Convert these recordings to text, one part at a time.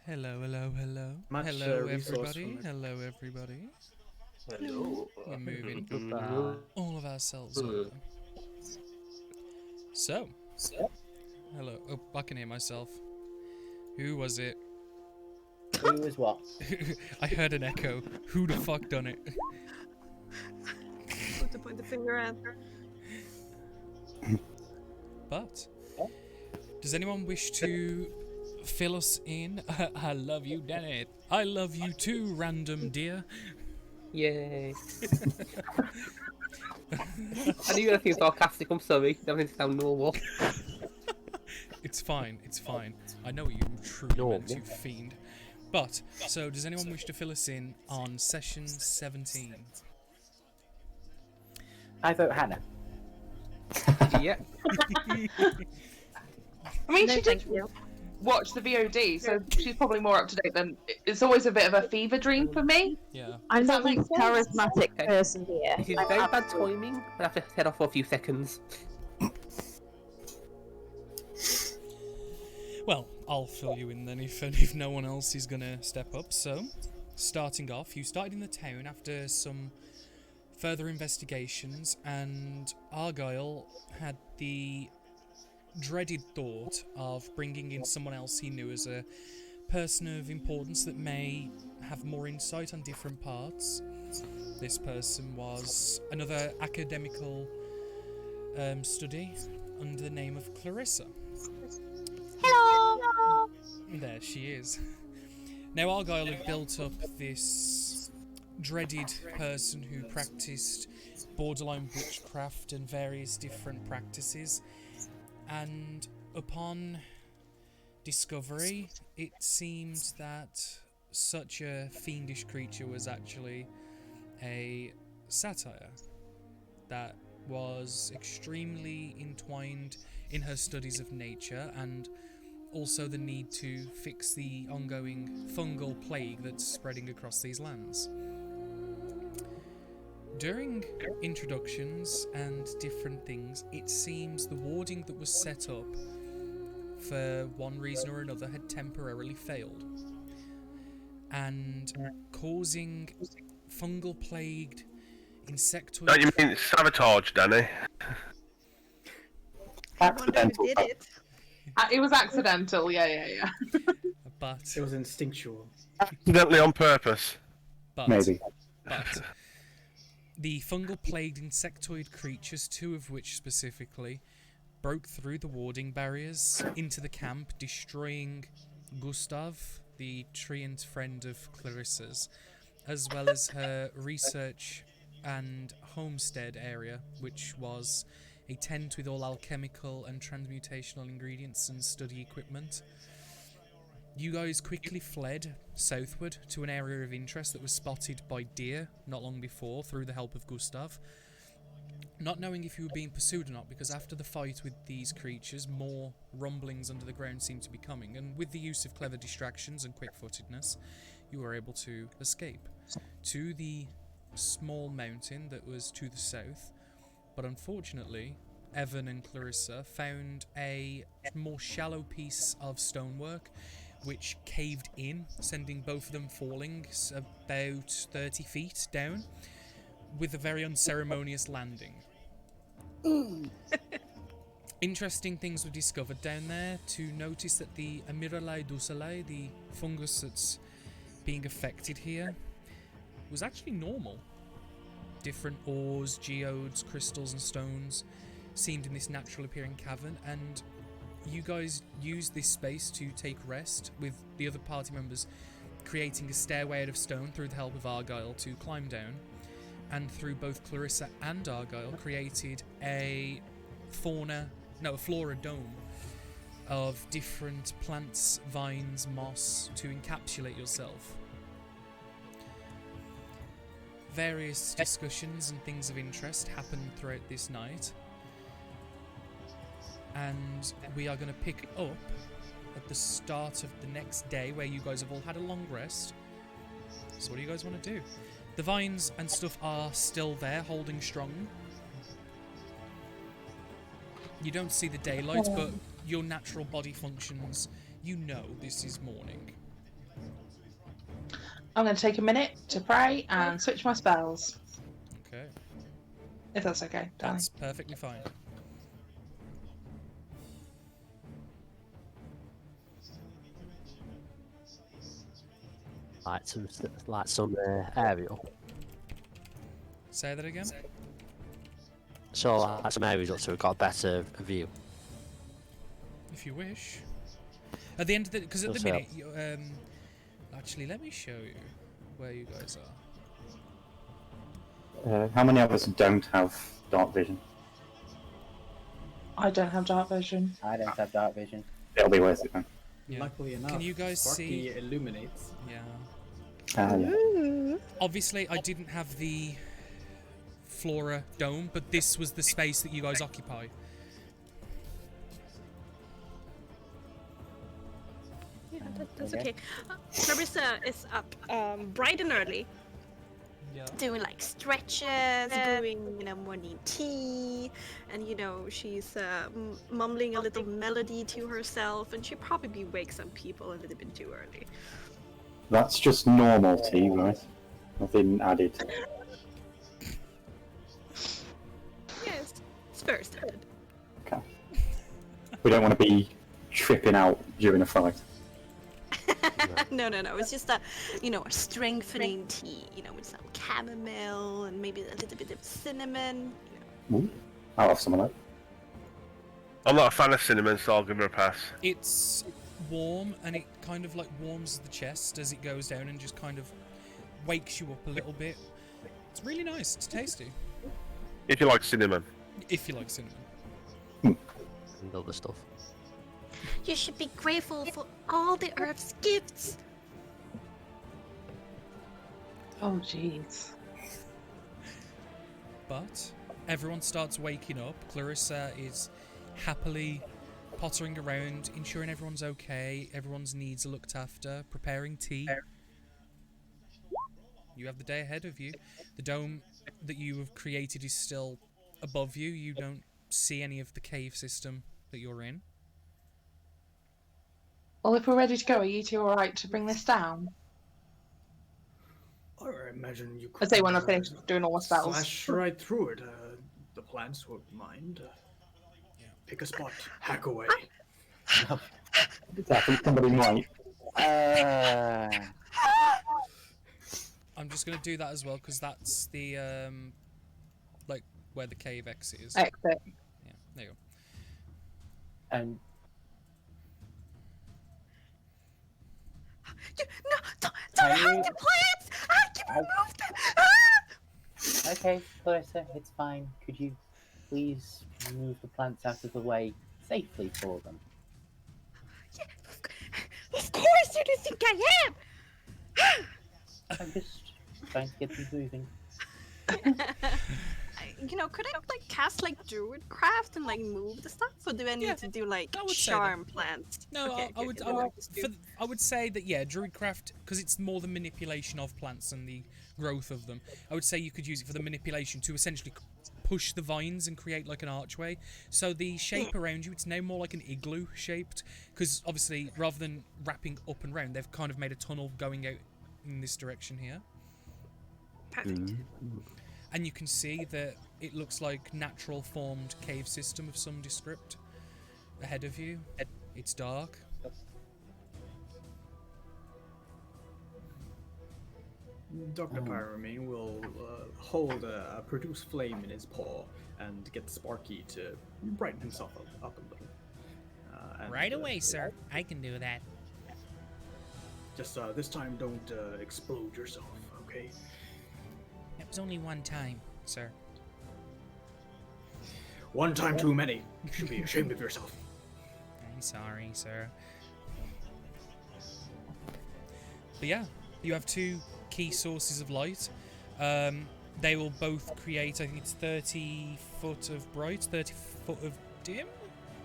Hello, hello, hello. Much Hello, everybody. resourcefulness. Hello, everybody. Hello. We're moving Goodbye. all of ourselves over. So, hello. Oh, I can hear myself. Who was it? Who is what? I heard an echo. Who the fuck done it? Who to point the finger at? But, does anyone wish to fill us in? I love you, Dennett. I love you too, random dear. Yay. I knew anything sarcastic, I'm sorry. Everything to sound normal. It's fine, it's fine. I know what you truly meant, you fiend. But, so does anyone wish to fill us in on session 17? I vote Hannah. Yeah. I mean, No, she thank did you. watch the VOD, so she's probably more up to date than. It's always a bit of a fever dream for me. Yeah. I'm Does the that make least sense? charismatic Okay. person here. This is I'm very bad absolute- timing. I'll have to head off for a few seconds. Well, I'll fill you in then if no one else is gonna step up. So, starting off, you started in the town after some further investigations, and Argyle had the dreaded thought of bringing in someone else he knew as a person of importance that may have more insight on different parts. This person was another academical study under the name of Clarissa. Hello! There she is. Now, Argyle had built up this dreaded person who practiced borderline witchcraft and various different practices, and upon discovery, it seemed that such a fiendish creature was actually a satire that was extremely entwined in her studies of nature, and also the need to fix the ongoing fungal plague that's spreading across these lands. During introductions and different things, it seems the warding that was set up for one reason or another had temporarily failed, and causing fungal plagued insectoid... Don't you mean sabotage, Danny? I wonder who did it. It was accidental, yeah. But, It was instinctual. Accidentally on purpose. but, Maybe. but, the fungal plagued insectoid creatures, two of which specifically, broke through the warding barriers into the camp, destroying Gustav, the treant friend of Clarissa's, as well as her research and homestead area, which was a tent with all alchemical and transmutational ingredients and study equipment. You guys quickly fled southward to an area of interest that was spotted by deer not long before through the help of Gustav. Not knowing if you were being pursued or not, because after the fight with these creatures, more rumblings under the ground seemed to be coming, and with the use of clever distractions and quick-footedness, you were able to escape to the small mountain that was to the south. But unfortunately, Evan and Clarissa found a more shallow piece of stonework which caved in, sending both of them falling about 30 feet down, with a very unceremonious landing. Interesting things were discovered down there. To notice that the Amiralae dusalae, the fungus that's being affected here, was actually normal. Different ores, geodes, crystals and stones seemed in this natural appearing cavern, and you guys used this space to take rest, with the other party members creating a stairway out of stone through the help of Argyle to climb down, and through both Clarissa and Argyle created a flora dome of different plants, vines, moss to encapsulate yourself. Various discussions and things of interest happened throughout this night, and we are going to pick up at the start of the next day, where you guys have all had a long rest. So what do you guys want to do? The vines and stuff are still there, holding strong. You don't see the daylight, but your natural body functions, you know this is morning. I'm going to take a minute to pray and switch my spells, Okay, if that's okay. Darling. that's perfectly fine. Like some aerial. Say that again? So like some areas up so we've got a better view. If you wish. At the end of the... Because at the What's minute... You, actually, let me show you where you guys are. How many of us don't have dark vision? I don't have dark vision. I don't have dark vision. It'll be worth it then. Yeah. Luckily enough, Can you guys Sparky see... illuminates. Yeah. Yeah. Obviously, I didn't have the flora dome, but this was the space that you guys occupy. Yeah, that's okay. Clarissa is up bright and early, Yeah. doing like stretches, brewing, morning tea, and she's mumbling a little melody to herself, and she probably wakes some people a little bit too early. That's just normal tea, right? Nothing added. Yes, it's very standard. Okay. We don't want to be tripping out during a fight. No. It's just a strengthening tea, with some chamomile and maybe a little bit of cinnamon. Ooh, I'll have some of that. I'm not a fan of cinnamon, so I'll give her a pass. It's warm, and it kind of like warms the chest as it goes down and just kind of wakes you up a little bit. It's really nice. It's tasty. If you like cinnamon. If you like cinnamon. And other stuff. You should be grateful for all the Earth's gifts. Oh, jeez. But everyone starts waking up. Clarissa is happily pottering around, ensuring everyone's okay, everyone's needs are looked after, preparing tea. You have the day ahead of you. The dome that you have created is still above you. You don't see any of the cave system that you're in. Well, if we're ready to go, are you two alright to bring this down? Or I imagine you could. I'd say when I've finished doing all my spells. Slash right through it. The plants won't mind. Pick a spot. Hack away. Exactly, somebody might. I'm just going to do that as well, because that's the, like, where the cave exit is. Exit. Yeah, there you go. And No, don't hide the plants! I can remove them! Ah! okay, Clarissa, it's fine. Could you please move the plants out of the way safely for them? Of course, who do you think I am? I'm just trying to get them moving. You know, could I like cast like Druidcraft and like move the stuff, or do I need Yeah, to do like I would say that. charm plants? No, Okay, I would. good, I then would, I'll just do- I would say that yeah, Druidcraft, because it's more the manipulation of plants and the growth of them. I would say you could use it for the manipulation to essentially push the vines and create like an archway. So the shape around you, it's now more like an igloo shaped, because obviously rather than wrapping up and round, they've kind of made a tunnel going out in this direction here. Perfect. And you can see that it looks like natural formed cave system of some descript ahead of you. It's dark. Dr. Pyramine will hold a produce flame in his paw and get Sparky to brighten himself up a little. Right away, sir. I can do that. Just this time, don't explode yourself, okay? It was only one time, sir. One time too many. You should be ashamed of yourself. I'm sorry, sir. But yeah, you have two key sources of light. They will both create, I think it's 30 foot of bright, 30 foot of dim?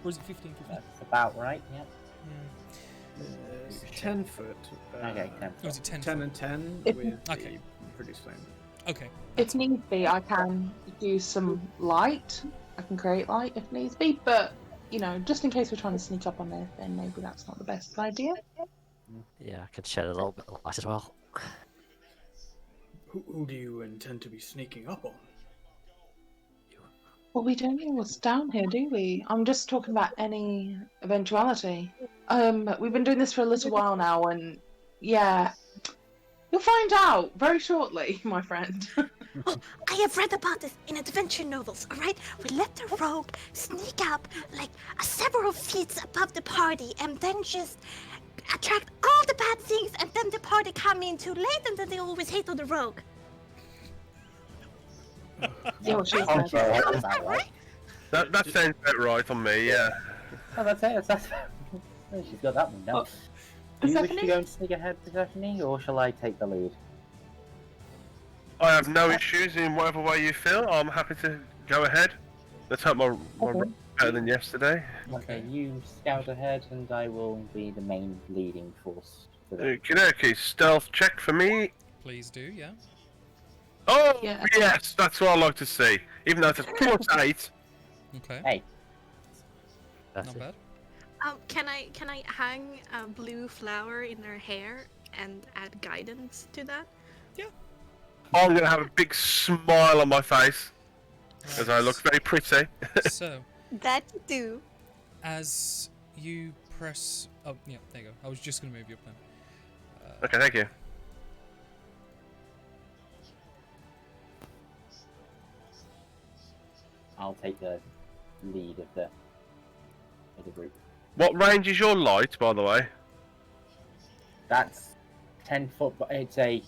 Or is it 15 foot? That's about right, yeah. 10 foot. Okay, 10. Or is it 10 10 foot? and 10 If- with Okay. the produce flame. Okay. If needs be, I can use some light. I can create light if needs be, but you know, just in case we're trying to sneak up on there, then maybe that's not the best idea. Yeah, I can shed a little bit of light as well. Who do you intend to be sneaking up on? Well, we don't know what's down here, do we? I'm just talking about any eventuality. We've been doing this for a little while now, and yeah, you'll find out very shortly, my friend. I have read about this in adventure novels, alright? We let the rogue sneak up like several feet above the party and then just attract all the bad things, and then the party come in too late, and then they always hate on the rogue. Yeah, well, she's Sounds there. all right, Is that about right? That sounds about right on me, yeah. Oh, that's it. That's oh, she's got that one now. Do you wish to Persephone? go and sneak ahead, Persephone, or shall I take the lead? I have no issues in whatever way you feel. I'm happy to go ahead. Let's hope my Okay. better than yesterday. Okay, you scout ahead, and I will be the main leading force for that. Okie stealth check for me. Please do, yeah. Oh, Yeah. yes, that's what I like to see. Even though it's a +8. Okay. Hey, That's Not it. bad. Can I hang a blue flower in her hair and add guidance to that? I'm going to have a big smile on my face as I look very pretty. So, That you do. as you press... Oh, yeah, there you go. I was just going to move you up then. Okay, thank you. I'll take the lead of the group. What range is your light, by the way? That's 10 foot. It's a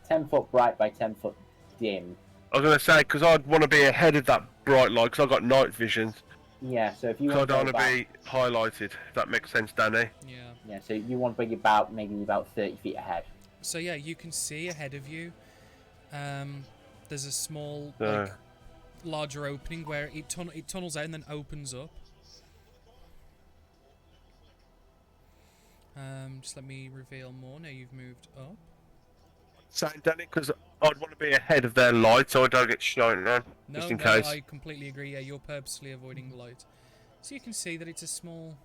10 foot bright by 10 foot dim. I was going to say, because I'd want to be ahead of that bright light, because I've got night vision. Yeah, so if you So I want don't to want to be highlighted, if that makes sense, Danny. Yeah. yeah, so you want to be about maybe about 30 feet ahead. So yeah, you can see ahead of you. There's a small, Uh. like, larger opening where it tunnels out and then opens up. Just let me reveal more. Now you've moved up. Saying Danny, because I'd want to be ahead of their light, so I don't get shining on, No, just in no, case. I completely agree. Yeah, you're purposely avoiding the light. So you can see that it's a small,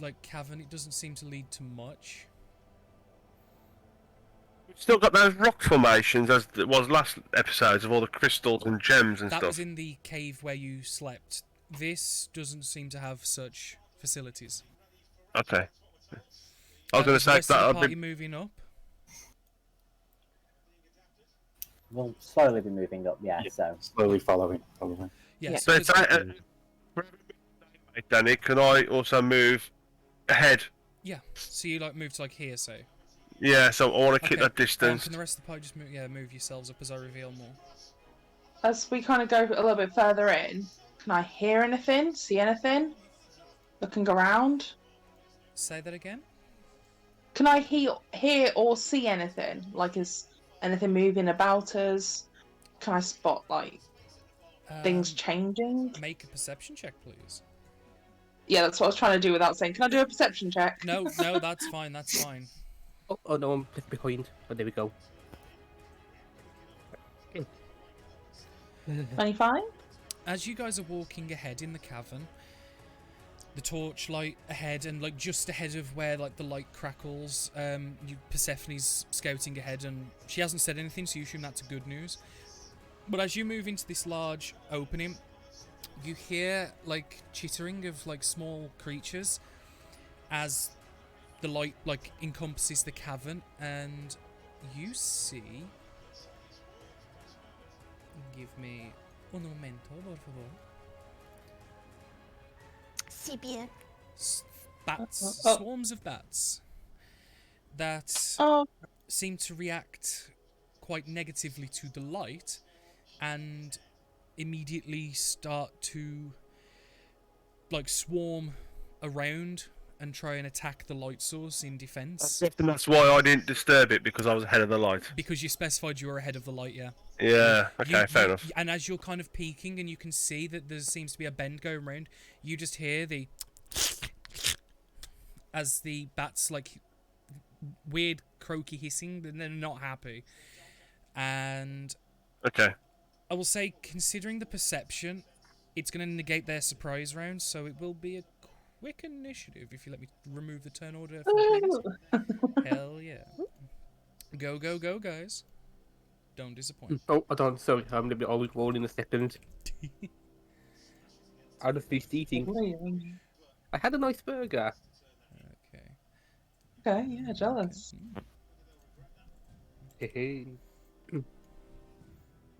like, cavern. It doesn't seem to lead to much. We've still got those rock formations, as it was last episodes, of all the crystals and gems and That stuff. was in the cave where you slept. This doesn't seem to have such facilities. Okay. I was going to Is the say rest of that the I'd party be... moving up. We'll slowly be moving up, yeah, so. Slowly following, probably. Yeah. Yeah. So So it's, Danny, can I also move ahead? yeah. So you like move to like here, so. Yeah, so I want to keep Okay, that distance. Can the rest of the party just move? Yeah, move yourselves up as I reveal more. as we kind of go a little bit further in, can I hear anything? See anything? Looking around? Say that again? Can I hear or see anything? Like, is anything moving about us? Can I spot, like, things changing? Make a perception check, please. Yeah, that's what I was trying to do without saying. Can I do a perception check? No, that's fine, that's fine. Oh no, I'm left behind. Oh, there we go. 25? As you guys are walking ahead in the cavern, the torchlight ahead and like just ahead of where like the light crackles, Persephone's scouting ahead and she hasn't said anything, so you assume that's good news. But as you move into this large opening, you hear like chittering of like small creatures as the light like encompasses the cavern, and you see. Give me un momento, por favor. Si bien. Bats, swarms of bats that seem to react quite negatively to the light and immediately start to like swarm around and try and attack the light source in defense. And that's why I didn't disturb it, because I was ahead of the light. Because you specified you were ahead of the light, yeah. Yeah, okay, fair enough. And as you're kind of peeking and you can see that there seems to be a bend going around, you just hear the as the bats like weird croaky hissing, and they're not happy. And Okay. I will say, considering the perception, it's going to negate their surprise round, so it will be a quick initiative if you let me remove the turn order from things. Hell yeah. Go, go, go, guys. Don't disappoint. Oh, I don't. Sorry, I'm gonna be always rolling a second. I just finished eating. I had a nice burger. Okay. Okay, yeah, jealous. Hey.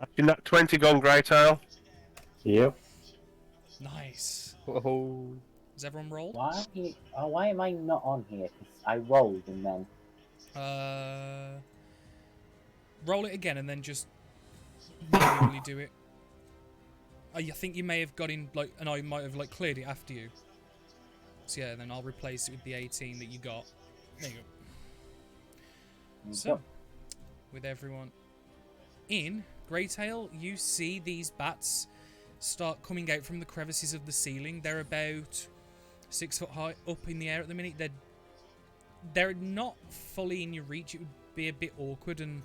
Actually, that 20 gone grey tail. Yep. Nice. Oh. Has everyone rolled? Why am I not on here? 'Cause I rolled and then. Roll it again and then just manually do it. I think you may have got in, like, and I might have, like, cleared it after you. So yeah, then I'll replace it with the 18 that you got. There you go. So, with everyone in, Greytail, you see these bats start coming out from the crevices of the ceiling. They're about 6 foot high up in the air at the minute. They're not fully in your reach. It would be a bit awkward and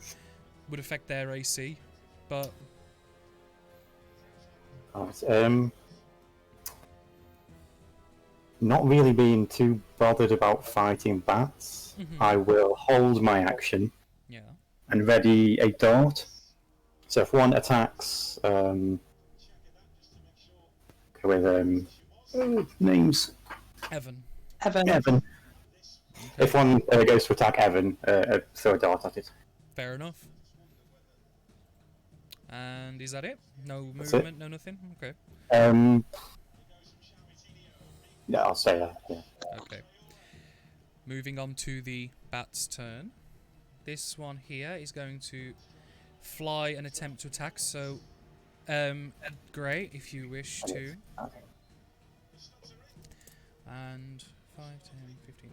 would affect their AC, but not really being too bothered about fighting bats. I will hold my action. Yeah. And ready a dart. So if one attacks, with names. Evan. Evan. If one goes to attack Evan, throw a dart at it. Fair enough. And is that it? No That's movement, it. no nothing? Okay. Yeah, I'll say that. Yeah. Okay. Moving on to the bat's turn. This one here is going to fly and attempt to attack, so great if you wish to. And 5, 10, 15,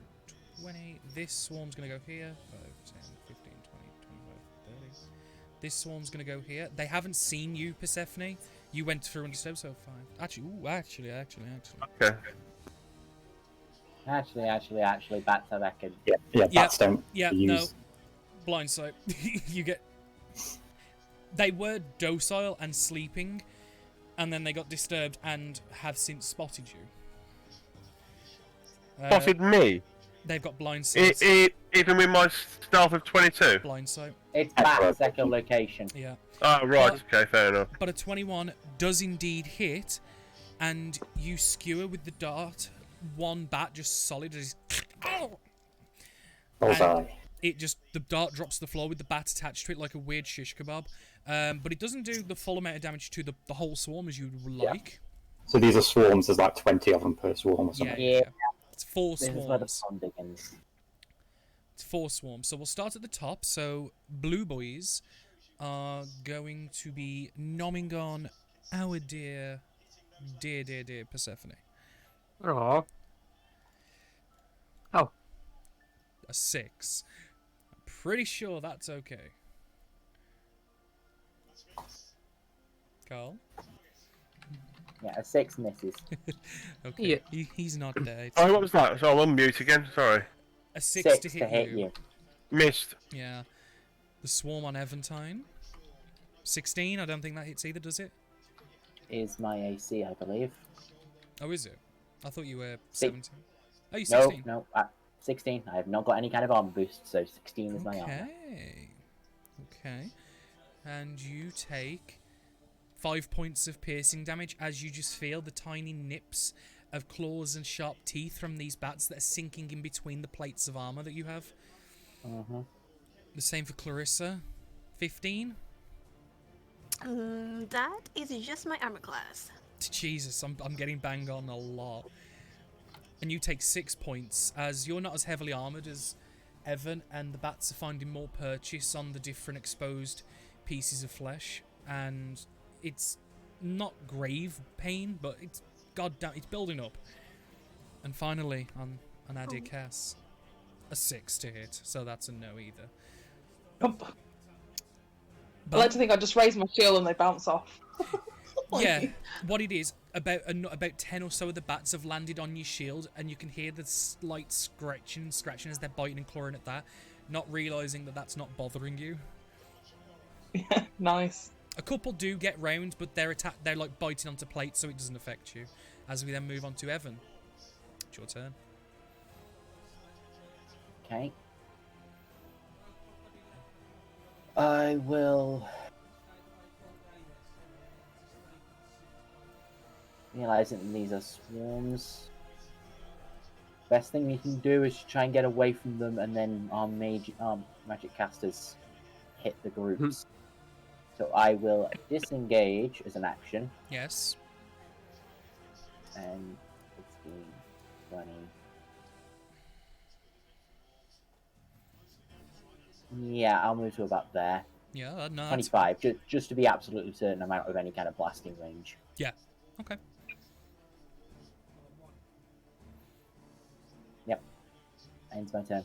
20. This swarm's going to go here. 5, 10, 15, 20, 25, 30. This swarm's going to go here. They haven't seen you, Persephone. You went through undisturbed, so 5. Actually. Okay. Actually, bats, I reckon. Yeah, bats don't Yeah, use... no. Blindsight. You get... They were docile and sleeping, and then they got disturbed and have since spotted you. Spotted me? They've got blind sight. Even with my stealth of 22? Blind sight. It's bat's echolocation. Yeah. Oh, right, okay, fair enough. But a 21 does indeed hit, and you skewer with the dart. One bat just solid as Bullseye. the dart drops to the floor with the bat attached to it like a weird shish kebab. But it doesn't do the full amount of damage to the whole swarm as you would like. So these are swarms, there's like 20 of them per swarm or something. Yeah. It's 4 This is where the swarms. fun begins. It's 4 swarms. So we'll start at the top. So, blue boys, are going to be nomming on our dear Persephone. Aww. Oh. A 6. I'm pretty sure that's okay. Carl? Yeah, a 6 misses. Okay, he's not dead. Oh, what was that? So I'm on mute again. Sorry. A 6 to hit you. Missed. Yeah. The swarm on Eventine. 16, I don't think that hits either, does it? Is my AC, I believe. Oh, is it? I thought you were 17. Oh, you No, 16? no, 16. I have not got any kind of armor boost, so 16 is my armor. Okay. And you take 5 points of piercing damage as you just feel the tiny nips of claws and sharp teeth from these bats that are sinking in between the plates of armor that you have. The same for Clarissa. 15? That is just my armor class. Jesus, I'm getting banged on a lot. And you take 6 points, as you're not as heavily armoured as Evan, and the bats are finding more purchase on the different exposed pieces of flesh. And it's not grave pain, but it's goddamn, it's building up. And finally, on Nadia Cass, a 6 to hit, so that's a no either. I like to think I just raise my shield and they bounce off. Yeah, what it is, about 10 or so of the bats have landed on your shield, and you can hear the slight scratching as they're biting and clawing at that, not realising that that's not bothering you. Yeah, nice. A couple do get round, but they're like biting onto plates, so it doesn't affect you. As we then move on to Evan. It's your turn. Okay. I will... Realizing that these are swarms. Best thing we can do is try and get away from them, and then our magic casters hit the groups. So I will disengage as an action. Yes. And 15, 20. Yeah, I'll move to about there. Yeah, no. 25, just to be absolutely certain I'm out of any kind of blasting range. Yeah. Okay. Yep. Ends my turn.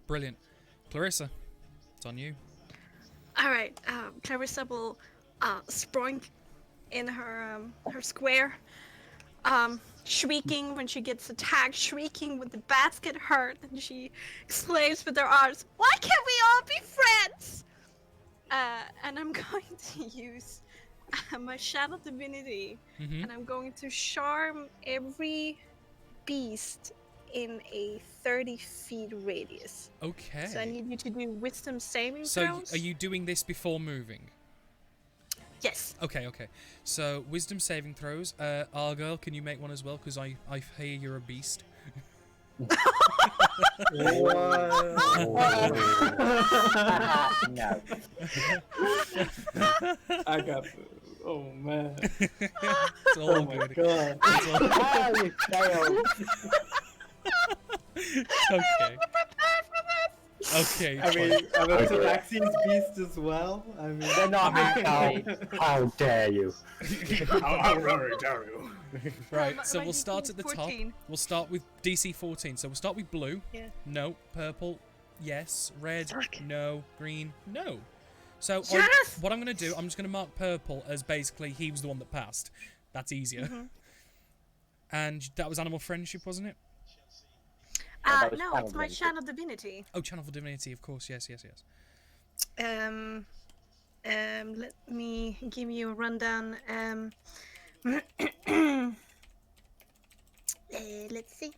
Brilliant. Clarissa, it's on you. Alright, Clarissa will sprint in her square, shrieking when she gets attacked, shrieking when the bats get hurt, and she exclaims with her arms, "Why can't we all be friends?" And I'm going to use my Shadow Divinity, and I'm going to charm every beast in a 30-feet radius. Okay. So I need you to do Wisdom saving So throws. are you doing this before moving? Yes. Okay. So wisdom saving throws. Argyle, can you make one as well? Because I hear you're a beast. No. I got. Oh man. It's all Oh my good. god. It's all... Oh, you failed. Okay. Okay. I mean, I'm a Tabaxi's beast as well. I mean, They're not How dare you? How dare you? Right, so my we'll start DC at the 14. top. We'll start with DC 14. So we'll start with blue. Yeah. No. Purple. Yes. Red. No. Green. No. So Yes! what I'm going to do, I'm just going to mark purple as basically he was the one that passed. That's easier. And that was Animal Friendship, wasn't it? that was No, Channel it's my Divinity. Shadow Divinity. Oh, Channel for Divinity, of course. Yes. Let me give you a rundown. Let's see.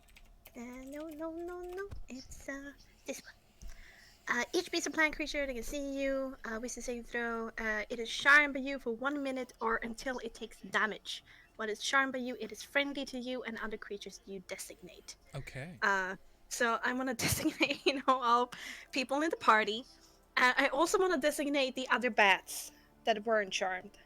No. It's this one. Each beast and plant creature that can see you, wisdom saving throw. It is charmed by you for 1 minute or until it takes damage. When it's charmed by you, it is friendly to you and other creatures you designate. Okay. So I want to designate, all people in the party. I also want to designate the other bats that weren't charmed.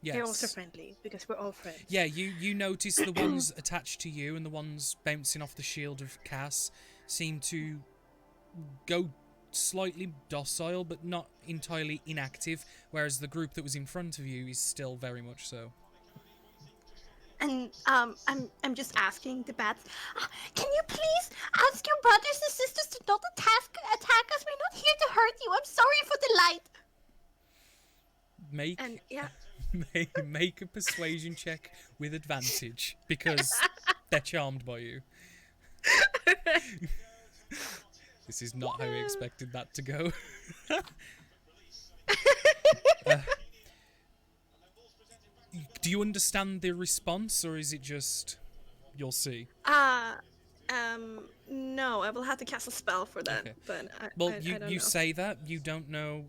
They're also Yes. friendly because we're all friends. Yeah, you notice the ones attached to you and the ones bouncing off the shield of Cass seem to go slightly docile, but not entirely inactive, whereas the group that was in front of you is still very much so. And I'm just asking the bats. Can you please ask your brothers and sisters to not attack us? We're not here to hurt you. I'm sorry for the light. Make And yeah. make a persuasion check with advantage because they're charmed by you. This is not how we expected that to go. Do you understand the response, or is it just you'll see? No, I will have to cast a spell for that. Okay. But Well, I you don't know. say that you don't know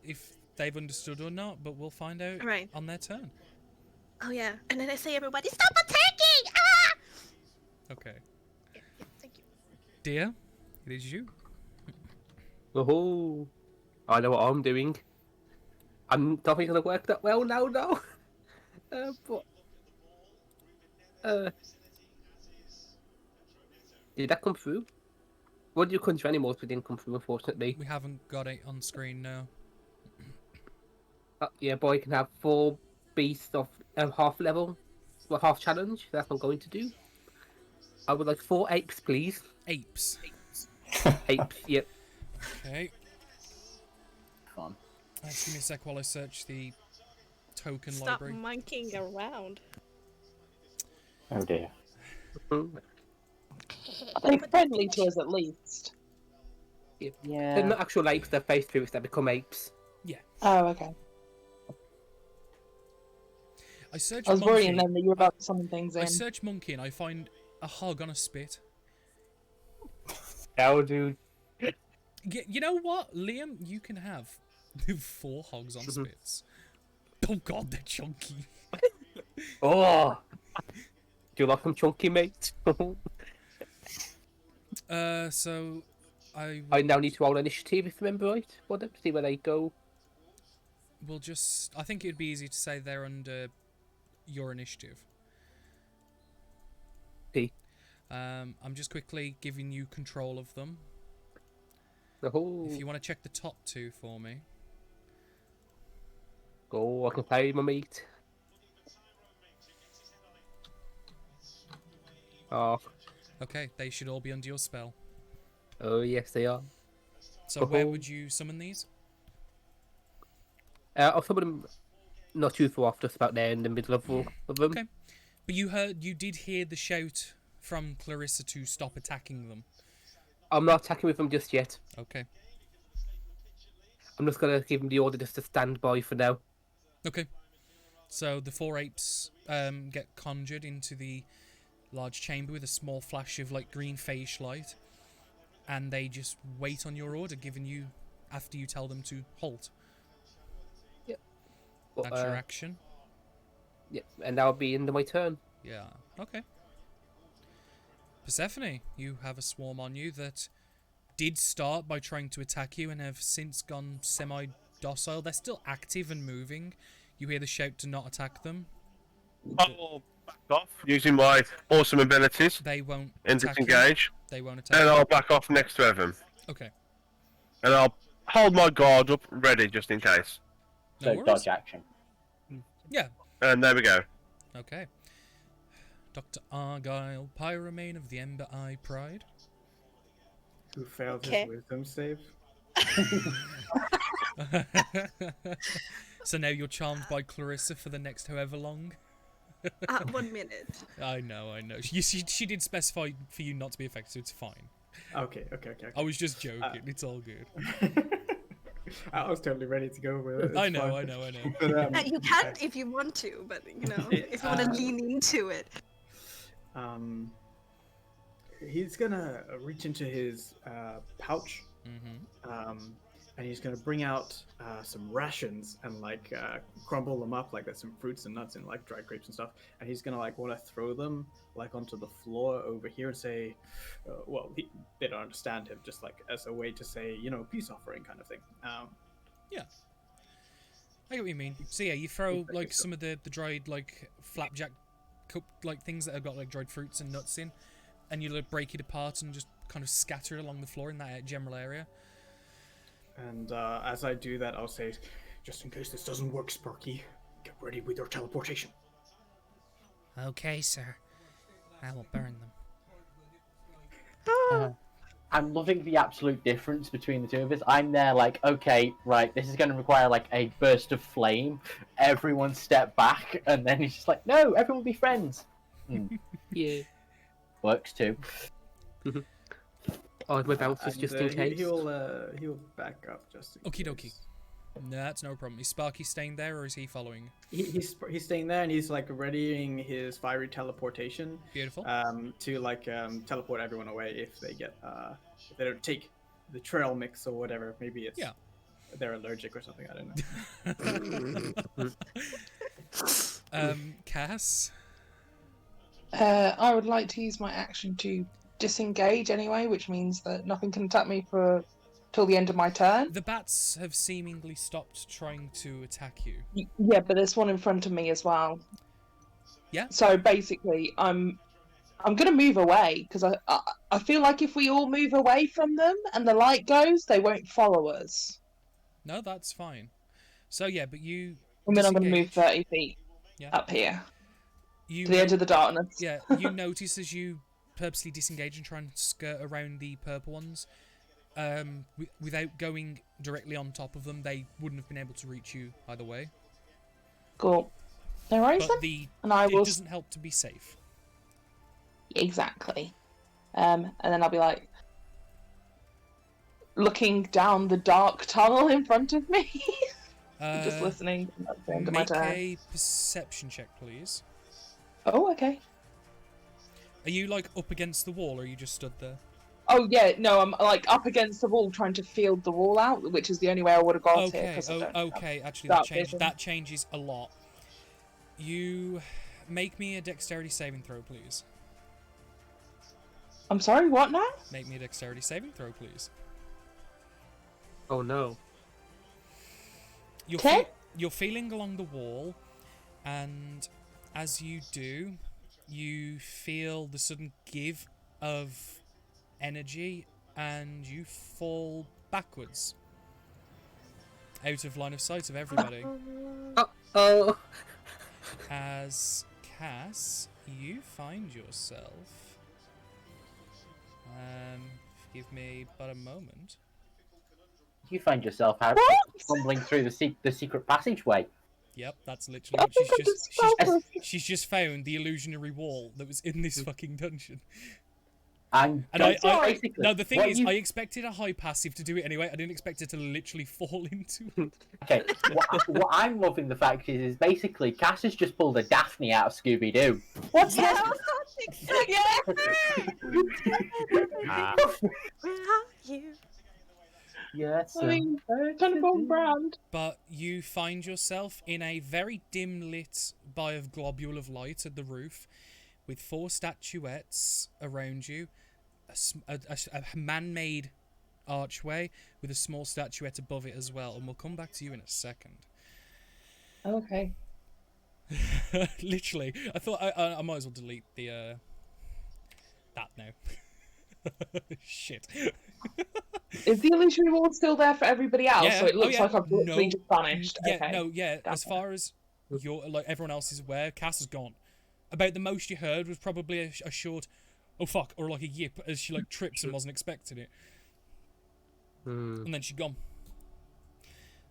if they've understood or not, but we'll find out Right. on their turn. Oh yeah, and then I say, everybody, stop attacking! Ah! Okay, Yeah, thank you. dear, it is you. Oh, I know what I'm doing. I'm not think it's gonna work that well now, though. Did that come through? What do you conjure animals? We didn't come through, unfortunately. We haven't got it on screen now. Yeah, boy can have 4 beasts of half level, well, half challenge. That's what I'm going to do. I would like 4 apes, please. Apes. Apes, yep. Okay. Fun. Just give me a sec while I search the token Stop library. monkeying around. Oh dear. Are they friendly to us at least? They're Yeah. not actual apes, they're face spirits that become apes. Oh, okay. I search I was monkey. worrying then that you were about to summon things I in. search monkey and I find a hog on a spit. How, dude? You know what, Liam? You can have 4 hogs on spits. Oh god, they're chunky. Oh! Do you like them chunky, mate? So I I now need to roll initiative, if I remember right, for them, to see where they go. will just. I think it'd be easy to say they're under your initiative. See. I'm just quickly giving you control of them. Oh, If you want to check the top 2 for me. go, I can play with my mate. Oh, Okay, they should all be under your spell. oh yes, they are. So where would you summon these? I'll summon them not too far off, just about there in the middle of all of them. Okay. But you did hear the shout from Clarissa to stop attacking them. I'm not attacking with them just yet. Okay. I'm just gonna give them the order just to stand by for now. Okay. So the 4 apes get conjured into the large chamber with a small flash of like green phage light, and they just wait on your order, given you after you tell them to halt. But, That's your action. yeah, and that'll be into my turn. Yeah. Okay. Persephone, you have a swarm on you that did start by trying to attack you and have since gone semi-docile. They're still active and moving. You hear the shout to not attack them. I'll back off using my awesome abilities They won't and attack you. disengage, They won't attack and you. I'll back off next to Evan, Okay. and I'll hold my guard up, ready just in case. No So worries. dodge action. Yeah. And there we go. Okay. Dr. Argyle, Pyromane of the Ember Eye Pride. Who failed Okay. his wisdom save? So now you're charmed by Clarissa for the next however long. 1 minute. I know. She did specify for you not to be affected, so it's fine. Okay. I was just joking. It's all good. I was totally ready to go with it. I it's know. fine. But, You can if you want to, but you know, if you want to lean into it. He's gonna reach into his pouch, Mm-hmm. and he's gonna bring out some rations and like crumble them up like there's some fruits and nuts and like dried grapes and stuff. And he's gonna like want to throw them like onto the floor over here and say, they don't understand him, just like as a way to say, you know, peace offering kind of thing. I get what you mean. So yeah, you throw like some of the dried like flapjack cup like things that have got like dried fruits and nuts in, and you like break it apart and just kind of scatter it along the floor in that general area. And as I do that, I'll say, just in case this doesn't work, Sparky, get ready with your teleportation. Okay, sir. I will burn them. I'm loving the absolute difference between the two of us. I'm there like, okay, right, this is going to require like a burst of flame. Everyone step back, and then he's just like, no, everyone be friends. Yeah. Works too. Oh, my bouncers just in case. He'll back up just in Okie dokie. case. No, that's no problem. Is Sparky staying there or is he following? He's staying there, and he's like readying his fiery teleportation. Beautiful. To like teleport everyone away if they get if they don't take the trail mix or whatever. Maybe it's they're allergic or something. I don't know. Cass? I would like to use my action to disengage anyway, which means that nothing can attack me for till the end of my turn. The bats have seemingly stopped trying to attack you. Yeah, but there's one in front of me as well. Yeah. So basically, I'm gonna move away because I feel like if we all move away from them and the light goes, they won't follow us. No, that's fine. So yeah, but you. And then I'm gonna move disengage. 30 feet Yeah. up here You to the edge of the darkness. Yeah, you notice as you purposely disengage and try and skirt around the purple ones, without going directly on top of them, they wouldn't have been able to reach you either way. Cool. No worries But then. And I it will doesn't help to be safe. exactly. And then I'll be like looking down the dark tunnel in front of me, just listening. That's the end of my Make turn. a perception check, please. Oh, okay. Are you like up against the wall, or are you just stood there? Oh yeah, no, I'm like up against the wall trying to field the wall out, which is the only way I would have got here. Okay. 'Cause I don't have Okay. Actually, dark vision. that changes a lot. You make me a dexterity saving throw, please. I'm sorry, what now? Make me a dexterity saving throw, please. Oh no. You're, Okay. you're feeling along the wall, and as you do, you feel the sudden give of energy, and you fall backwards. Out of line of sight of everybody. Oh. As Cass, you find yourself... give me but a moment. You find yourself out fumbling through the secret passageway. Yep, that's literally what she's just found the illusionary wall that was in this fucking dungeon. And basically, no, the thing what is, you- I expected a high passive to do it anyway. I didn't expect it to literally fall into it. Okay, what I'm loving the fact is basically Cass has just pulled a Daphne out of Scooby Doo. What's Yeah, that? I was Yeah. Where are you? Yes. I mean, kind of on brand. But you find yourself in a very dim lit by a globule of light at the roof, with 4 statuettes around you, a man-made archway with a small statuette above it as well, and we'll come back to you in a second. Okay. Literally, I thought I might as well delete the that now. Shit. Is the illusionary wall still there for everybody else? Yeah. So it Oh, looks yeah. like I've literally No. just vanished. Yeah, Okay. no, yeah. As Gotcha. far as your everyone else is aware, Cass is gone. About the most you heard was probably a short, oh fuck, or like a yip as she like trips and wasn't expecting it, and then she's gone.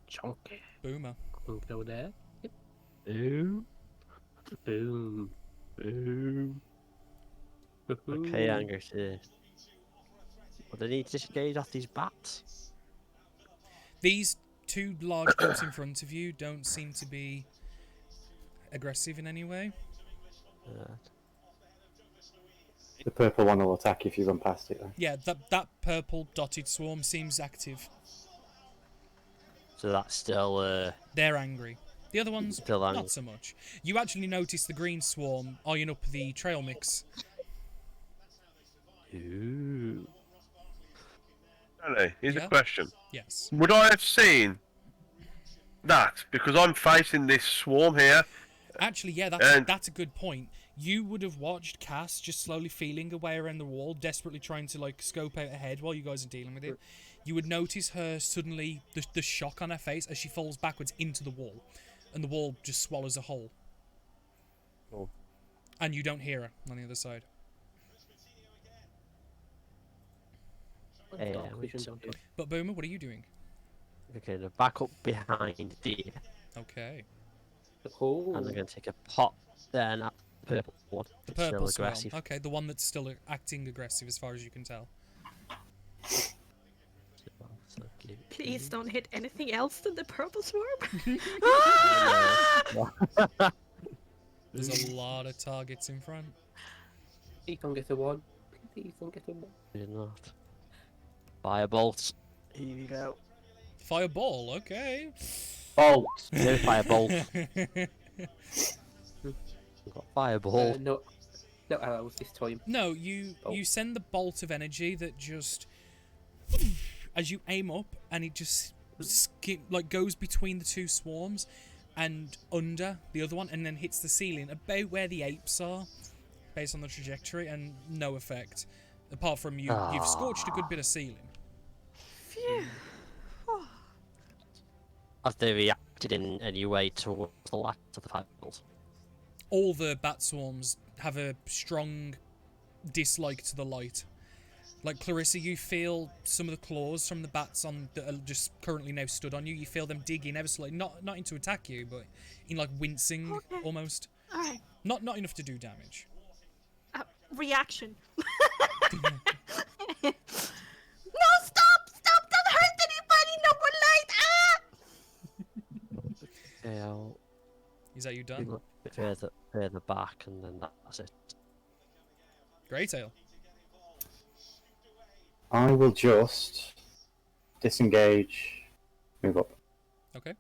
Chunky. Boomer. Go there. Boom. Boom. Boom. Okay, Angus. Well, they need to disengage off these bats. These 2 large groups in front of you don't seem to be aggressive in any way. The purple one will attack if you run past it, though. Yeah, that purple dotted swarm seems active. So that's still They're angry. The other ones, Still angry. not so much. You actually notice the green swarm eyeing up the trail mix. Ooh. Danny, here's Yeah? a question. Yes. Would I have seen that? Because I'm facing this swarm here. Actually, yeah, And- that's a good point. You would have watched Cass just slowly feeling her way around the wall, desperately trying to like scope out ahead while you guys are dealing with it. you would notice her suddenly, the shock on her face as she falls backwards into the wall, and the wall just swallows a hole. Oh. And you don't hear her on the other side. Yeah, Dark vision, don't touch. But Boomer, what are you doing? Okay, now back up behind there. Okay. Oh. And I'm going to take a pot there, and that purple one. The It's still purple swarm. aggressive. Okay, the one that's still acting aggressive as far as you can tell. Please don't hit anything else than the purple swarm. There's a lot of targets in front. Please don't get a one. Please don't get a one. You're not. Firebolt. Here you go. Fireball, okay. Bolt. No firebolt. We've got fireball. No arrows this time. No, you Oh. you send the bolt of energy that just, as you aim up, and it just goes between the two swarms and under the other one, and then hits the ceiling about where the apes are, based on the trajectory, and no effect. Apart from you've scorched a good bit of ceiling. Phew. Have they reacted in any way towards the lack of the fireballs? All the bat swarms have a strong dislike to the light. Like Clarissa, you feel some of the claws from the bats that are just currently now stood on you. You feel them digging ever slightly, not in to attack you, but in like wincing almost. Alright. Not enough to do damage. Reaction. No, stop! Stop! Don't hurt anybody! No more light! Ah! Okay, I'll Is that you done? look a bit further back, and then that's it. Greytail. I will just disengage, move up. Okay.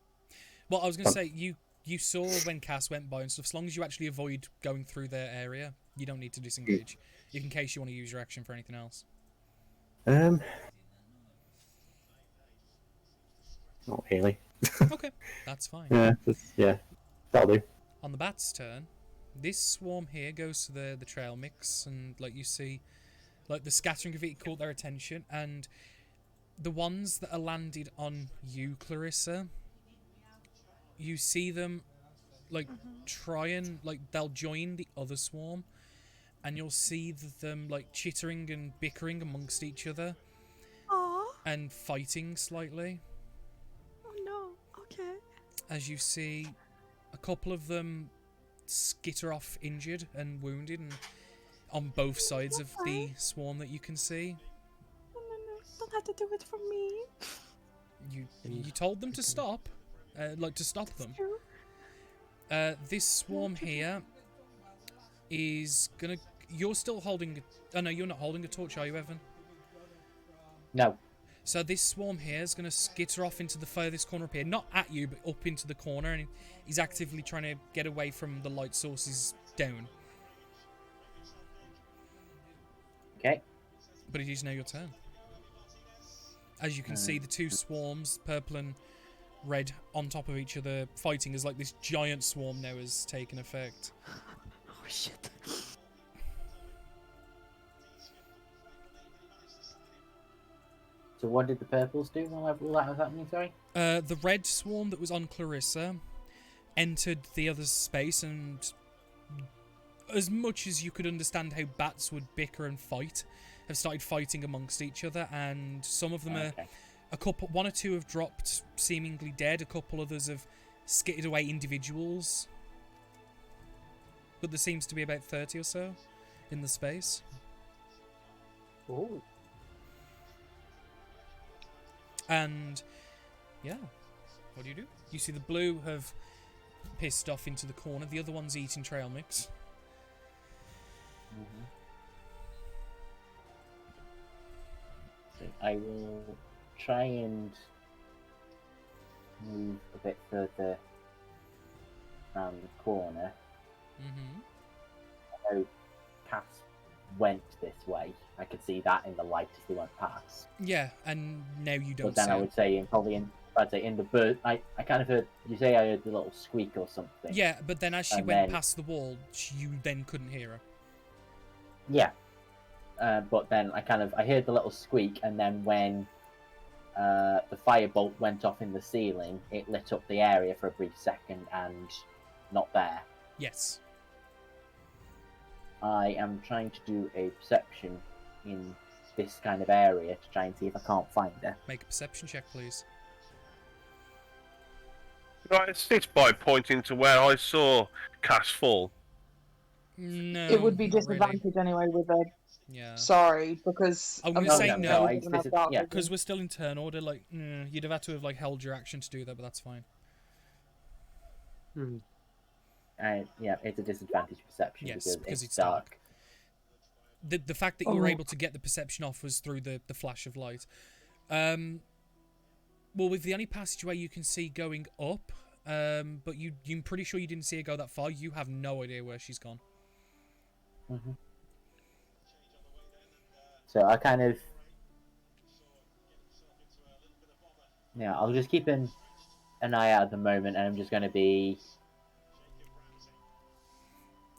Well, I was going to say, you saw when Cass went by and stuff. As long as you actually avoid going through their area, you don't need to disengage. In case you want to use your action for anything else. Not really. Okay, that's fine. Yeah, that'll do. On the bat's turn, this swarm here goes to the trail mix, and like you see, like the scattering of it caught their attention, and the ones that are landed on you, Clarissa, you see them like try and they'll join the other swarm, and you'll see them like chittering and bickering amongst each other Aww. and fighting slightly. Oh no. Okay. As you see a couple of them skitter off injured and wounded, and on both sides of the swarm that you can see. No. Don't have to do it for me. You told them to stop, to stop them. True. This swarm here is gonna. You're still holding. Oh no, you're not holding a torch, are you, Evan? No. So this swarm here is gonna skitter off into the furthest corner up here, not at you, but up into the corner, and he's actively trying to get away from the light sources down. Okay. But it is now your turn. As you can see, the two swarms, purple and red, on top of each other, fighting as like this giant swarm now has taken effect. Oh shit. So what did the purples do while that was happening, sorry? The red swarm that was on Clarissa entered the other's space, and as much as you could understand how bats would bicker and fight, have started fighting amongst each other, and some of them are one or two have dropped seemingly dead, a couple others have skittered away individuals. But there seems to be about 30 or so in the space. Oh. And yeah, what do? You see the blue have pissed off into the corner. The other one's eating trail mix. So I will try and move a bit further around the corner. So Cass went this way. I could see that in the light as they went past. Yeah, and now you don't But then see I it. would say in the bird, I kind of heard you say I heard the little squeak or something. Yeah, but then as she And went then- past the wall, you then couldn't hear her. Yeah. But then I heard the little squeak, and then when the firebolt went off in the ceiling, it lit up the area for a brief second and not there. Yes. I am trying to do a perception in this kind of area to try and see if I can't find her. Make a perception check, please. Right, it's by pointing to where I saw Cass fall. No. It would be not really. disadvantage anyway with a. Yeah. Sorry, because I'm gonna No, say no, no, it's this is- yeah. because we're still in turn order. Like, you'd have had to have like held your action to do that, but that's fine. Yeah, it's a disadvantage perception Yes, because it's dark. dark. The fact that you were Oh. able to get the perception off was through the flash of light. Well, with the only passageway you can see going up, but you're pretty sure you didn't see her go that far. You have no idea where she's gone. Mm-hmm. So I kind of, yeah, I'll just keep an eye out at the moment, and I'm just going to be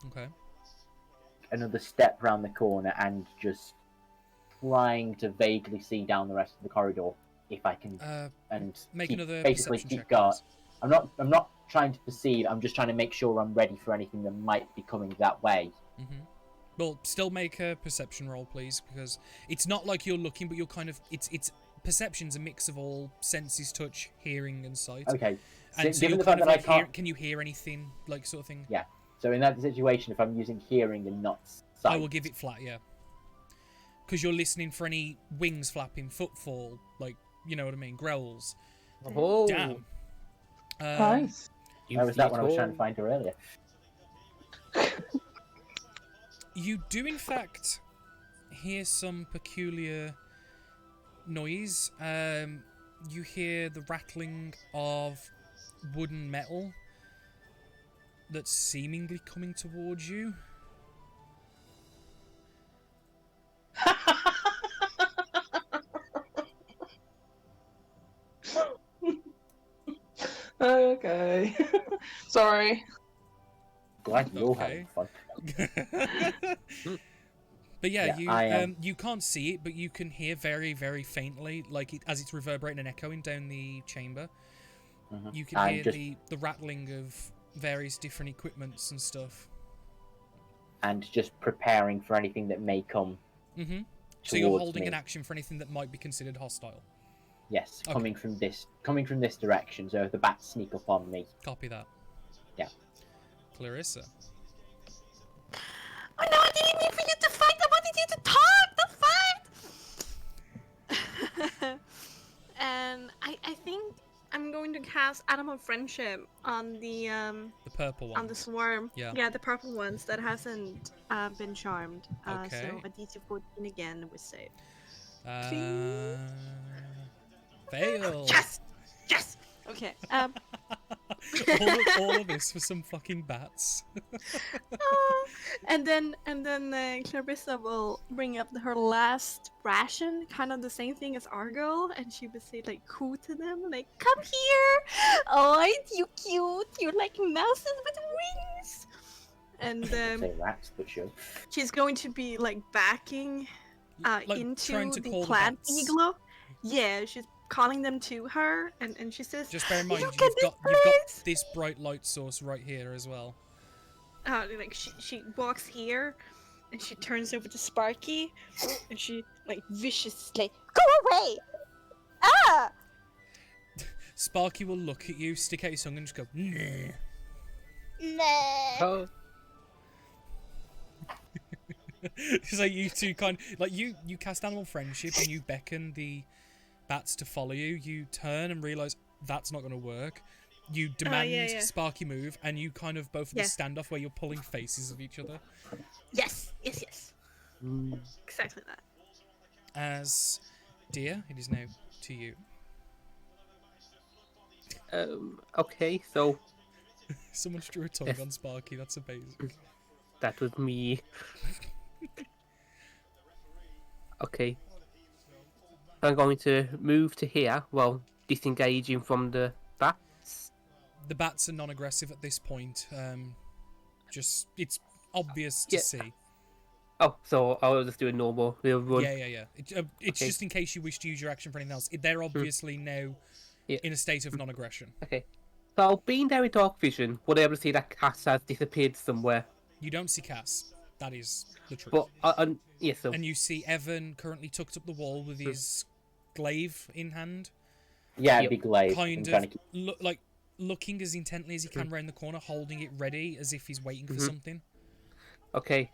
Okay. another step round the corner and just trying to vaguely see down the rest of the corridor if I can, and Make keep, another basically perception keep check, guard. please. I'm not trying to perceive. I'm just trying to make sure I'm ready for anything that might be coming that way. Well, still make a perception roll, please, because it's not like you're looking, but you're kind of it's perception's a mix of all senses: touch, hearing, and sight. Okay. And so given you're the kind fact of that I like, can't, can you hear anything, like sort of thing? yeah. So in that situation, if I'm using hearing and not sight, I will give it flat, yeah. Because you're listening for any wings flapping, footfall, like, you know what I mean, growls. Oh, Damn. Nice. Where was that when I was trying to find her earlier? You do, in fact, hear some peculiar noise. You hear the rattling of wooden metal that's seemingly coming towards you. Okay. Sorry. Glad you're Okay. having fun. But yeah, Yeah, you can't see it, but you can hear very, very faintly, like as it's reverberating and echoing down the chamber. You can I'm hear just- the rattling of various different equipments and stuff. And just preparing for anything that may come. So you're towards holding me. an action for anything that might be considered hostile. Yes, Okay. coming from this direction. So if the bats sneak up on me, Copy that. yeah. Clarissa. Oh no, I didn't mean for you to fight. I wanted you to talk. Don't fight. And I think I'm going to cast Animal Friendship on the purple one. on the swarm. Yeah. the purple ones that hasn't been charmed. Okay. So a DC 14 again was saved. Fail. Yes. Okay. all of this for some fucking bats. And then Clarissa will bring up her last ration, kind of the same thing as Argo, and she would say like coo to them, like come here, oh you cute, you're like mouses with wings. And Say rats, but sure. she's going to be like backing Like, into trying to the call the plant bats. igloo. Yeah, she's calling them to her, and she says, Just bear in mind, "Look you've at this got place!" this bright light source right here as well. Like she walks here, and she turns over to Sparky, and she like viciously go away. Ah! Sparky will look at you, stick out his tongue, and just go, nah. Nah. Oh, It's like you two you cast Animal Friendship and you beckon the bats to follow you. You turn and realise that's not going to work. You demand yeah. Sparky move, and you kind of both of Yeah. the standoff where you're pulling faces of each other. Yes. Exactly that. As dear, it is now to you. okay, so Someone drew a tongue on Sparky. That's amazing. that was me. Okay. I'm going to move to here, well, disengaging from the bats. The bats are non-aggressive at this point. Just it's obvious to Yeah. see. Oh, so I'll just do a normal real run. Yeah. It's Okay. just in case you wish to use your action for anything else. They're obviously now Yeah. in a state of non-aggression. Okay. So being there with dark vision, we'll be able to see that Cass has disappeared somewhere. You don't see Cass. That is the truth. But yes, so And you see Evan currently tucked up the wall with his glaive in hand, Yeah, it'd be glaive. kind I'm trying of to keep... looking as intently as he can round the corner, holding it ready as if he's waiting for something. okay.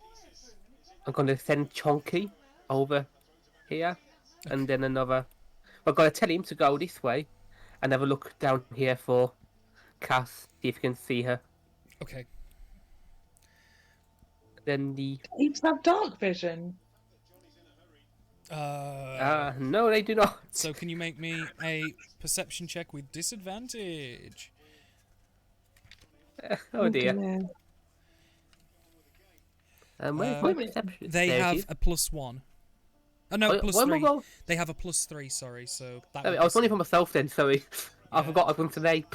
I'm gonna send Chonky over here, and then another. I'm gonna tell him to go this way, and have a look down here for Cass. See if you can see her. Okay. Then the Apes have dark vision. no, they do not. So can you make me a perception check with disadvantage? Oh dear. dear. Where's my perception? They There it have is. a +1. Oh no, Oh, plus where am I 3. going? They have a +3. Sorry, so that. I would was be only for myself then. Sorry, I Yeah. forgot I was an ape.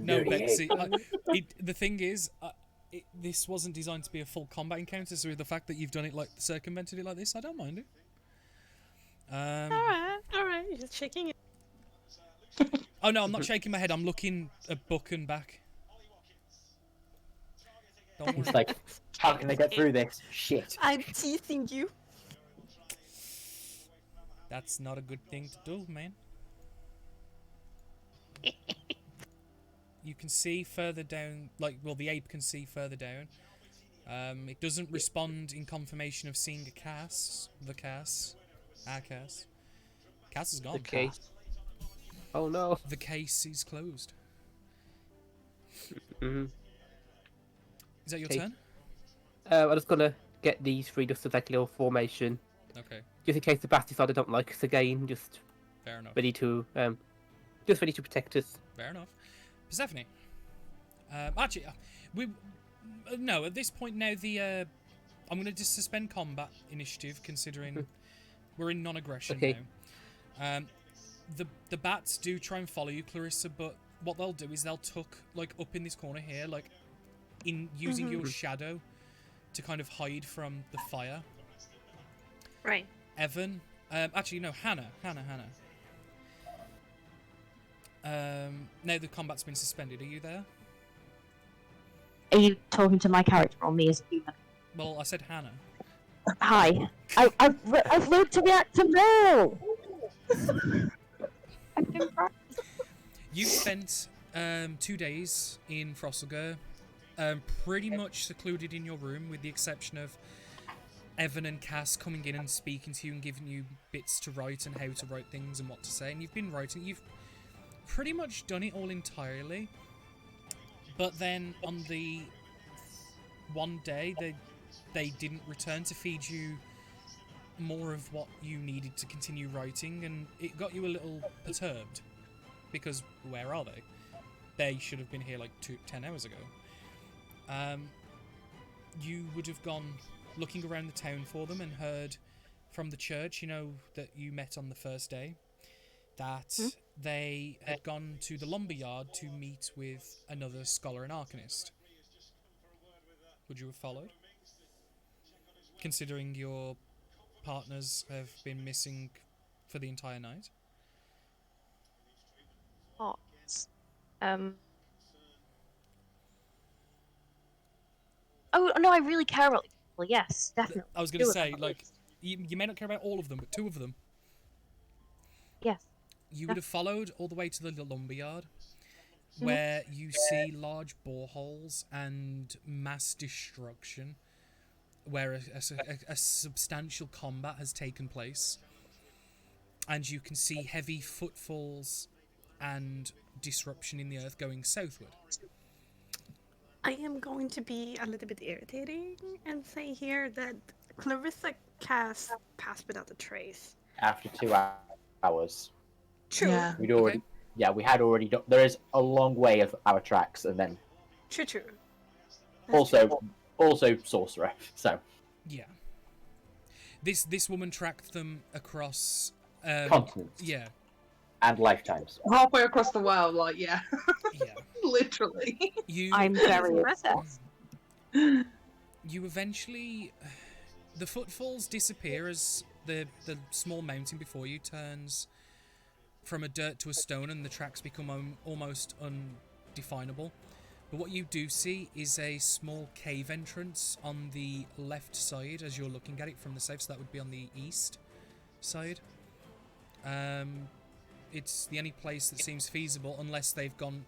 No, doing Betsy. The thing is, this wasn't designed to be a full combat encounter, so with the fact that you've done it circumvented it like this, I don't mind it. Alright, you're just shaking it. Oh no, I'm not shaking my head. I'm looking at Buck and back. Don't worry. It's like, how can I get through this? Shit. I'm teasing you. That's not a good thing to do, man. You can see further down, the ape can see further down. It doesn't respond in confirmation of seeing a Cass. Cass is gone. Okay. Oh no. The case is closed. Mhm. Is that your Okay. turn? I'm just gonna get these three just as like a little formation, Okay, just in case the bat decide I don't like us again. Just fair enough. ready to protect us. Fair enough. Persephone. Actually, no. At this point now, I'm going to just suspend combat initiative, considering we're in non-aggression Okay. now. The bats do try and follow you, Clarissa, but what they'll do is they'll tuck up in this corner here, in using your shadow to kind of hide from the fire. Right. Evan, actually no, Hannah. Now the combat's been suspended. Are you there? Are you talking to my character or me as a human? Well, I said Hannah. Hi. I've learned to react to mail! I've been practicing. You've spent 2 days in Frosselgur, pretty much secluded in your room, with the exception of Evan and Cass coming in and speaking to you and giving you bits to write and how to write things and what to say. And you've been writing. You've pretty much done it all entirely. But then on the one day, they didn't return to feed you more of what you needed to continue writing, and it got you a little perturbed. Because where are they? They should have been here 10 hours ago. You would have gone looking around the town for them and heard from the church, that you met on the first day, that they had gone to the lumber yard to meet with another scholar and arcanist. Would you have followed? Considering your partners have been missing for the entire night? What? Oh, no, I really care about people. Yes, definitely. I was going to say, you may not care about all of them, but 2 of them. Yes. You would have followed all the way to the lumberyard, where you see large boreholes and mass destruction, where a substantial combat has taken place, and you can see heavy footfalls and disruption in the earth going southward. I am going to be a little bit irritating and say here that Clarissa Cass passed without a trace. After 2 hours. True. Yeah. We'd already... Okay. Yeah, we had already done... There is a long way of our tracks, and then... True. That's true. Also sorcerer, so... Yeah. This woman tracked them across... Continents. Yeah. And lifetimes. Halfway across the world, yeah. Yeah. Literally. You, I'm very obsessed. You eventually... The footfalls disappear as the small mountain before you turns from a dirt to a stone and the tracks become almost undefinable. But what you do see is a small cave entrance on the left side as you're looking at it from the south, so that would be on the east side. It's the only place that seems feasible unless they've gone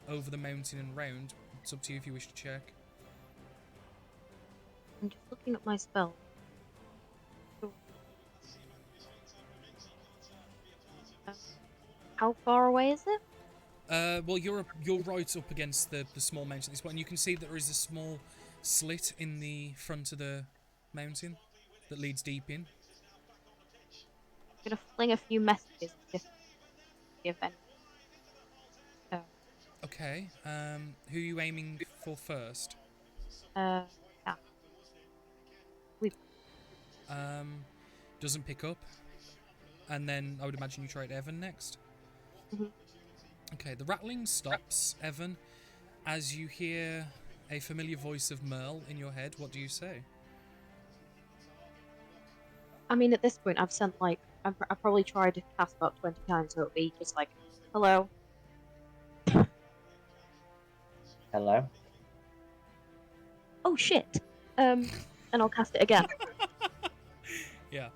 over the mountain and round. It's up to you if you wish to check. I'm just looking at my spell. How far away is it? Well, you're right up against the small mountain at this point, and you can see that there is a small slit in the front of the mountain that leads deep in. I'm gonna fling a few messages to the event. Okay. Who are you aiming for first? Yeah. Doesn't pick up, and then I would imagine you tried Evan next. Mhm. Okay, the rattling stops, Evan, as you hear a familiar voice of Merle in your head. What do you say? I mean, at this point, I've sent like I've probably tried to cast about 20 times, so it'll be just like, hello. Hello? Oh shit. And I'll cast it again. Yeah.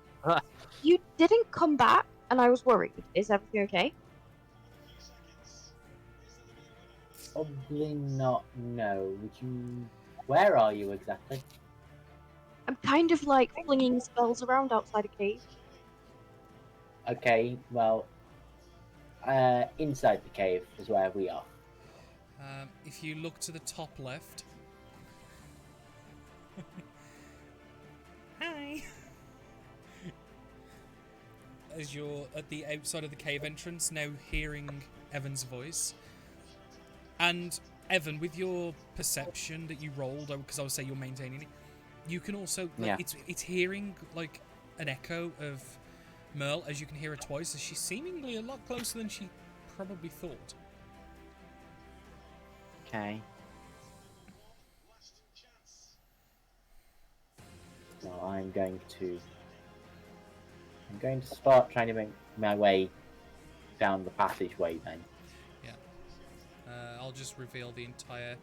You didn't come back, and I was worried. Is everything okay? Probably not, no. Would you... Where are you exactly? I'm kind of like flinging spells around outside a cave. Okay, well... inside the cave is where we are. If you look to the top left... Hi! As you're at the outside of the cave entrance, now hearing Evan's voice. And Evan, with your perception that you rolled, because I would say you're maintaining it, you can also, like, it's hearing like an echo of Merle, as you can hear her twice, as she's seemingly a lot closer than she probably thought. Okay. Well, I'm going to start trying to make my way down the passageway then. Yeah. I'll just reveal the entire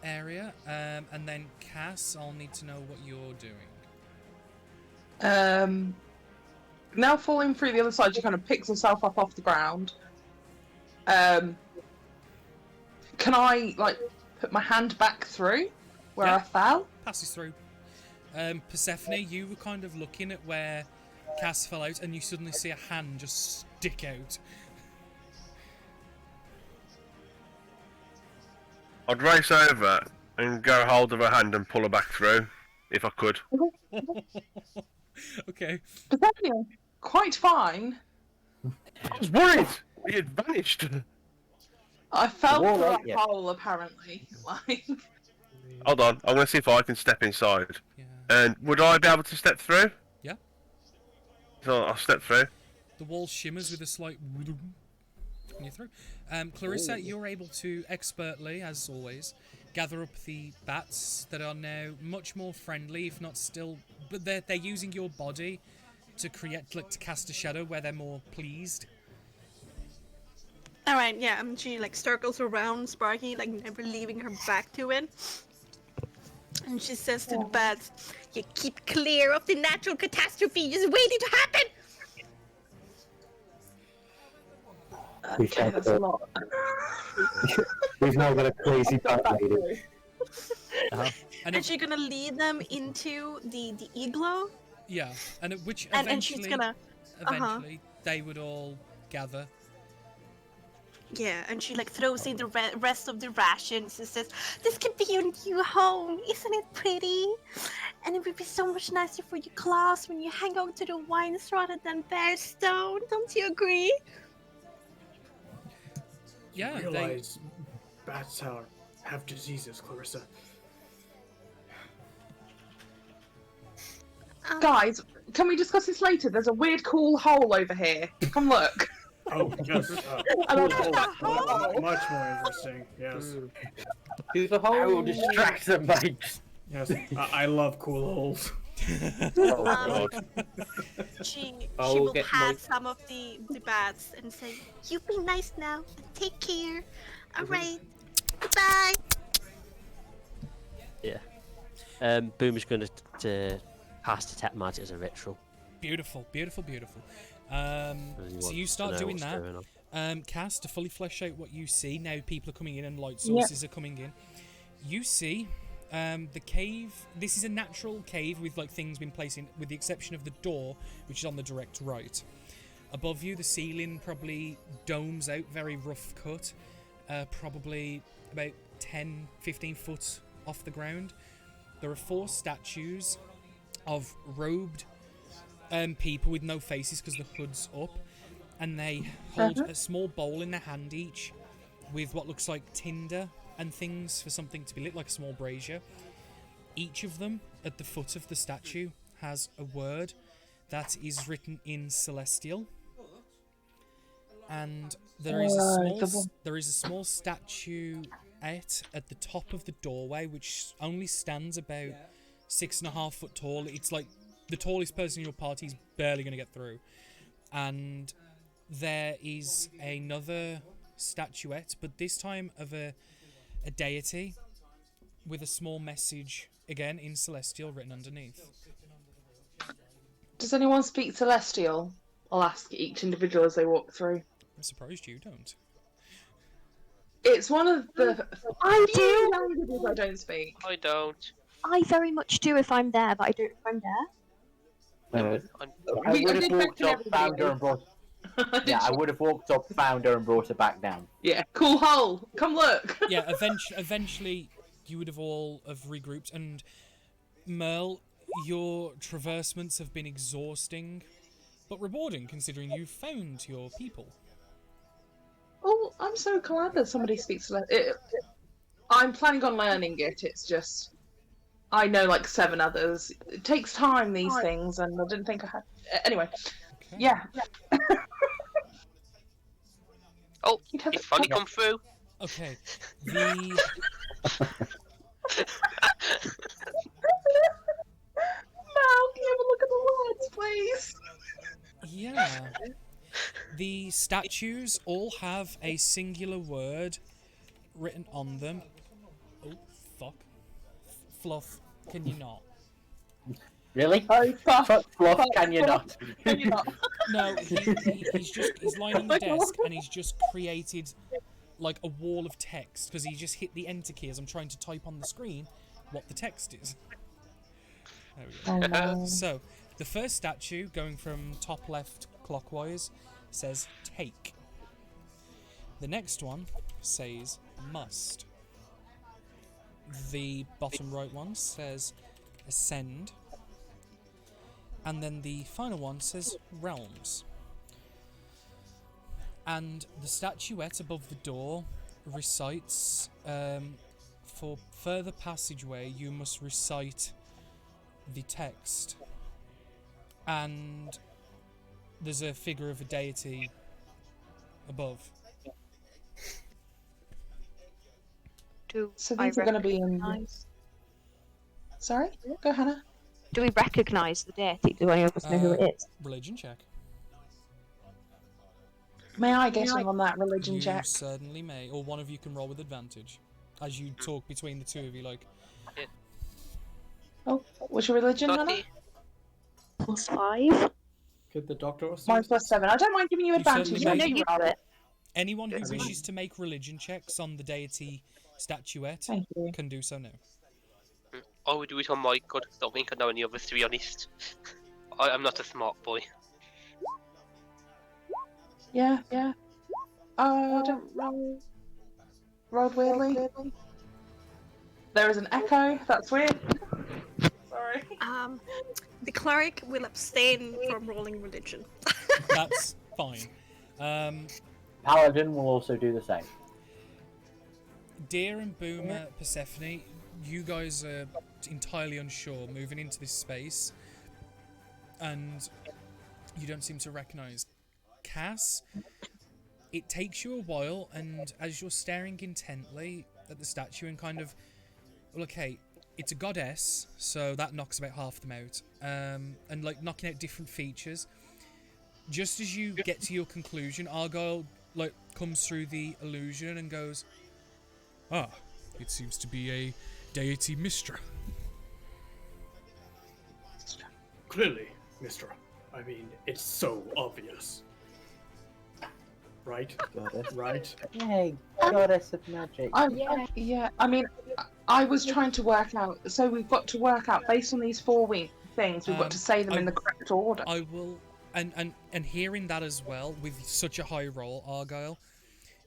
area, and then Cass, I'll need to know what you're doing. Now falling through the other side, she kind of picks herself up off the ground. Can I, like, put my hand back through where I fell? Passes through. Persephone, you were kind of looking at where Cass fell out, and you suddenly see a hand just stick out. I'd race over and go hold of her hand and pull her back through, if I could. Okay. Persephone, quite fine. I was worried! He had vanished! I fell Whoa, through a right, yeah. hole, apparently. Like... Hold on, I'm going to see if I can step inside. And would I be able to step through? Yeah. So I'll step through. The wall shimmers with a slight and you're through. Clarissa, you're able to expertly, as always, gather up the bats that are now much more friendly, if not still, but they're using your body to create, like, to cast a shadow where they're more pleased. Alright, yeah, she like circles around Sparky, like never leaving her back to it. And she says to the bats, "You keep clear of the natural catastrophe just waiting to happen!" We've now got a, we've now got a crazy bat lady. And she's gonna lead them into the igloo. Yeah, and at which And eventually, she's gonna... eventually they would all gather. Yeah, and she like throws in the rest of the rations and says, "This could be your new home, isn't it pretty? And it would be so much nicer for your class when you hang out to the wines rather than Bearstone. Don't you agree?" Yeah, You realize bats have diseases, Clarissa. Guys, can we discuss this later? There's a weird cool hole over here. Come look. Oh, yes. Much more interesting. Yes. Do the I will whole. distract them by just... Yes. I love cool holes. She Oh, will get pat moist. some of the bats and say, "You be nice now. And take care. All right. Goodbye." Yeah. Boomer's going to cast Detect Magic as a ritual. Beautiful, beautiful, beautiful. He So wants you to start know doing what's that. going on. Cass, to fully flesh out what you see, now people are coming in and light sources are coming in. You see the cave. This is a natural cave with like things been placed in, with the exception of the door, which is on the direct right. Above you, the ceiling probably domes out, very rough cut, probably about 10, 15 foot off the ground. There are 4 statues of robed people with no faces because the hood's up, and they hold a small bowl in their hand each with what looks like tinder and things for something to be lit, like a small brazier. Each of them at the foot of the statue has a word that is written in Celestial, and there is a small statuette at the top of the doorway which only stands about 6.5 foot tall. It's like the tallest person in your party is barely going to get through. And there is another statuette, but this time of a deity with a small message, again in Celestial, written underneath. Does anyone speak Celestial? I'll ask each individual as they walk through. I'm surprised you don't. It's one of the I few do. languages I don't speak. I don't. I very much do if I'm there, but I don't if I'm there. I We- would I have did walked mention up, found her, and brought. Yeah, I would have walked up, found her, and brought her back down. Yeah, cool hole. Come look. Yeah, eventually you would have all have regrouped, and Merle, your traversements have been exhausting, but rewarding considering you've found your people. Oh, I'm so glad that somebody speaks Celestial. I'm planning on learning it. It's just I know like 7 others. It takes time, these things, and I didn't think I had. Anyway, Okay. yeah. Oh, You'd have it's it- funny come through. Okay, the No, can you have a look at the words, please? yeah, the statues all have a singular word written on them. Oh fuck, Fluff, can you not? Really? Oh, Fluff, can you not? Can you not? No, he's lying on the desk and he's just created like a wall of text because he just hit the enter key as I'm trying to type on the screen what the text is. There we go. Oh, no. So, the first statue, going from top left clockwise, says take. The next one says must. The bottom right one says ascend. And then the final one says realms. And the statuette above the door recites, for further passageway, you must recite the text. And there's a figure of a deity above. Do So I these are going to be in. recognise? Sorry, go Hannah. Do we recognise the deity? Do any of us know who it is? Religion check. May I get in on that religion You check? certainly may, or one of you can roll with advantage as you talk between the two of you. Like, Oh, what's your religion, Hannah? +5. Could the doctor also? Mine +7. I don't mind giving you You advantage. certainly Yeah, may. no, you got it. anyone who Yes. wishes to make religion checks on the deity statuette Thank you. can do so now. I would do it on my god. I don't think I know any others, to be honest. I'm not a smart boy. Yeah, yeah. I don't rolled weirdly. There is an echo. That's weird. Sorry. The cleric will abstain from rolling religion. That's fine. Paladin will also do the same. Deer and Boomer, Persephone, you guys are entirely unsure moving into this space, and you don't seem to recognise Cass. it takes you a while, and as you're staring intently at the statue and kind of, well, okay, it's a goddess, so that knocks about half of them out, and like knocking out different features. Just as you get to your conclusion, Argyle like comes through the illusion and goes, "Ah, it seems to be a deity Mystra." Clearly, Mystra. I mean, it's so obvious. Right? Right? Yay, goddess of magic. Yeah, I mean, I was trying to work out. So we've got to work out based on these 4 things. We've got to say them in the correct order. I will, and hearing that as well with such a high roll, Argyle,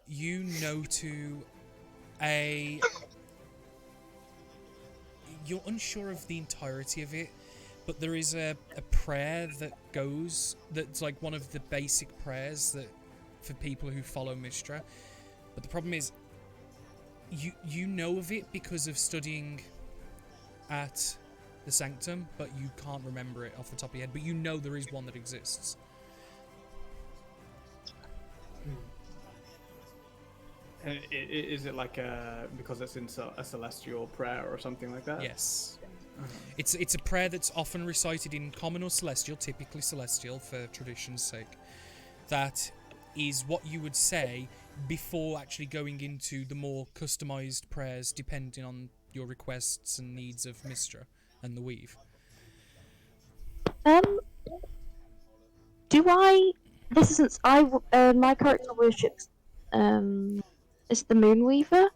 you know you're unsure of the entirety of it, but there is a prayer that's like one of the basic prayers that for people who follow Mystra. But the problem is, you know of it because of studying at the Sanctum, but you can't remember it off the top of your head. But you know there is one that exists. Is it like because it's in a celestial prayer or something like that? Yes. It's a prayer that's often recited in common or celestial, typically celestial for tradition's sake. That is what you would say before actually going into the more customized prayers depending on your requests and needs of Mystra and the Weave. This isn't... my character worships, is the Moonweaver?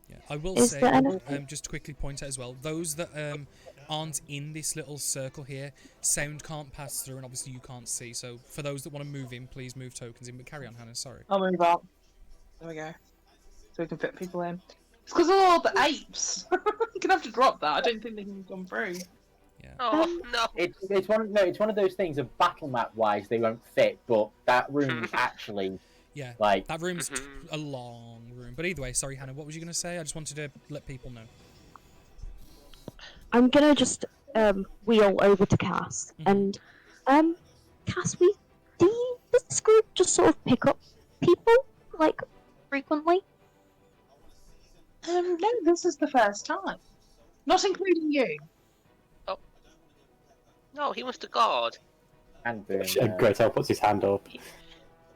Yeah, I will Is say, there anything- just to quickly point out as well, those that aren't in this little circle here, sound can't pass through, and obviously you can't see. So for those that want to move in, please move tokens in. But carry on, Hannah. Sorry. I'll move up. There we go. So we can fit people in. It's because of all the apes. You're gonna have to drop that. I don't think they can come through. Oh no! It's one of those things of battle map wise they won't fit, but that room is actually Yeah, like that room's a long room. But either way, sorry, Hannah. What was you gonna say? I just wanted to let people know. I'm gonna just wheel over to Cass and Cass, does this group just sort of pick up people like frequently? No, this is the first time. Not including you. No, he was the god. and boom, Great Ale puts his hand up.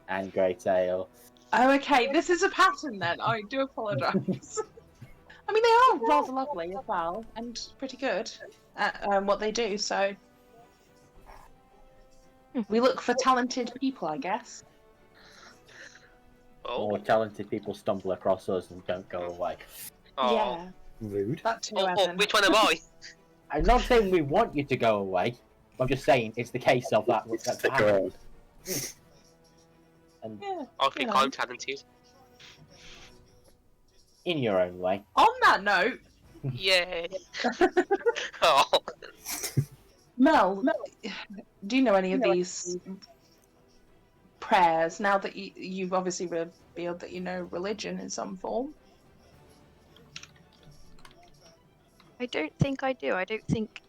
and Great Ale. Oh, okay. This is a pattern then. I do apologise. I mean, they are rather lovely as well, and pretty good at what they do. So we look for talented people, I guess. Or talented people stumble across us and don't go away. Oh. Yeah, Rude. that too. Oh, Evan. which one am I? I'm not saying we want you to go away. I'm just saying it's the case of that. That's Stick happening. around. And Yeah, I think you know. I'm talented. in your own way. On that note, Yay! Oh, Mel, do you know any of these prayers? Now that you've obviously revealed that you know religion in some form. I don't think I do. I don't think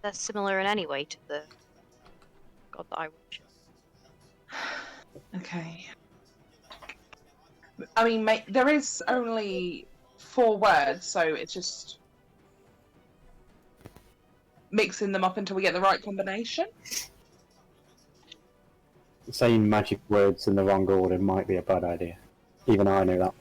they're similar in any way to the god that I worship. Okay. I mean, mate, there is only 4 words, so it's just mixing them up until we get the right combination. Saying magic words in the wrong order might be a bad idea. Even I knew that.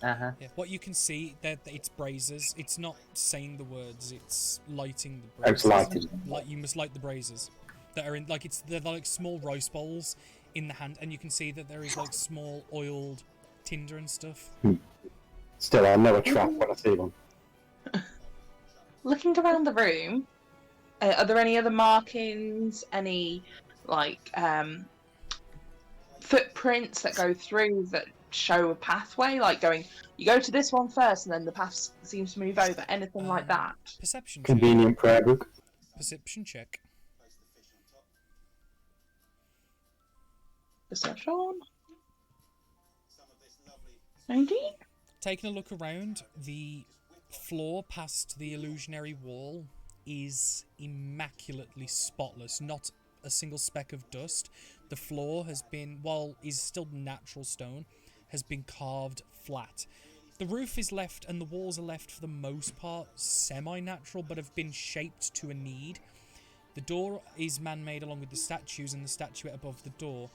Uh-huh. Yeah, what you can see, that it's braziers. It's not saying the words; it's lighting the Oh, it's braziers. lighting. Like you must light the braziers that are in, like they're like small rice bowls in the hand, and you can see that there is like small oiled tinder and stuff. Still, I know a trap when I see one. Looking around the room, are there any other markings? Any like footprints that go through that show a pathway? Like you go to this one first, and then the path seems to move over. Anything like that? Perception check. Convenient prayer book. Perception check. Perception. 19. Taking a look around, the floor past the illusionary wall is immaculately spotless. Not a single speck of dust. The floor has been, while is still natural stone, has been carved flat. The roof is left and the walls are left for the most part semi-natural, but have been shaped to a need. The door is man-made along with the statues and the statuette above the door.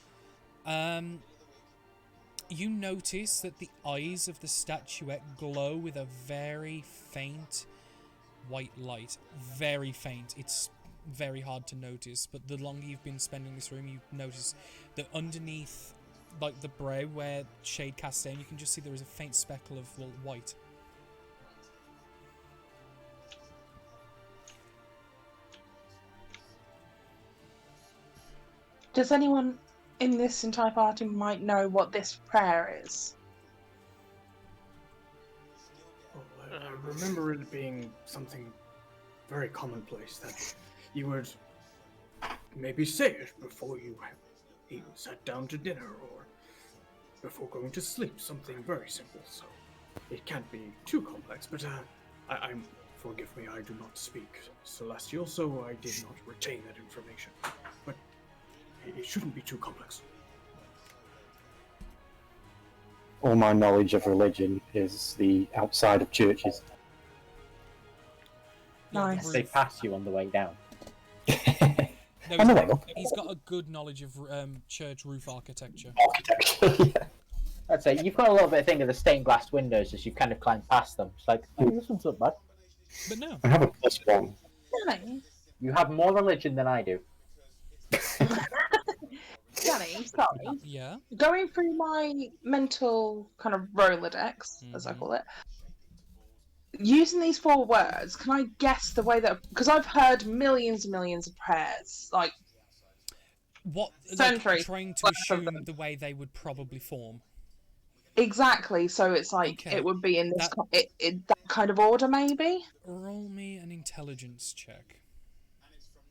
You notice that the eyes of the statuette glow with a very faint white light. Very faint. It's very hard to notice, but the longer you've been spending in this room, you notice that underneath, like the brow where shade casts down, you can just see there is a faint speckle of white. Does anyone in this entire party might know what this prayer is? Oh, I remember it being something very commonplace that you would maybe say it before you even sat down to dinner or before going to sleep. Something very simple, so it can't be too complex. But I'm forgive me, I do not speak Celestial, so I did not retain that information. But it shouldn't be too complex. All my knowledge of religion is the outside of churches. Nice. They pass you on the way down. No, On the way up. he's got a good knowledge of church roof architecture. I'd say you've got a little bit of thing of the stained glass windows as you kind of climb past them. It's like, oh, this one's not bad. But no. I have a +1. Danny, You have more religion than I do. Danny, sorry. Yeah. Going through my mental kind of Rolodex, as I call it, using these 4 words, can I guess the way that... Because I've heard millions and millions of prayers, like... What? Centuries. Trying to assume the way they would probably form. Exactly, so it's like, Okay. it would be in this that kind of order, maybe? Roll me an intelligence check.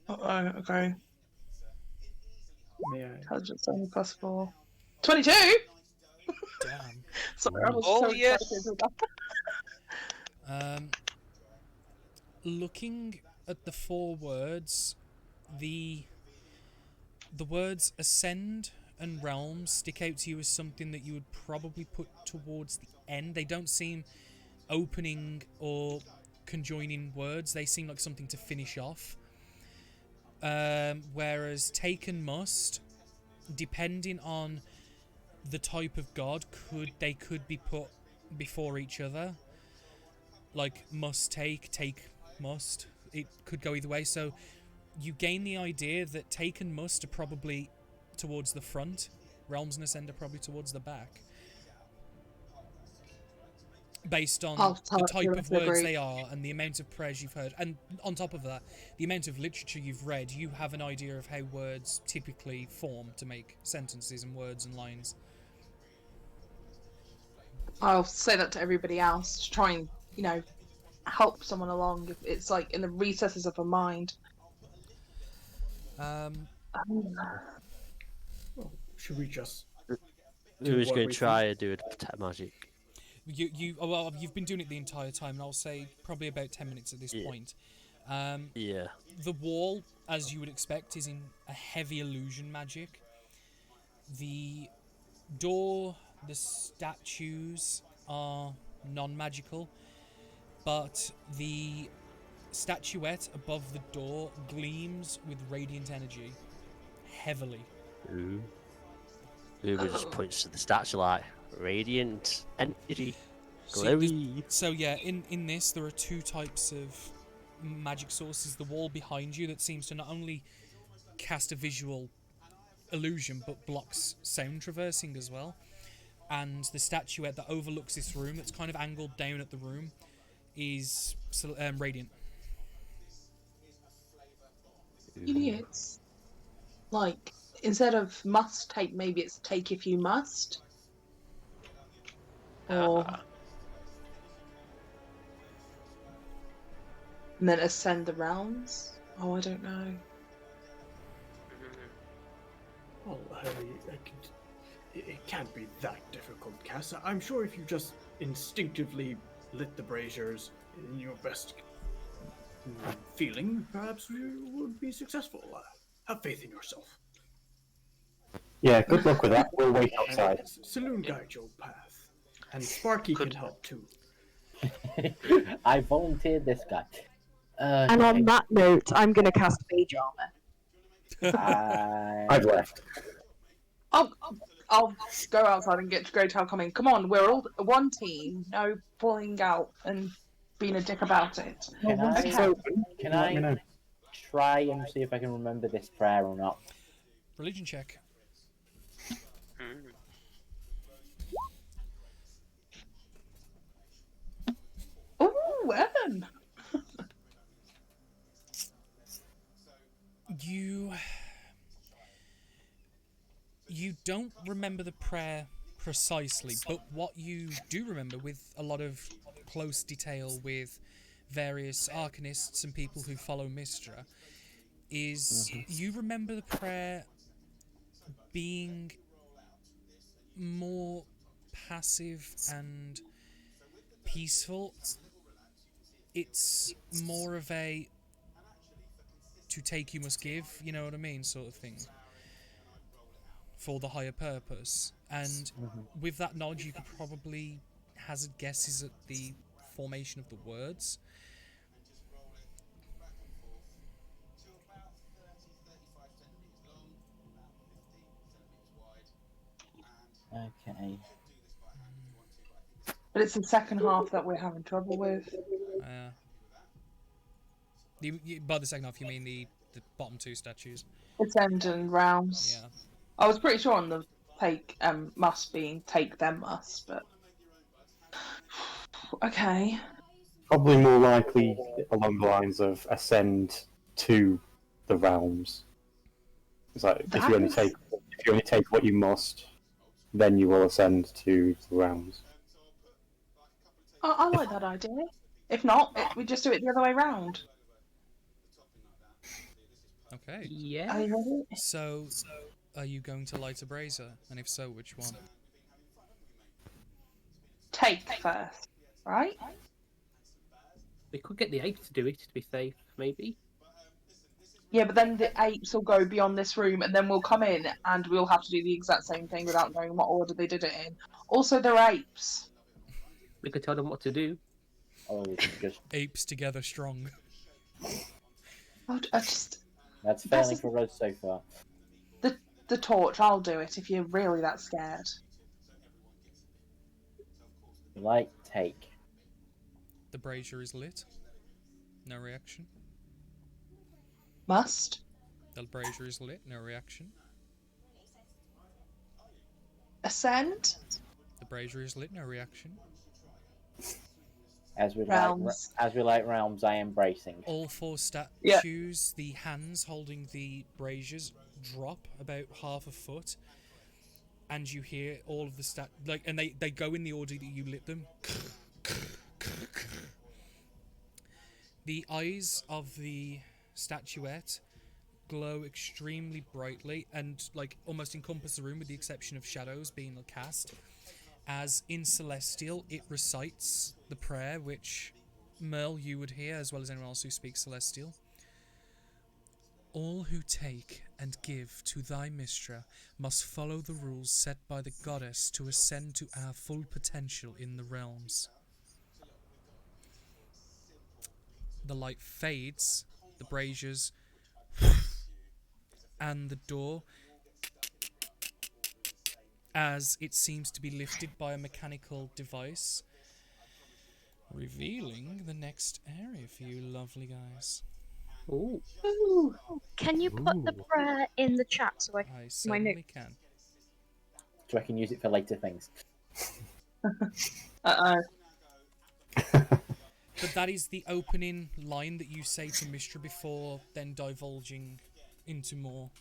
Uh-oh, okay. May I? Intelligence only +4. 22? Damn. Sorry, I was Oh, so yes. excited with that. Looking at the 4 words, the words ascend and realms stick out to you as something that you would probably put towards the end. They don't seem opening or conjoining words. They seem like something to finish off. Whereas take and must, depending on the type of god, they could be put before each other. Like must take must. It could go either way. So you gain the idea that take and must are probably towards the front. Realms and ascend are probably towards the back. Based on the type of words they are and the amount of prayers you've heard. And on top of that, the amount of literature you've read, you have an idea of how words typically form to make sentences and words and lines. I'll say that to everybody else to try and, help someone along if it's like in the recesses of a mind. Should we just... Who's what going we to try and do a detect magic? You've been doing it the entire time, and I'll say probably about 10 minutes at this point. Yeah. The wall, as you would expect, is in a heavy illusion magic. The door, the statues are non-magical, but the statuette above the door gleams with radiant energy, heavily. Ooh. Uber just points to the statue like, radiant energy, glowy. So yeah, in this there are 2 types of magic sources. The wall behind you that seems to not only cast a visual illusion but blocks sound traversing as well, and the statuette that overlooks this room, that's kind of angled down at the room, is radiant. Idiots. Like, instead of must take, maybe it's take if you must. Or... And then ascend the realms? Oh, I don't know. Well, it can't be that difficult, Cass. I'm sure if you just instinctively lit the braziers in your best feeling, perhaps you would be successful. Have faith in yourself. Yeah, good luck with that. We'll wait outside. Saloon guide your path. And Sparky can help too. I volunteered this guy. And on that note, I'm gonna cast Mage Armor. I've left. I'll go outside and get Greytail coming. Come on, we're all one team. No pulling out and being a dick about it. Can I, Okay. can Let me I know. try and see if I can remember this prayer or not? Religion check. Ooh, Evan. You don't remember the prayer precisely, but what you do remember with a lot of close detail with various arcanists and people who follow Mistra is you remember the prayer being more passive and peaceful. It's more of a to take you must give, you know what I mean, sort of thing. For the higher purpose. And with that knowledge, you could probably hazard guesses at the formation of the words. Okay. But it's the second half that we're having trouble with. By the second half, you mean the bottom two statues? It's End and Realms. Yeah. I was pretty sure on the take must being take them must, but okay. Probably more likely along the lines of ascend to the realms. It's like if you only take what you must, then you will ascend to the realms. I like that idea. If not, we just do it the other way round. Okay. Yeah. Are you ready? So, are you going to light a brazier? And if so, which one? Take first, right? We could get the ape to do it to be safe, maybe. Yeah, but then the apes will go beyond this room, and then we'll come in, and we'll have to do the exact same thing without knowing what order they did it in. Also, they're apes. We could tell them what to do. Oh, just Apes together strong. that's failing for us so far. The torch, I'll do it if you're really that scared. Light take. The brazier is lit. No reaction. Must. The brazier is lit. No reaction. Ascend. The brazier is lit. No reaction. As we Realms. light realms, I am bracing. All four statues, the hands holding the braziers drop about half a foot, and you hear all of the and they go in the order that you lit them. The eyes of the statuette glow extremely brightly and almost encompass the room with the exception of shadows being cast. As in Celestial, it recites the prayer which Merle you would hear as well as anyone else who speaks Celestial. All who take and give to thy Mistra must follow the rules set by the goddess to ascend to our full potential in the realms. The light fades, the braziers, and the door, as it seems to be lifted by a mechanical device, revealing the next area for you lovely guys. Ooh. Ooh. Can you put the prayer in the chat so I can I my note? certainly can. So I can use it for later things. But that is the opening line that you say to Mistra before then divulging into more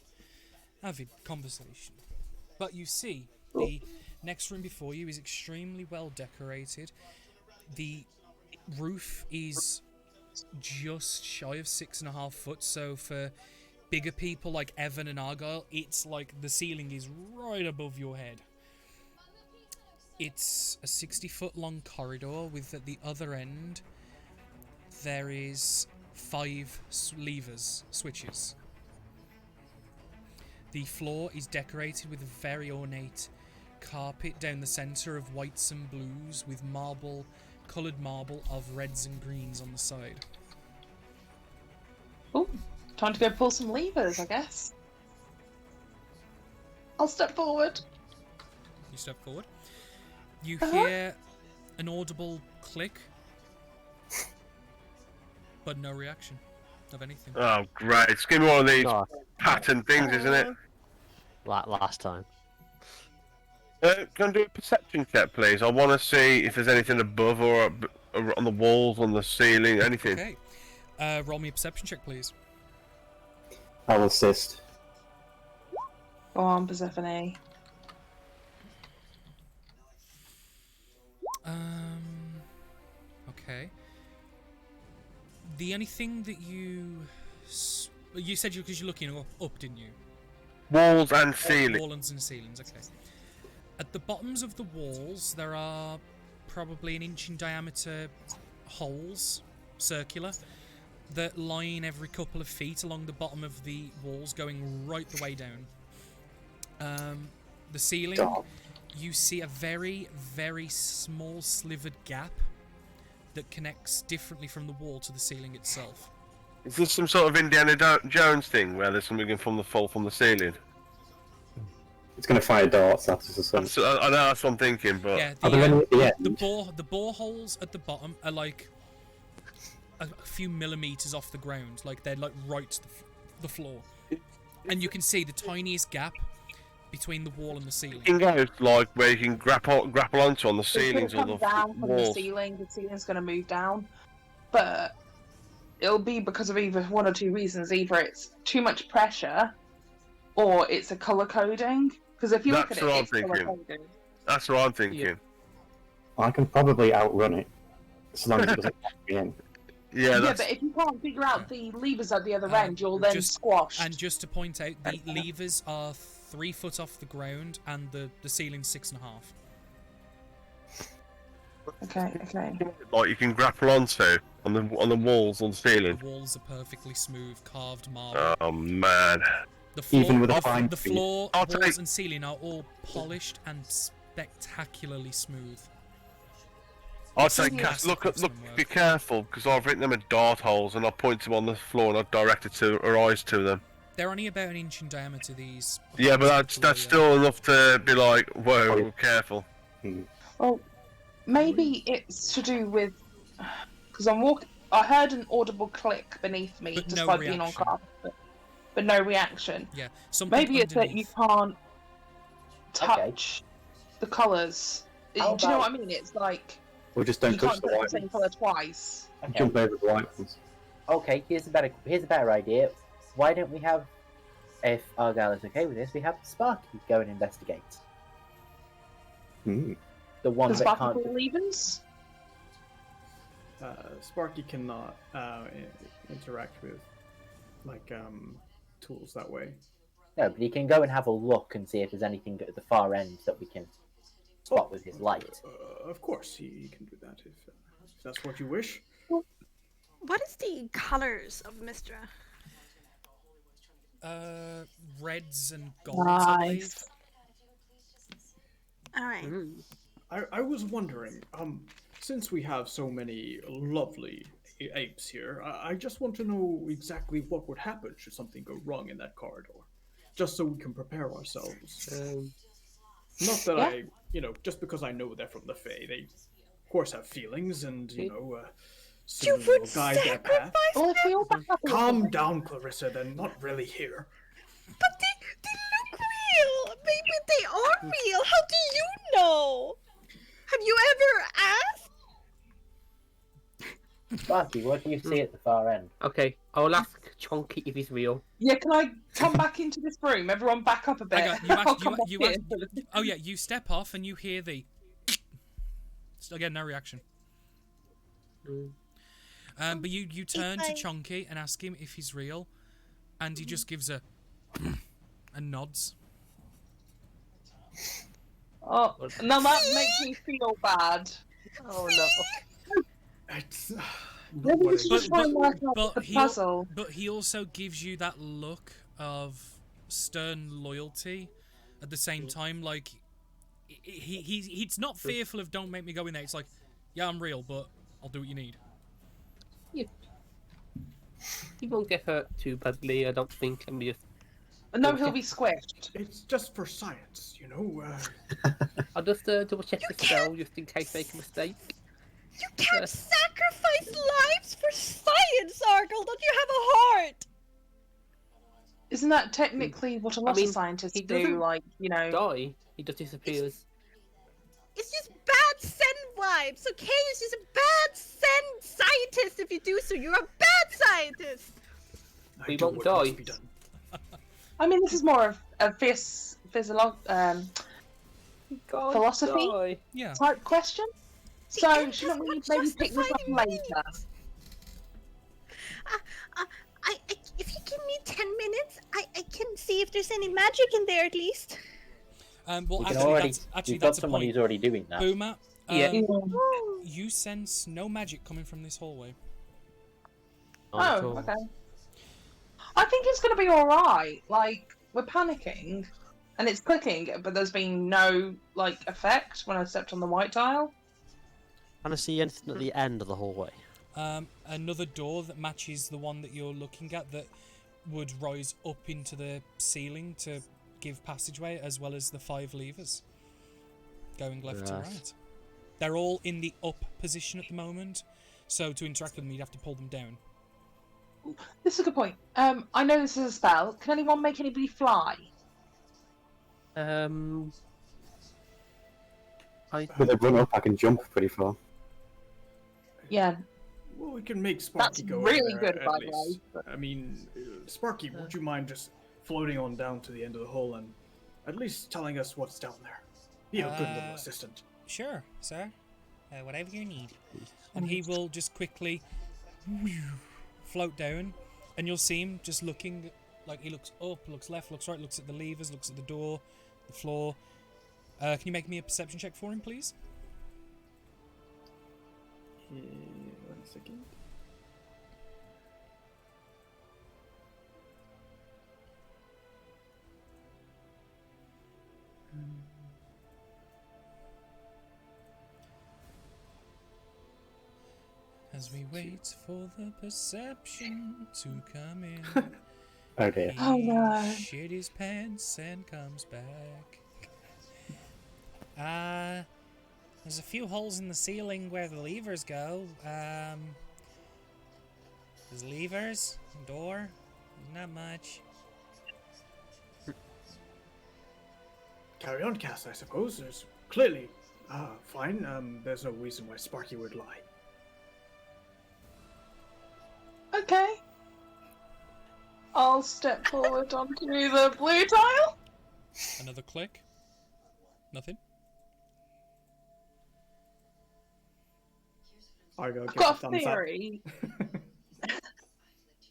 avid conversation. But you see, the next room before you is extremely well decorated. The roof is just shy of 6.5 foot, so for bigger people like Evan and Argyle, it's like the ceiling is right above your head. It's a 60-foot long corridor with at the other end there is 5 switches. The floor is decorated with a very ornate carpet down the centre of whites and blues with coloured marble of reds and greens on the side. Oh, time to go pull some levers, I guess. I'll step forward. You step forward. You hear an audible click, but no reaction of anything. Oh, great. It's going to be one of these God. pattern things, isn't it? Like last time. Can I do a perception check, please? I want to see if there's anything above or on the walls, on the ceiling, anything. Okay. Roll me a perception check, please. I'll assist. Go on, Persephone. Okay. The only thing that you said because you're looking up, didn't you? Walls and ceiling. Walls and ceilings. Okay. At the bottoms of the walls, there are probably 1 inch in diameter holes, circular, that line every couple of feet along the bottom of the walls, going right the way down. The ceiling, you see a very, very small slivered gap that connects differently from the wall to the ceiling itself. Is this some sort of Indiana Jones thing where there's something from the fall from the ceiling? It's going to fire darts after the sun. I know that's what I'm thinking, but Yeah, Are there any at the end? the boreholes at the bottom are like a few millimeters off the ground, like they're like right to the floor, and you can see the tiniest gap between the wall and the ceiling. you can go like where you can grapple onto on the It's ceilings or gonna the come down from the walls. ceiling. The ceiling's going to move down, but it'll be because of either one or two reasons. Either it's too much pressure, or it's a color coding. Because if you look at That's it, what I'm it's color thinking. coded. That's what I'm thinking. I can probably outrun it, so long as it doesn't knock me in. Yeah, Yeah, that's but if you can't figure out the levers at the other end, you'll then squash. And just to point out, the levers are 3 foot off the ground, and the ceiling's 6.5. Okay. like you can grapple onto on the walls on the ceiling. The walls are perfectly smooth, carved marble. Oh man. The floor, Even with a fine the speed. floor, I'll walls, take- and ceiling are all polished and spectacularly smooth. I'd It's say, a Cass, masterpiece look, of work. be careful, because I've written them in dart holes and I'll point them on the floor and I'll direct it to her eyes to them. They're only about 1 inch in diameter, these. Yeah, but that's still enough to be like, whoa, Oh. careful. Well, maybe it's to do with because I'm walking. I heard an audible click beneath me, But no despite being on reaction. carpet, but no reaction. Yeah, something Maybe it's that you underneath. can't touch the colours. Do you How know what I about- mean? It's like Or just you don't touch can't the touch white the same ones. colour twice. Okay. Jump over the white ones. Okay, here's a better idea. Why don't we have, if Argyle is okay with this, we have Sparky go and investigate. Hmm. The one Does that Sparky can't. pull levers? Sparky cannot interact with like tools that way. No, but he can go and have a look and see if there's anything at the far end that we can spot with his light. Of course, he can do that if that's what you wish. What is the colors of Mistra? Reds and golds, I believe. Nice. All right. I was wondering, since we have so many lovely apes here, I just want to know exactly what would happen should something go wrong in that corridor, just so we can prepare ourselves. Not that Yeah. just because I know they're from the Fae, they of course have feelings, and You soon would will guide their path. Well, if we all back up a little Calm bit- down, Clarissa. They're not really here. But they look real. Maybe they are real. How do you know? Have you ever asked? Sparky, what do you see at the far end? Okay, I'll ask Chonky if he's real. Yeah, can I come back into this room? Everyone back up a bit. Hang on, I'll come back in. oh yeah, you step off and you hear the. Again, no reaction. But you turn to Chonky and ask him if he's real, and he just gives a and nods. Oh, now that makes me feel bad. Oh no. It's Maybe we should just try and work out the he puzzle. but he also gives you that look of stern loyalty. At the same time, like he's not fearful of don't make me go in there. It's like, yeah, I'm real, but I'll do what you need. He won't get hurt too badly, I don't think. I'm just... No, he'll be squished. It's just for science, you know. I'll just double check the spell just in case I make a mistake. You can't sacrifice lives for science, Argyle. Don't you have a heart? Isn't that technically what a lot of scientists he do? doesn't Like, you know, die. He just disappears. It's just bad Sen vibes, okay? It's just a bad Sen scientist if you do so. You're a bad scientist. We won't die. I mean, this is more of a philosophy type question. So, shouldn't we maybe pick this up later? If you give me 10 minutes, I can see if there's any magic in there at least. We can actually, already, that's we've got a someone point. who's already doing that. Boomer, Yeah. you sense no magic coming from this hallway. Oh, okay. I think it's going to be alright. Like, we're panicking, and it's clicking, but there's been no, like, effect when I stepped on the white tile. Can I see anything at the end of the hallway? Another door that matches the one that you're looking at that would rise up into the ceiling to give passageway, as well as the 5 levers going left to Right. right. They're all in the up position at the moment, so to interact with them, you'd have to pull them down. This is a good point. I know this is a spell. Can anyone make anybody fly? With a run up, I can jump pretty far. Yeah. Well, we can make That's Sparky go really there, good, at by the least. way. I mean, Sparky, would you mind just floating on down to the end of the hole and at least telling us what's down there? Be a good little assistant. Sure, sir. Whatever you need. And he will just quickly float down, and you'll see him just looking, like he looks up, looks left, looks right, looks at the levers, looks at the door, the floor. Can you make me a perception check for him, please? 1 second. As we wait for the perception to come in. Oh dear. He Oh, no. shit his pants and comes back. There's a few holes in the ceiling where the levers go. There's levers, door, not much. Carry on, Cass, I suppose. There's clearly, fine. There's no reason why Sparky would lie. Okay. I'll step forward onto the blue tile. Another click. Nothing. I've got a theory.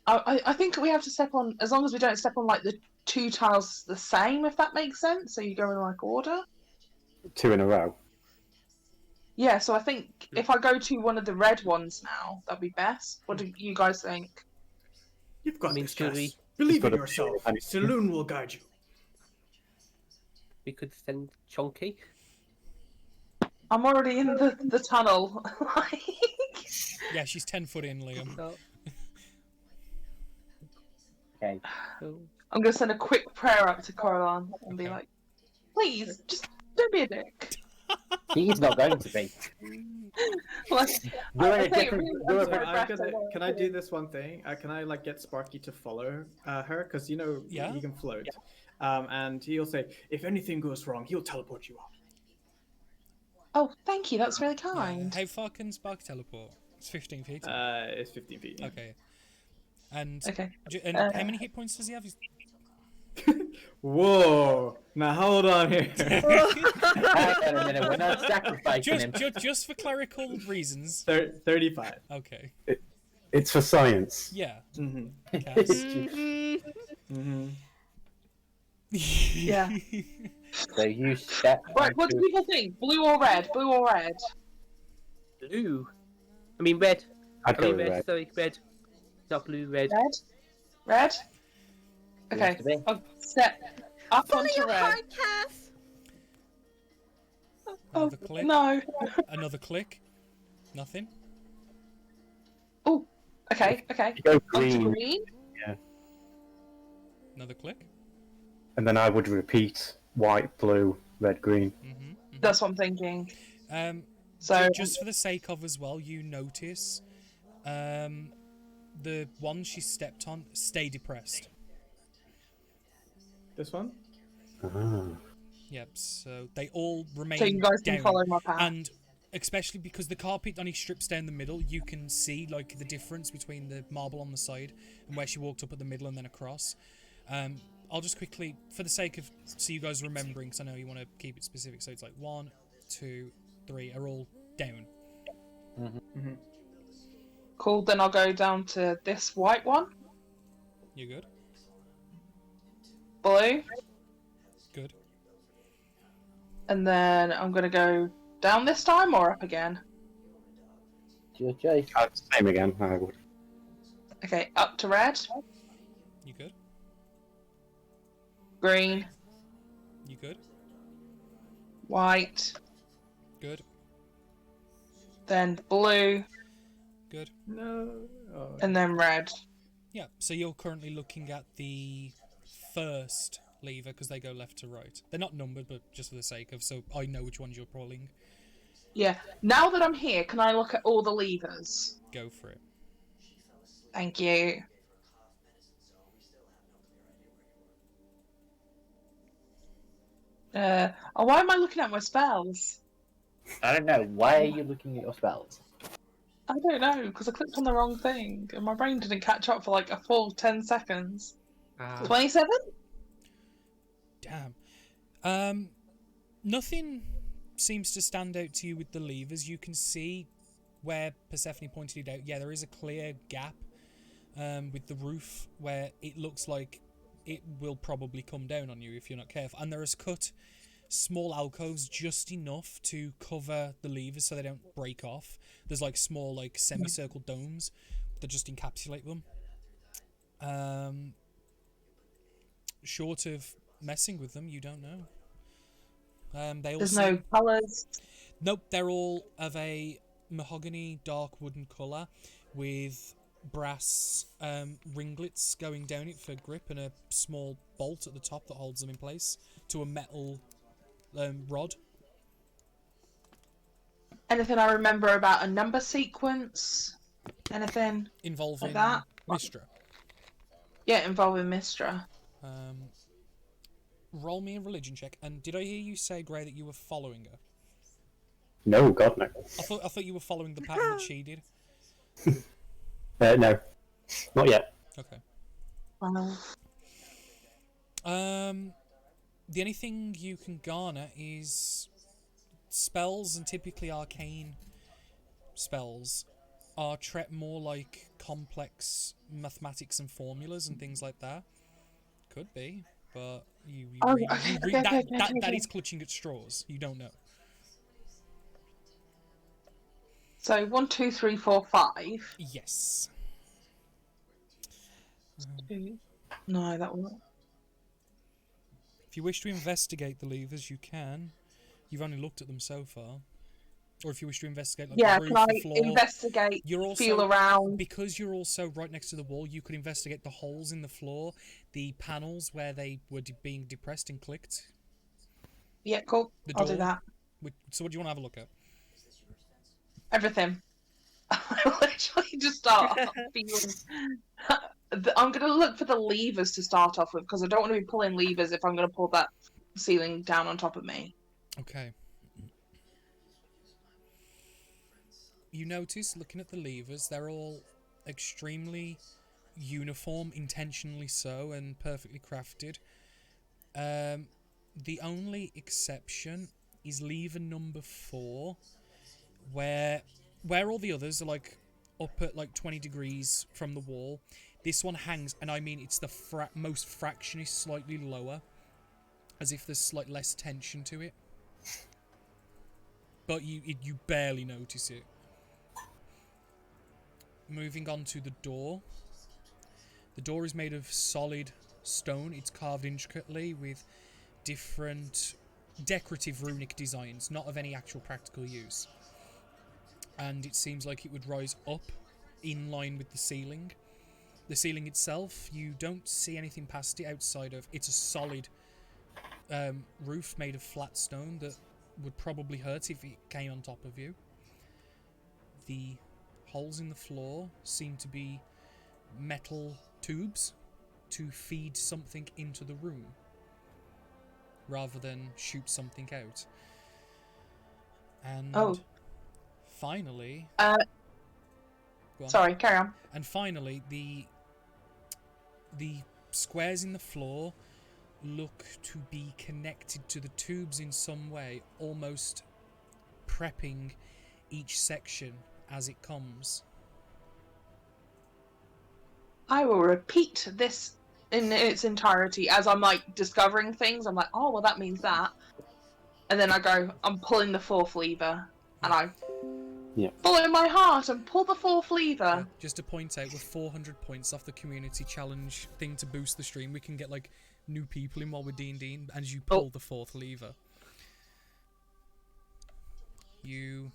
I think we have to step on, as long as we don't step on like the 2 tiles the same, if that makes sense. So you go in like order. 2 in a row. Yeah, so I think if I go to one of the red ones now, that'd be best. What do you guys think? You've got this, should Cass. we- Believe in Gotta- yourself. Saloon will guide you. We could send Chonky. I'm already in the tunnel. Yeah, she's 10 foot in, Liam. Okay. I'm gonna send a quick prayer up to Coraline and be like, please, just don't be a dick. He's not going to be. Like, You're in I a think different. really You're that's a what bit- I Can reckon. I do this one thing? Can I like get Sparky to follow her? Because you know Yeah. he can float. And he'll say, if anything goes wrong, he'll teleport you out. Oh, thank you. That's really kind. How far can Spark teleport? It's 15 feet. It's 15 feet. Yeah. Okay. And, Okay. and Uh, how many hit points does he have? Whoa! Now hold on here. Hang on a minute. We're not sacrificing him. Just for clerical reasons. 35. Okay. It's for science. Yeah. Mm-hmm. Cass. Mm-hmm. Yeah. So you step. Right, what do onto- people think? Blue or red? Blue or red? Blue. I mean red. I'd I go mean with red. red. Sorry, red. Not blue, red. Red? Red? Okay, to be. I'll step up Follow onto your red. heart, Cass. Another click. No. Another click. Nothing. Oh, okay. You go Onto green, green. yeah, Another click. and then I would repeat white, blue, red, green. That's what I'm thinking. So just for the sake of as well, you notice the one she stepped on, stay depressed. This one? Ah. Yep, so they all remain So you guys can down. follow my path. And especially because the carpet only strips down the middle, you can see like the difference between the marble on the side and where she walked up at the middle and then across. I'll just quickly, for the sake of, so you guys remembering, because I know you want to keep it specific, so it's like 1, 2, 3 are all down. Cool, then I'll go down to this white one. You good? Blue. Good. And then I'm going to go down this time or up again? Jay. Same again, I would. Okay, up to red. You good? Green. You good? White. Good. Then blue. Good. No. Oh, And then red. Yeah, so you're currently looking at the first lever because they go left to right. They're not numbered, but just for the sake of, so I know which ones you're pulling. Yeah. Now that I'm here, can I look at all the levers? Go for it. Thank you. Why am I looking at my spells? I don't know. Why are you looking at your spells? I don't know, because I clicked on the wrong thing, and my brain didn't catch up for like a full 10 seconds. 27? Damn. Nothing seems to stand out to you with the levers. You can see where Persephone pointed it out. Yeah, there is a clear gap with the roof where it looks like it will probably come down on you if you're not careful. And there is cut small alcoves just enough to cover the levers so they don't break off. There's like small like semicircle domes that just encapsulate them. Short of messing with them, you don't know. They There's also no colours. Nope, they're all of a mahogany dark wooden colour with brass ringlets going down it for grip and a small bolt at the top that holds them in place to a metal rod. Anything I remember about a number sequence? Anything Involving like that? Mistra. Yeah, involving Mistra. Roll me a religion check. And did I hear you say, Grey, that you were following her? No, God, no. I thought you were following the pattern that she did. No, not yet. Okay. Wow. The only thing you can garner is spells, and typically arcane spells are treated more like complex mathematics and formulas and things like that. Could be, but that is clutching at straws. You don't know. So 1, 2, 3, 4, 5. Yes. No, that won't. If you wish to investigate the levers, you can. You've only looked at them so far. Or if you wish to investigate like Yeah, the roof, can I the floor. investigate, You're also, feel around? Because you're also right next to the wall, you could investigate the holes in the floor, the panels where they were being depressed and clicked. Yeah, cool. I'll do that. So what do you want to have a look at? Everything. I literally just start feeling. I'm going to look for the levers to start off with because I don't want to be pulling levers if I'm going to pull that ceiling down on top of me. Okay. You notice, looking at the levers, they're all extremely uniform, intentionally so, and perfectly crafted. The only exception is lever number 4, where all the others are like up at like 20 degrees from the wall. This one hangs, and I mean it's the most fraction is slightly lower, as if there's like less tension to it. But you barely notice it. Moving on to the door. The door is made of solid stone. It's carved intricately with different decorative runic designs, not of any actual practical use. And it seems like it would rise up in line with the ceiling. The ceiling itself, you don't see anything past it outside of... It's a solid roof made of flat stone that would probably hurt if it came on top of you. The holes in the floor seem to be metal tubes to feed something into the room, rather than shoot something out. And finally... Go on. Sorry, carry on. And finally, the squares in the floor look to be connected to the tubes in some way, almost prepping each section as it comes. I will repeat this in its entirety as I'm like discovering things. I'm like, oh well, that means that, and then I go, I'm pulling the fourth lever, and I follow my heart and pull the fourth lever. Just to point out, with 400 points off the community challenge thing to boost the stream, we can get like new people in while we're D&D, as you pull the fourth lever. You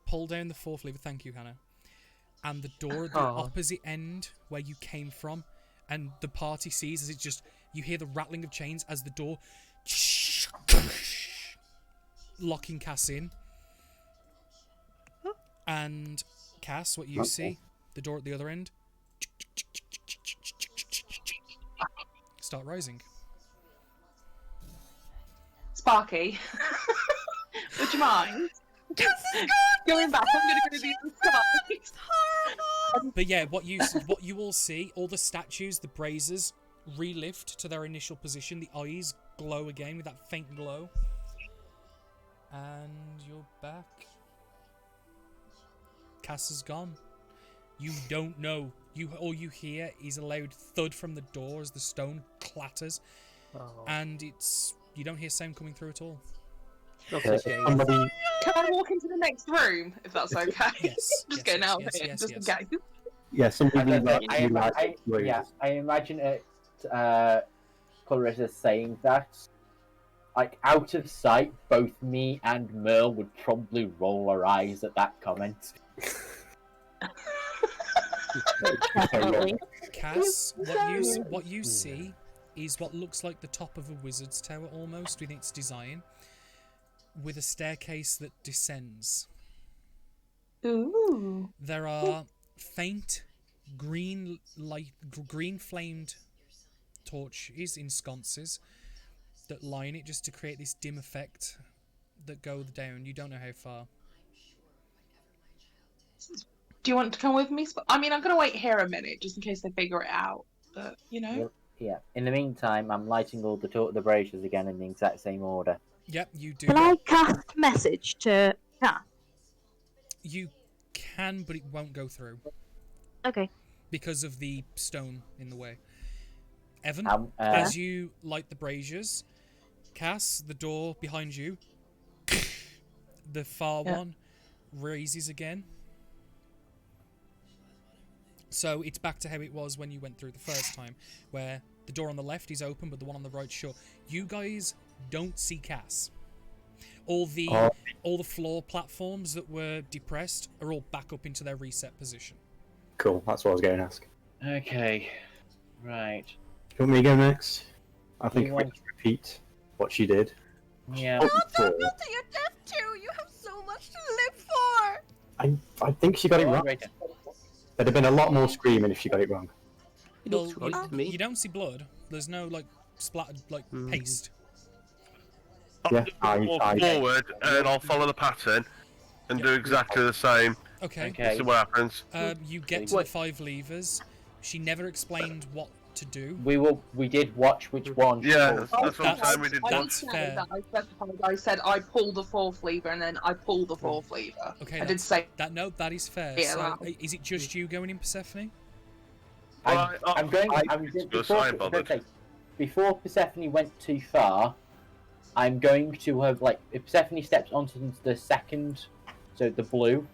pull down the fourth lever. Thank you, Hannah. And the door at the opposite end where you came from, and the party sees as it just, you hear the rattling of chains as the door locking Cass in. And Cass, what you see, the door at the other end start rising. Sparky, would you mind going back? I'm gonna go to the side. But yeah, what you all see, all the statues, the braziers, relift to their initial position. The eyes glow again with that faint glow, and you're back. Cass is gone. You don't know. All you hear is a loud thud from the door as the stone clatters, and you don't hear sound coming through at all. Can I walk into the next room if that's okay? Yes. Just getting out of here, just in case. Yeah, somebody I imagine it. Clarissa saying that, like out of sight, both me and Merle would probably roll our eyes at that comment. Cass, what you see is what looks like the top of a wizard's tower almost, with its design, with a staircase that descends. Ooh. There are faint green flamed torches in sconces that line it, just to create this dim effect that go down. You don't know how far. Do you want to come with me? I mean, I'm gonna wait here a minute just in case they figure it out. But you know. Yeah. In the meantime, I'm lighting all the braziers again in the exact same order. Yep, you do. Can I cast message to Cass? You can, but it won't go through. Okay. Because of the stone in the way. Evan, as you light the braziers, Cass, the door behind you, the far one raises again. So it's back to how it was when you went through the first time, where the door on the left is open, but the one on the right shut. You guys don't see Cass. All the floor platforms that were depressed are all back up into their reset position. Cool, that's what I was going to ask. Okay, right. Do you want me to go next? I think we should repeat what she did. Yeah. Don't to your death too. You have so much to live for. I think she got it wrong. There'd have been a lot more screaming if she got it wrong. Well, you don't see blood. There's no like splattered paste. Yeah, I'll walk forward and I'll follow the pattern and do exactly the same. Okay. See what happens. You get to the 5 levers. She never explained what to do. We did watch which one. Yeah, that's what I'm saying. We did That's fair. I said I pulled the fourth lever and then I pulled the fourth lever. Okay, I did say that. No, that is fair. Yeah, so, well. is it just you going in, Persephone? Before Persephone went too far, I'm going to have, like, if Persephone steps onto the second, so the blue,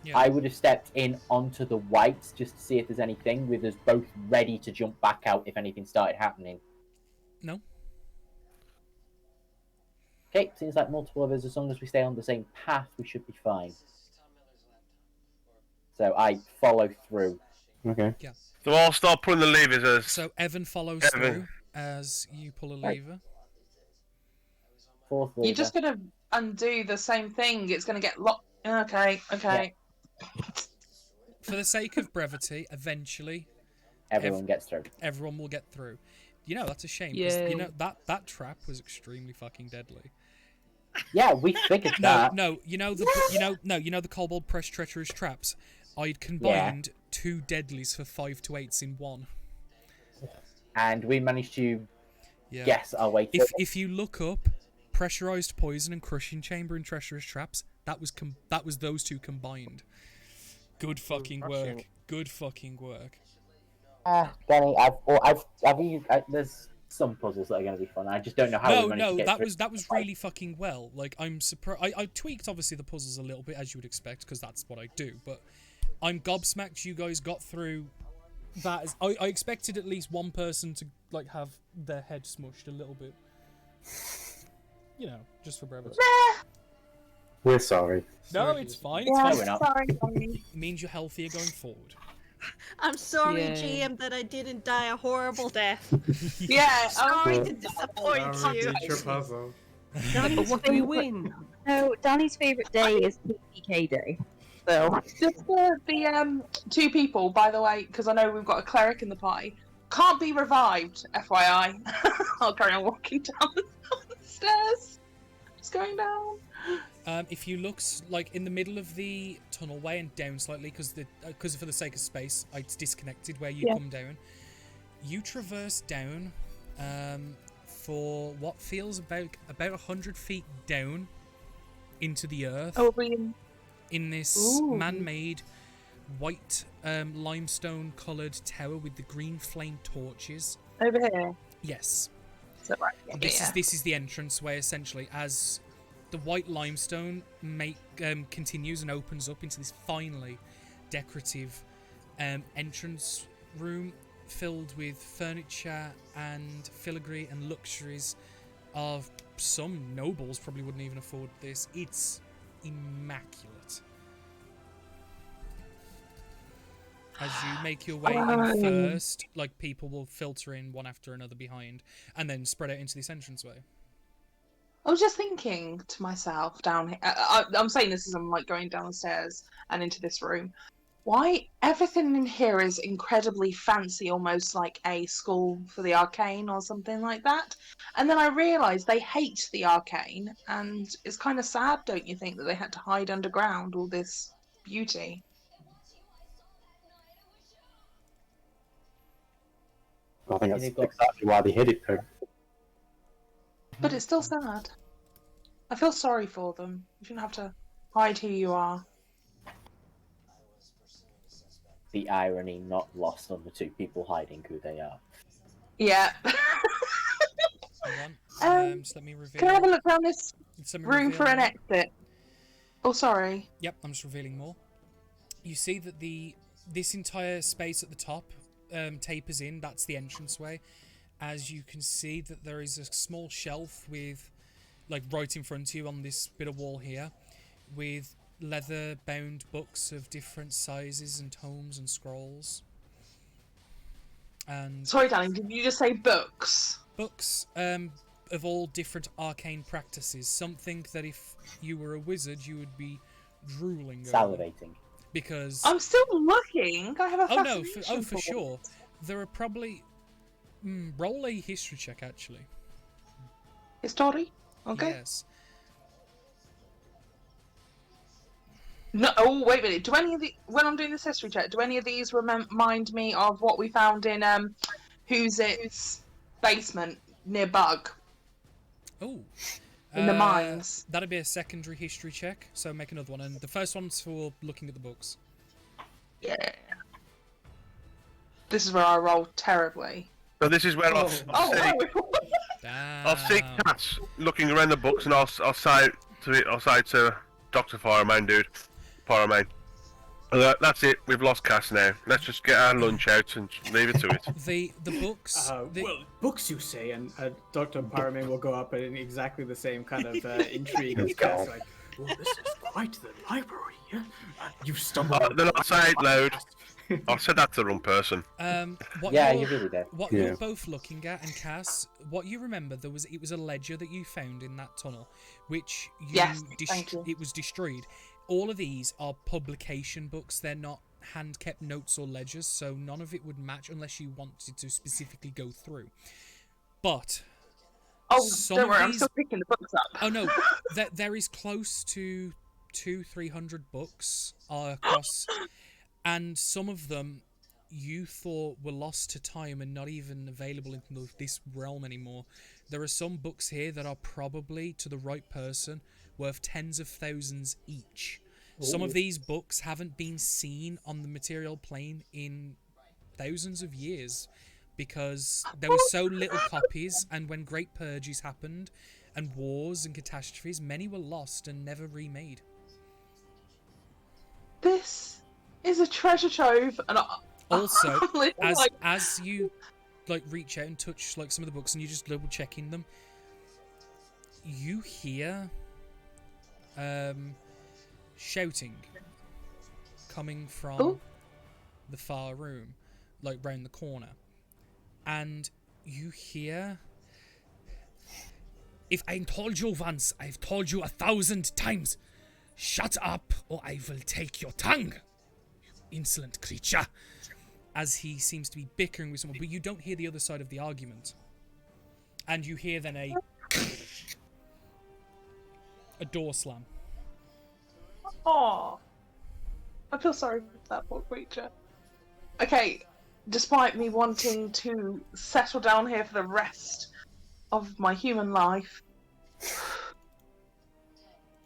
Yeah. I would have stepped in onto the whites just to see if there's anything, with us both ready to jump back out if anything started happening. No. Okay, seems like multiple of us. As long as we stay on the same path, we should be fine. So I follow through. Okay. Yeah. So I'll start pulling the levers as. So Evan follows Evan. through as you pull a lever. Fourth You're lever. just gonna undo the same thing. It's gonna get locked. Okay. For the sake of brevity, eventually Everyone gets through. everyone will get through. You know, that's a shame, because you Yay. know that trap was extremely fucking deadly. Yeah, we figured No, that. no, you know the Kobold Press Treacherous traps. I'd combined 2 deadlies for 5 to 8s in one. And we managed to Yeah. guess our way through. If you look up pressurized poison and crushing chamber and treacherous traps, that was those 2 combined. Good fucking work. Good fucking work. Danny, there's some puzzles that are going to be fun. I just don't know how we managed to get that was really fucking well. Like, I'm surprised. I tweaked obviously the puzzles a little bit, as you would expect, because that's what I do. But I'm gobsmacked you guys got through that. I expected at least one person to like have their head smushed a little bit. You know, just for brevity. We're sorry. No, it's fine. It's Yeah, fine. sorry. It means you're healthier going forward. I'm sorry, Yeah. GM, that I didn't die a horrible death. Yeah. Sorry Oh. to disappoint you. puzzle. But what do we win? No, Danny's favourite day is PPK day. So, Just the 2 people, by the way, because I know we've got a cleric in the party, can't be revived. FYI. I'll carry on walking down the stairs. Just going down. If you look like in the middle of the tunnelway and down slightly, because for the sake of space, it's disconnected where you come down. You traverse down for what feels about 100 feet down into the earth in this man-made white limestone-coloured tower with the green flame torches. Over here. Yes. So, right. This is the entranceway essentially, as the white limestone continues and opens up into this finely decorative entrance room filled with furniture and filigree and luxuries of some nobles probably wouldn't even afford this. It's immaculate. As you make your way in first, like people will filter in one after another behind and then spread out into this entranceway. I was just thinking to myself down here. I'm saying this as I'm like going down the stairs and into this room. Why everything in here is incredibly fancy, almost like a school for the arcane or something like that. And then I realised they hate the arcane, and it's kind of sad, don't you think, that they had to hide underground all this beauty? I think that's exactly why they hid it though. But it's still sad. I feel sorry for them. You shouldn't have to hide who you are. the irony not lost on the 2 people hiding who they are. Yeah. Hold on. Just let me reveal. Can I have a look around this Let me room reveal for an more. exit? Oh, sorry. Yep, I'm just revealing more. You see that this entire space at the top tapers in. That's the entranceway. As you can see that there is a small shelf with, like right in front of you on this bit of wall here, with leather-bound books of different sizes and tomes and scrolls. And Sorry, darling, did you just say books? books of all different arcane practices. Something that if you were a wizard, you would be drooling over. Salivating. Because I'm still looking. I have a oh no, fascination for it. sure. There are probably roll a history check actually. History? Okay. Yes. No. Oh, wait a minute. Do any of the when I'm doing this history check, do any of these remind me of what we found in Who's It's basement near Bug Oh. in the mines? That'd be a secondary history check. So make another one, and the first one's for looking at the books. Yeah. This is where I roll terribly. So this is where I'll see Damn. Cass looking around the books, and I'll say to Dr. Fireman, dude, Fireman, That's it. We've lost Cass now. Let's just get our lunch out and leave it to it. The books. Well, books, you say, and Dr. Pyramid will go up in exactly the same kind of intrigue as Cass, like, well, this is quite the library. Yeah? You've stumbled. Then I'll say it loud. I said that to the wrong person. What Yeah, you're, you really did. What Yeah. you're both looking at, and Cass, what you remember, it was a ledger that you found in that tunnel, which Yes, thank you. it was destroyed. All of these are publication books. They're not hand-kept notes or ledgers, so none of it would match unless you wanted to specifically go through. But Oh, some don't of worry, I'm these- still picking the books up. Oh no, there is close to 200-300 books across, and some of them you thought were lost to time and not even available in this realm anymore. There are some books here that are probably, to the right person, worth tens of thousands each. Some of these books haven't been seen on the material plane in thousands of years because there were so little copies, and when great purges happened and wars and catastrophes, many were lost and never remade. This is a treasure trove, and Also, I'm like, as you reach out and touch some of the books and you're just double checking them, you hear shouting coming from the far room, round the corner, and you hear, "If I told you once, I've told you 1,000 times. Shut up, or I will take your tongue, you insolent creature." As he seems to be bickering with someone, but you don't hear the other side of the argument. And you hear then a door slam. oh, I feel sorry for that poor creature. Okay, despite me wanting to settle down here for the rest of my human life,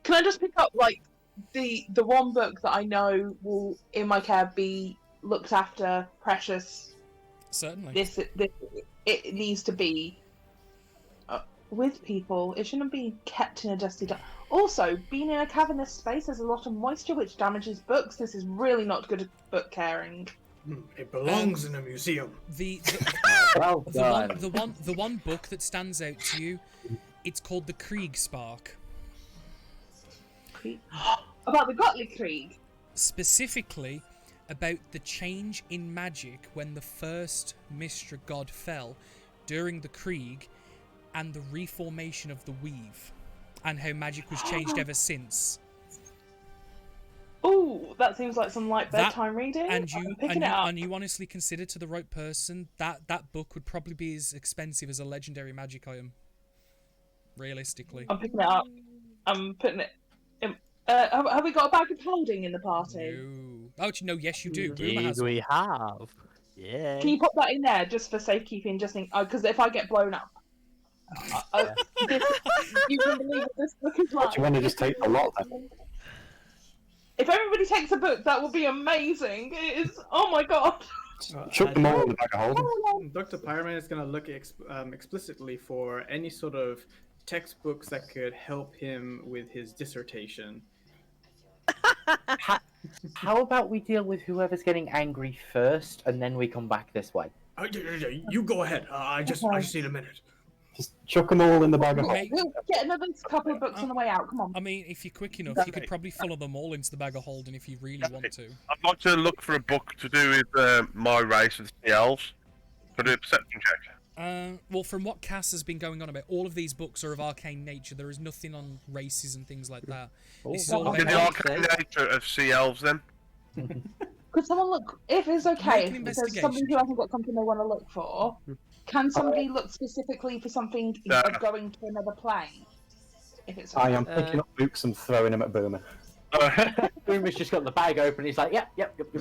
can I just pick up the one book that I know will in my care be looked after, precious? Certainly. It needs to be with people. It shouldn't be kept in a dusty Also, being in a cavernous space, there's a lot of moisture which damages books. This is really not good at book caring. It belongs in a museum. Well done. The one book that stands out to you, it's called the Kriegspark. About the Gottlieb Krieg. Specifically about the change in magic when the first Mystra god fell during the Krieg, and the reformation of the Weave, and how magic was changed ever since. Ooh, that seems like some light That- bedtime reading. And you I'm picking it up. and you honestly consider, to the right person, that book would probably be as expensive as a legendary magic item. Realistically. I'm picking it up. I'm putting it in. Have we got a bag of holding in the party? No. Oh, no, yes you do. Rumour Indeed, has we one. have. Yeah. Can you pop that in there just for safekeeping? Just because if I get blown up, you can believe what this book is like. Do you want to just take a lot then? If everybody takes a book, that would be amazing. It is. Oh my god. Chuck them all in the bag of holding. Dr. Pyramid is going to look explicitly for any sort of textbooks that could help him with his dissertation. How about we deal with whoever's getting angry first, and then we come back this way? You go ahead. I just need a minute. Just chuck them all in the bag of Okay. holding. We'll get another couple of books on the way out. Come on. I mean, if you're quick enough, you could probably follow them all into the bag of holding if you really want to. I'd like to look for a book to do with my race with the elves. Could I do a perception check? Well, from what Cass has been going on about, all of these books are of arcane nature. There is nothing on races and things like that. This is all Look at about the arcane nature of sea elves then. Could someone look? If it's okay, Make an if there's somebody who hasn't got something they want to look for, can somebody look specifically for something of going to another plane? If it's I am picking up books and throwing them at Boomer. Boomer's just got the bag open. He's like, yep.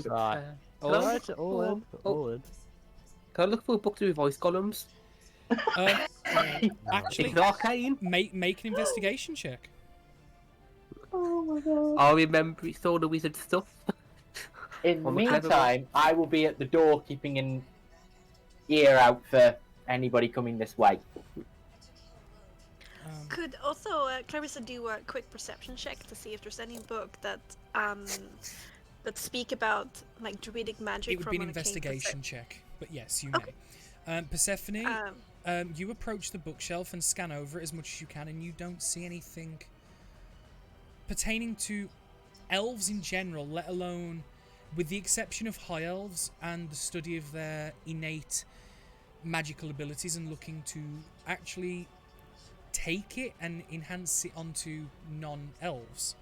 Right. Hello? Alright, all in. All in. Can I look for a book to do with voice columns? Actually, It's arcane. make an investigation check. Oh my god. I remember it's all the wizard stuff. In the On the clever meantime, I will be at the door keeping an ear out for anybody coming this way. Could also Clarissa do a quick perception check to see if there's any book that that speak about like druidic magic? It would from be an an arcane investigation check, but yes, you may. Persephone, you approach the bookshelf and scan over it as much as you can, and you don't see anything pertaining to elves in general, let alone, with the exception of high elves and the study of their innate magical abilities and looking to actually take it and enhance it onto non-elves.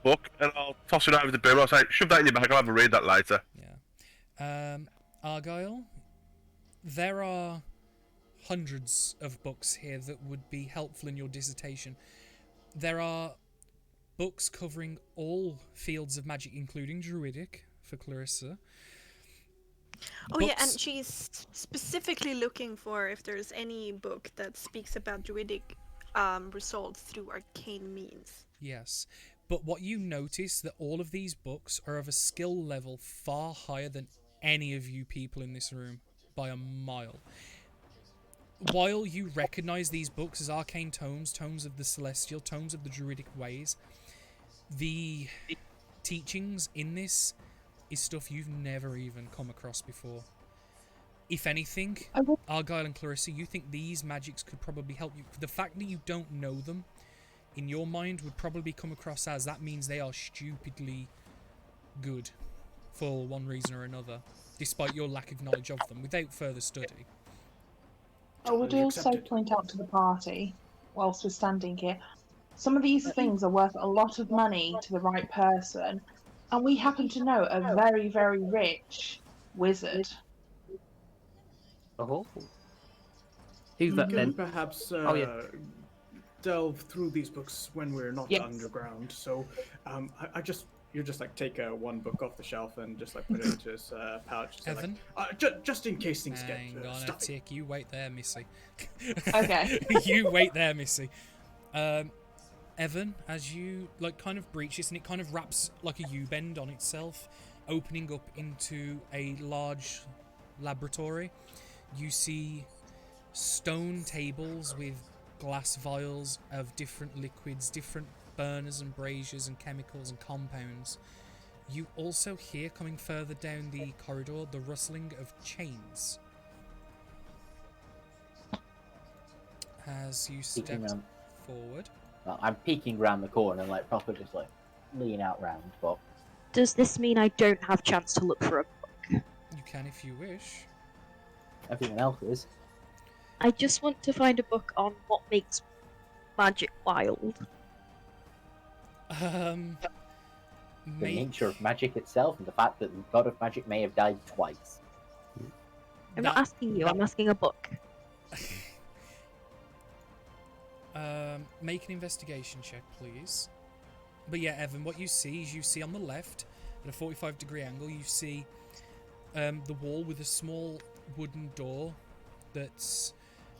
Book, and I'll toss it over to Boom. I'll say, shove that in your bag. I'll have a read that later. Yeah. Argyle, there are hundreds of books here that would be helpful in your dissertation. There are books covering all fields of magic, including druidic, for Clarissa. Oh yeah, and she's specifically looking for if there's any book that speaks about druidic results through arcane means. Yes, but what you notice that all of these books are of a skill level far higher than any of you people in this room by a mile. While you recognize these books as arcane tomes, tomes of the celestial, tomes of the druidic ways, the teachings in this is stuff you've never even come across before. If anything, Argyle and Clarissa, you think these magics could probably help you. The fact that you don't know them, in your mind, would probably come across as that means they are stupidly good for one reason or another, despite your lack of knowledge of them, without further study. I would also point out to the party, whilst we're standing here, some of these things are worth a lot of money to the right person, and we happen to know a very, very rich wizard. Oh. Who's that We then? can perhaps delve through these books when we're not underground. So, you just like take one book off the shelf and just like put it into his pouch. So, Evan? Like, just in case things Hang get on a stuffy. tick. You wait there, Missy. Okay. You wait there, Missy. Evan, as you like kind of breach this, and it kind of wraps like a U-bend on itself, opening up into a large laboratory. You see stone tables with glass vials of different liquids, different burners and braziers and chemicals and compounds. You also hear, coming further down the corridor, the rustling of chains. As you step forward. Well, I'm peeking round the corner and like proper just like lean out round, but Does this mean I don't have chance to look for a book? You can if you wish. everyone else is. I just want to find a book on what makes magic wild. The nature of magic itself and the fact that the god of magic may have died twice. I'm not asking you, I'm asking a book. Make an investigation check, please. But yeah, Evan, what you see is you see on the left, at a 45-degree angle, you see the wall with a small wooden door that's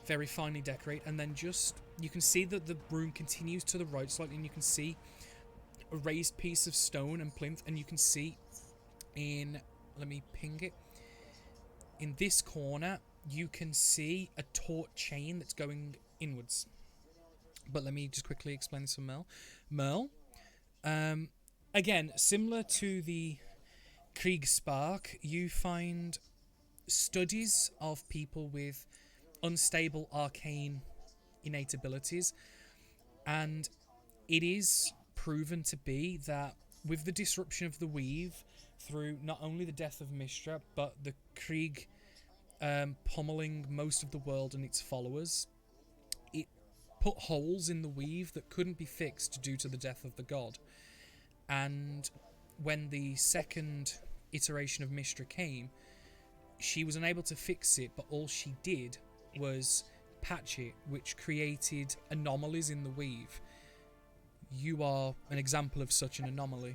very finely decorated, and then just, you can see that the room continues to the right slightly, and you can see a raised piece of stone and plinth, and you can see in, let me ping it, in this corner, you can see a taut chain that's going inwards. But let me just quickly explain this to Merle. Again, similar to the Kriegspark, you find studies of people with unstable arcane innate abilities, and it is proven to be that with the disruption of the weave through not only the death of Mistra, but the Krieg pummeling most of the world and its followers, it put holes in the weave that couldn't be fixed due to the death of the god. And when the second iteration of Mistra came, she was unable to fix it, but all she did was patch it, which created anomalies in the weave. You are an example of such an anomaly.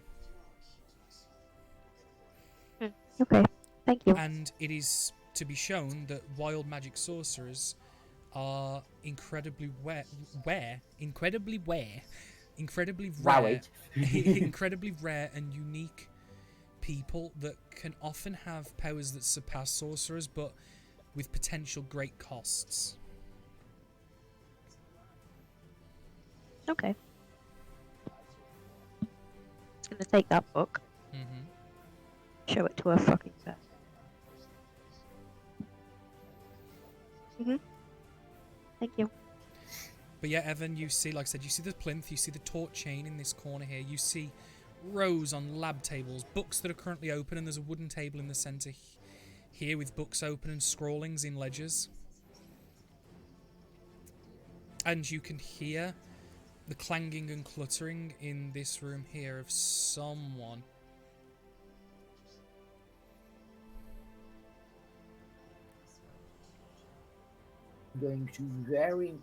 Okay, thank you. And it is to be shown that wild magic sorcerers are incredibly rare, incredibly rare and unique people that can often have powers that surpass sorcerers, but with potential great costs. Okay. Just gonna take that book, Mm-hmm. show it to her fucking face. Thank you. But yeah, Evan, you see, like I said, you see the plinth, you see the taut chain in this corner here, you see rows on lab tables, books that are currently open, and there's a wooden table in the centre here with books open and scrawlings in ledgers. And you can hear the clanging and cluttering in this room here of someone. I'm going to very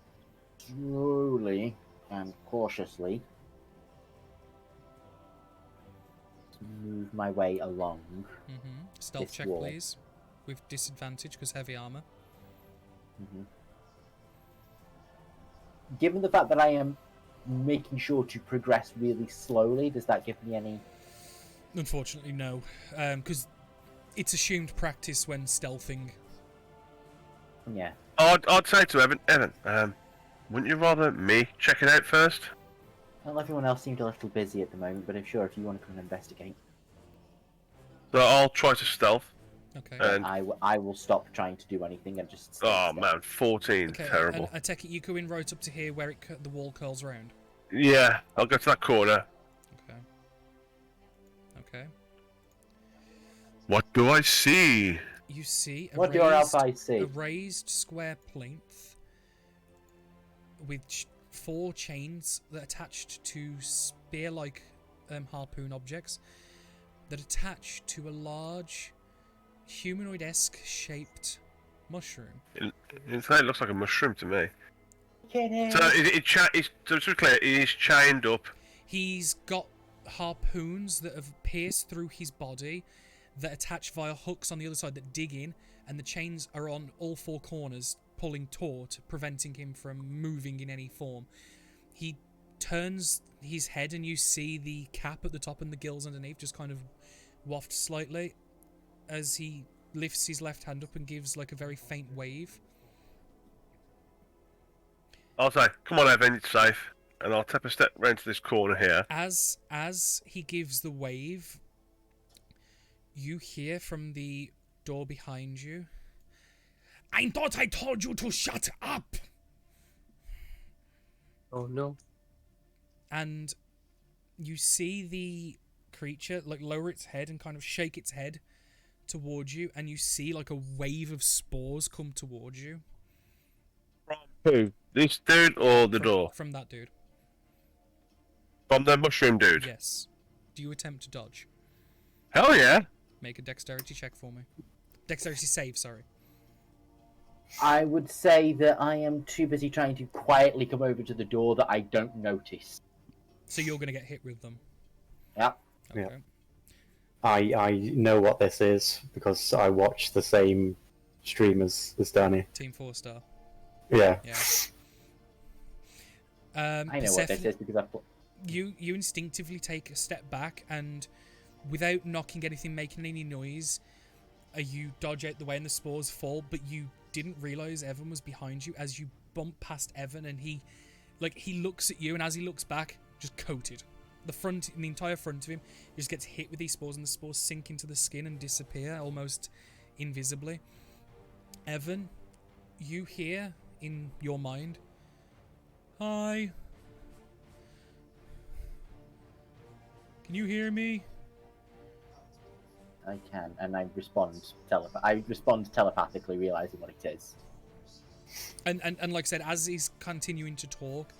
slowly and cautiously move my way along. Mm-hmm. Stealth this check, wall. please. With disadvantage, because heavy armour. Mm-hmm. Given the fact that I am making sure to progress really slowly, does that give me any... Unfortunately, no. Because it's assumed practice when stealthing. Yeah. I'd say to Evan, wouldn't you rather me check it out first? Well, everyone else seemed a little busy at the moment, but I'm sure if you want to come and investigate. So I'll try to stealth. Okay. And I will stop trying to do anything and just... oh man, 14, Okay, terrible. and I take it you go in right up to here where the wall curls round. Yeah, I'll go to that corner. Okay. Okay. What do I see? You see What do your alpha eyes see? a raised square plinth with 4 chains that are attached to spear-like harpoon objects that attach to a large humanoid-esque shaped mushroom. In fact, it looks like a mushroom to me. Kidding. So so to be clear, he is chained up. He's got harpoons that have pierced through his body that attach via hooks on the other side that dig in, and the chains are on all 4 corners, pulling taut, preventing him from moving in any form. He turns his head and you see the cap at the top and the gills underneath just kind of waft slightly as he lifts his left hand up and gives like a very faint wave. I'll say, come on Evan, it's safe. And I'll take a step round to this corner here. As he gives the wave, you hear from the door behind you, "I thought I told you to shut up!" Oh no. And you see the creature like lower its head and kind of shake its head towards you, and you see like a wave of spores come towards you. Who? This dude or the door? From that dude. From the mushroom dude? Yes. Do you attempt to dodge? Hell yeah! Make a dexterity check for me. Dexterity save, sorry. I would say that I am too busy trying to quietly come over to the door that I don't notice. So you're going to get hit with them. Yep. Okay. Yeah. I know what this is because I watch the same stream as Danny. Team 4-star. Yeah. Yeah. I know what this is because I've... You instinctively take a step back and, without knocking anything, making any noise, you dodge out the way and the spores fall, but you didn't realise Evan was behind you as you bump past Evan, and he looks at you, and as he looks back, just coated. The entire front of him just gets hit with these spores, and the spores sink into the skin and disappear almost invisibly. Evan, you hear in your mind, "Hi. Can you hear me?" I can, and I respond telepathically, realizing what it is. And like I said, as he's continuing to talk,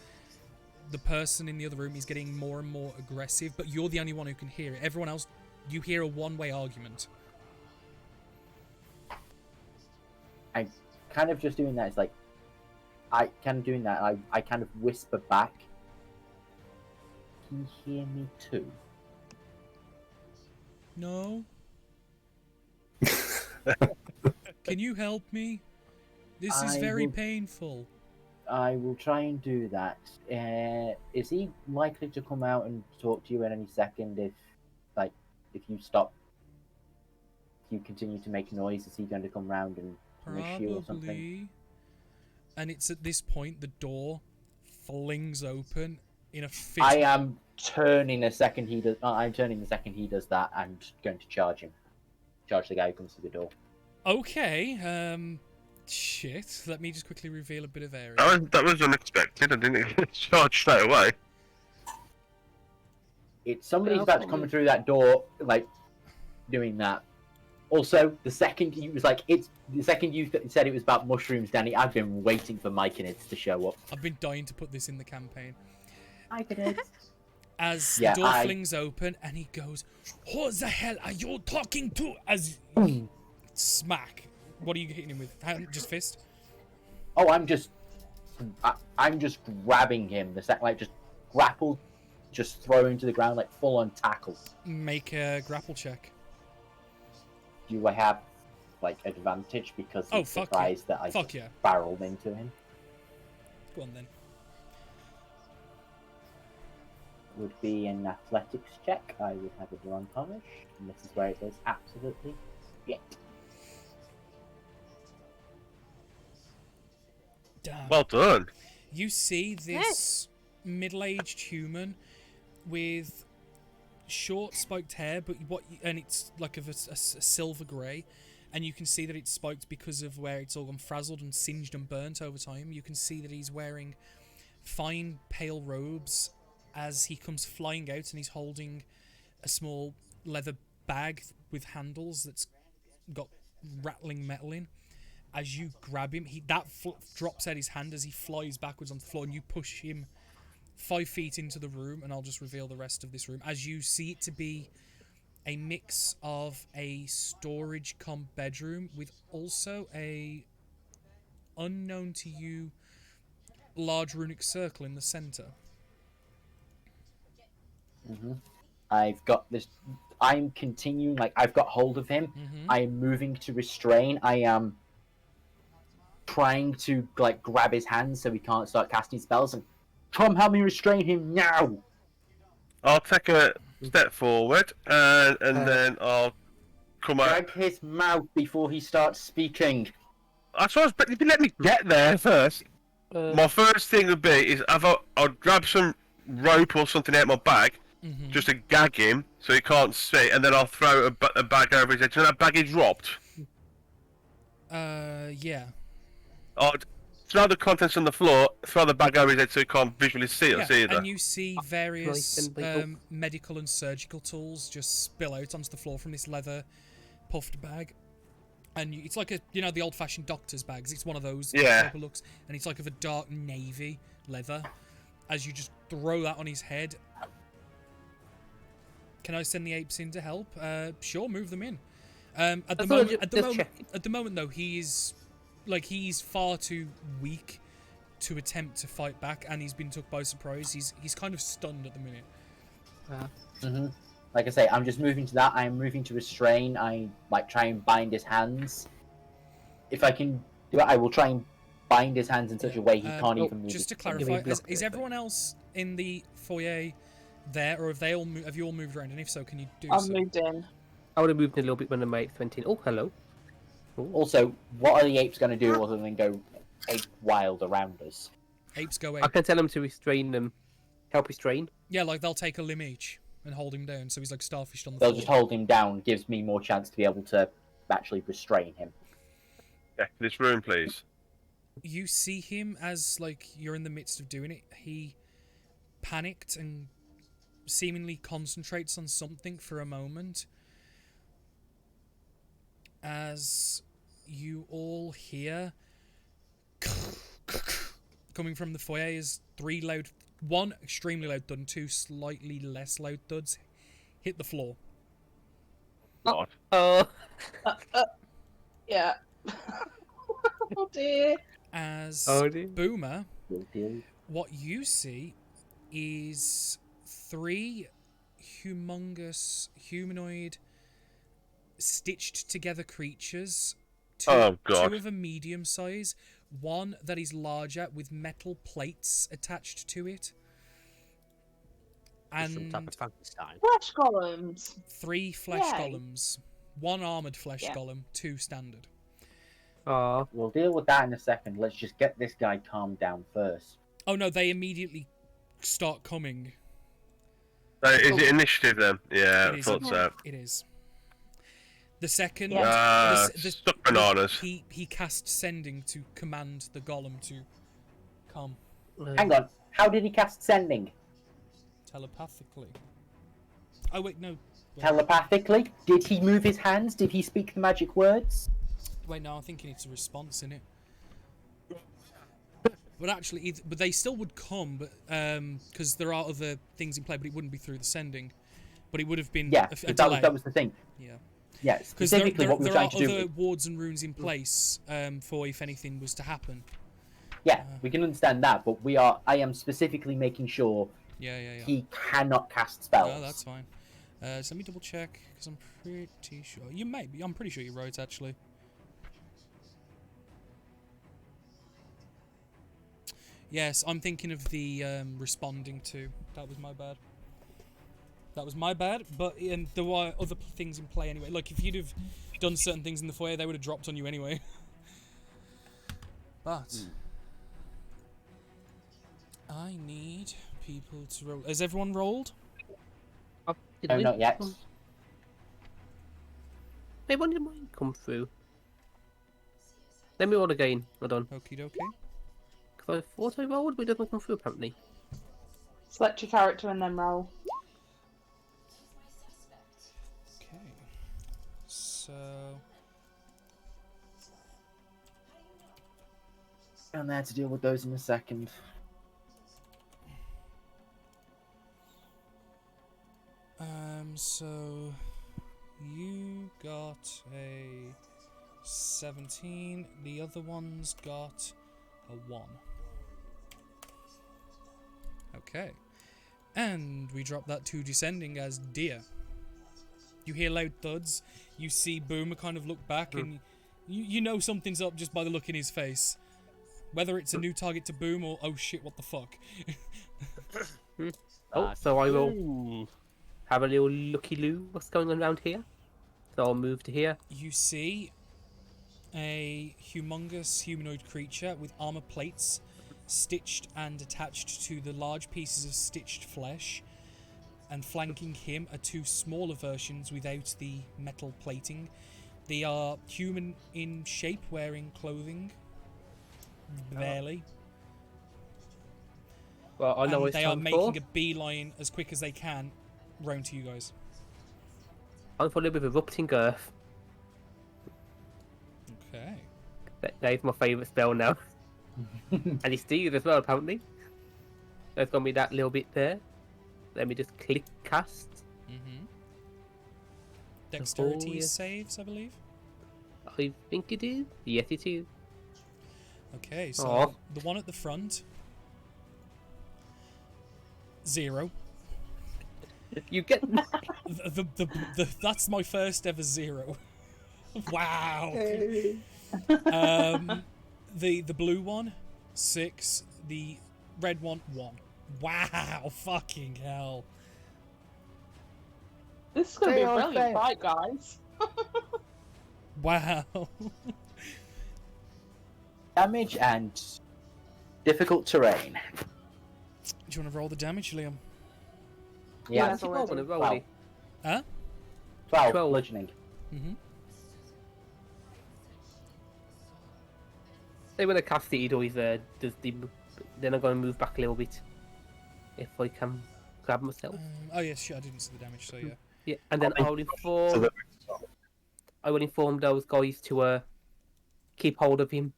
the person in the other room is getting more and more aggressive, but you're the only one who can hear it. Everyone else, you hear a one-way argument. I'm kind of just doing that. It's like, I kind of whisper back, "Can you hear me too?" No. Can you help me? This is very painful. I will try and do that. Is he likely to come out and talk to you in any second if you stop, if you continue to make noise? Is he going to come round and rush you or something? Probably. And it's at this point the door flings open in a fit. I am turning the second he does. I'm turning the second he does that, and going to charge him. Charge the guy who comes to the door. Okay. Shit. Let me just quickly reveal a bit of area. That was unexpected. I didn't get charged straight away. It's somebody's about to come through that door, like doing that. Also, the second you said it was about mushrooms, Danny, I've been waiting for Myconids to show up. I've been dying to put this in the campaign. Myconids. As the door flings open and he goes, "Who the hell are you talking to?" As smack. What are you hitting him with? Hand, just fist? Oh, I'm just grabbing him. Just grappled, just throw him to the ground like full on tackle. Make a grapple check. Do I have like advantage because he's surprised that I barreled into him? Go on then. Would be an athletics check. I would have advantage, and this is where it says absolutely shit. Damn. Well done. You see this middle-aged human with short spiked hair, and it's like of a silver grey, and you can see that it's spiked because of where it's all gone frazzled and singed and burnt over time. You can see that he's wearing fine pale robes as he comes flying out, and he's holding a small leather bag with handles that's got rattling metal in. As you grab him, drops out his hand as he flies backwards on the floor, and you push him 5 feet into the room, and I'll just reveal the rest of this room. As you see it to be a mix of a storage cum bedroom with also a unknown to you large runic circle in the center. I've got this. I'm continuing. I've got hold of him. I am moving to restrain. I am trying to grab his hands so he can't start casting spells. And Tom, help me restrain him now. I'll take a step forward and then I'll come out. Drag his mouth before he starts speaking. That's what but if you let me get there first. My first thing would be I'll grab some rope or something out of my bag, just to gag him so he can't see, and then I'll throw a bag over his head. So that bag is dropped. Yeah. I'll throw the contents on the floor, throw the bag over his head so he can't visually see us either. And you see various medical and surgical tools just spill out onto the floor from this leather puffed bag. And it's like the old-fashioned doctor's bags. It's one of those type of looks, and it's like of a dark navy leather. As you just throw that on his head. Can I send the apes in to help? Sure, move them in. At the moment, though, he's far too weak to attempt to fight back, and he's been took by surprise. He's kind of stunned at the minute. Like I say, I'm just moving to that. I am moving to restrain. I try and bind his hands. If I can do it, I will try and bind his hands in such a way he can't even move. Just to clarify, is everyone else in the foyer there, or have you all moved around? And if so, can you do so? I've moved in. I would have moved in a little bit when my apes went in. Oh, hello. Ooh. Also, what are the apes going to do other than go ape wild around us? Apes go ape. I can tell them to restrain them. Help restrain? Yeah, they'll take a limb each and hold him down, so he's like starfished on the floor. They'll just hold him down, gives me more chance to be able to actually restrain him. Yeah, this room, please. You see him as you're in the midst of doing it. He panicked and seemingly concentrates on something for a moment. As you all hear coming from the foyer is one extremely loud thud and 2 slightly less loud thuds hit the floor. Yeah. Oh dear. As Boomer, what you see is 3 humongous humanoid stitched together creatures. Two of a medium size, one that is larger with metal plates attached to it, and some type of Frankenstein. Flesh golems. 3 flesh golems, 1 armored flesh golem, 2 standard. We'll deal with that in a second. Let's just get this guy calmed down first. Oh no, they immediately start coming. Is it initiative then? Yeah, It I is, thought so. It is. The second, Stuck bananas. he cast sending to command the golem to come Hang on. How did he cast sending? telepathically. Oh wait, no. Wait, Telepathically? Did he move his hands? Did he speak the magic words? wait, no, I think he needs a response in it. But actually, but they still would come, but because there are other things in play, but it wouldn't be through the sending. But it would have been Yeah, a that delay. was the thing. Yeah. Yeah, Because there specifically what we were are trying to other do. wards and runes in place for if anything was to happen. Yeah, we can understand that, but I am specifically making sure Yeah. he cannot cast spells. No, that's fine. So let me double check, because I'm pretty sure. You may be. I'm pretty sure you're right, actually. Yes, I'm thinking of the responding to. That was my bad. That was my bad, but there were other things in play anyway. Like, if you'd have done certain things in the foyer, they would have dropped on you anyway. But I need people to roll. Has everyone rolled? No, not yet. Maybe when did mine come through? Let me roll again. Hold on. Okie dokie. Because I thought I rolled, but it doesn't come through apparently. Select your character and then roll. Okay. So. I'm there to deal with those in a second. So you got a 17. The other one's got a 1. Okay. And we drop that to descending as deer. You hear loud thuds. You see Boomer kind of look back, and you know something's up just by the look in his face. Whether it's a new target to Boom or oh shit, what the fuck. Oh, so I will have a little looky-loo. What's going on around here? So I'll move to here. You see a humongous humanoid creature with armor plates stitched and attached to the large pieces of stitched flesh, and flanking him are 2 smaller versions without the metal plating. They are human in shape, wearing clothing. Barely. Well, I know And it's they are time making for. a beeline as quick as they can round to you guys. I'm for a little bit of erupting earth. Okay. That is my favourite spell now. And it's Steve as well, apparently. There's gonna be that little bit there. Let me just click cast. Mm-hmm. Dexterity yes. saves, I believe. I think it is. Yes, it is. Okay, so Aw. the one at the front, 0. You get that's my first ever 0. Wow. The blue one, 6. The red one, 1. Wow, fucking hell. This is going to be a Fail, brilliant fail. fight, guys. Wow. Damage and difficult terrain. Do you want to roll the damage, Liam? Yeah, What's it roll when it roll 12. it? Huh? 12, 12. bludgeoning. Mm-hmm. Say when I cast it, it always then I'm gonna move back a little bit. If I can grab myself. Oh yes, sure, I didn't see the damage, so yeah. Yeah, and then I'll inform. I will inform those guys to keep hold of him.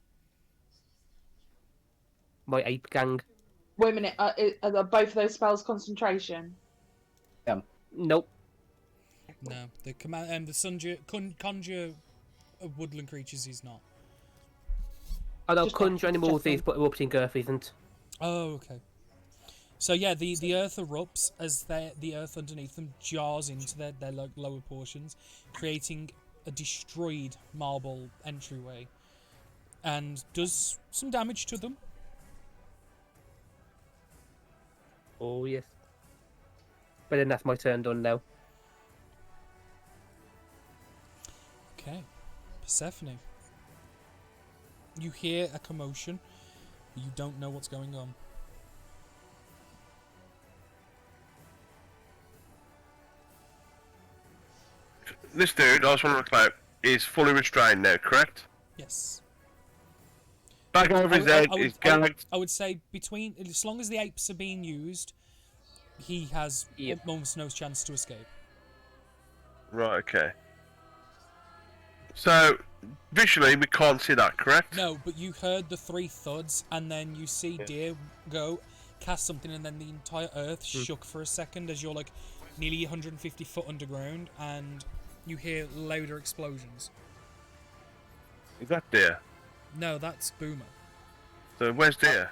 My ape gang. Wait a minute, are both of those spells concentration? Nope. No, the command and the conjure of woodland creatures is not. I know Just conjure animals checking. is, but erupting earth isn't. Oh, okay. So yeah, the earth erupts as the earth underneath them jars into their lower portions, creating a destroyed marble entryway, and does some damage to them. Oh yes. But then that's my turn done now. Okay, Persephone. You hear a commotion, but you don't know what's going on. this dude, I just want to look out, is fully restrained now, correct? Yes. Back over his head, he's gagged. I would say between, as long as the apes are being used, he has almost no chance to escape. Right, okay. So, visually, we can't see that, correct? No, but you heard the 3 thuds, and then you see Deer go, cast something, and then the entire earth shook for a second as you're like nearly 150 foot underground, and you hear louder explosions. Is that Deer? No, that's Boomer. So, where's Deer?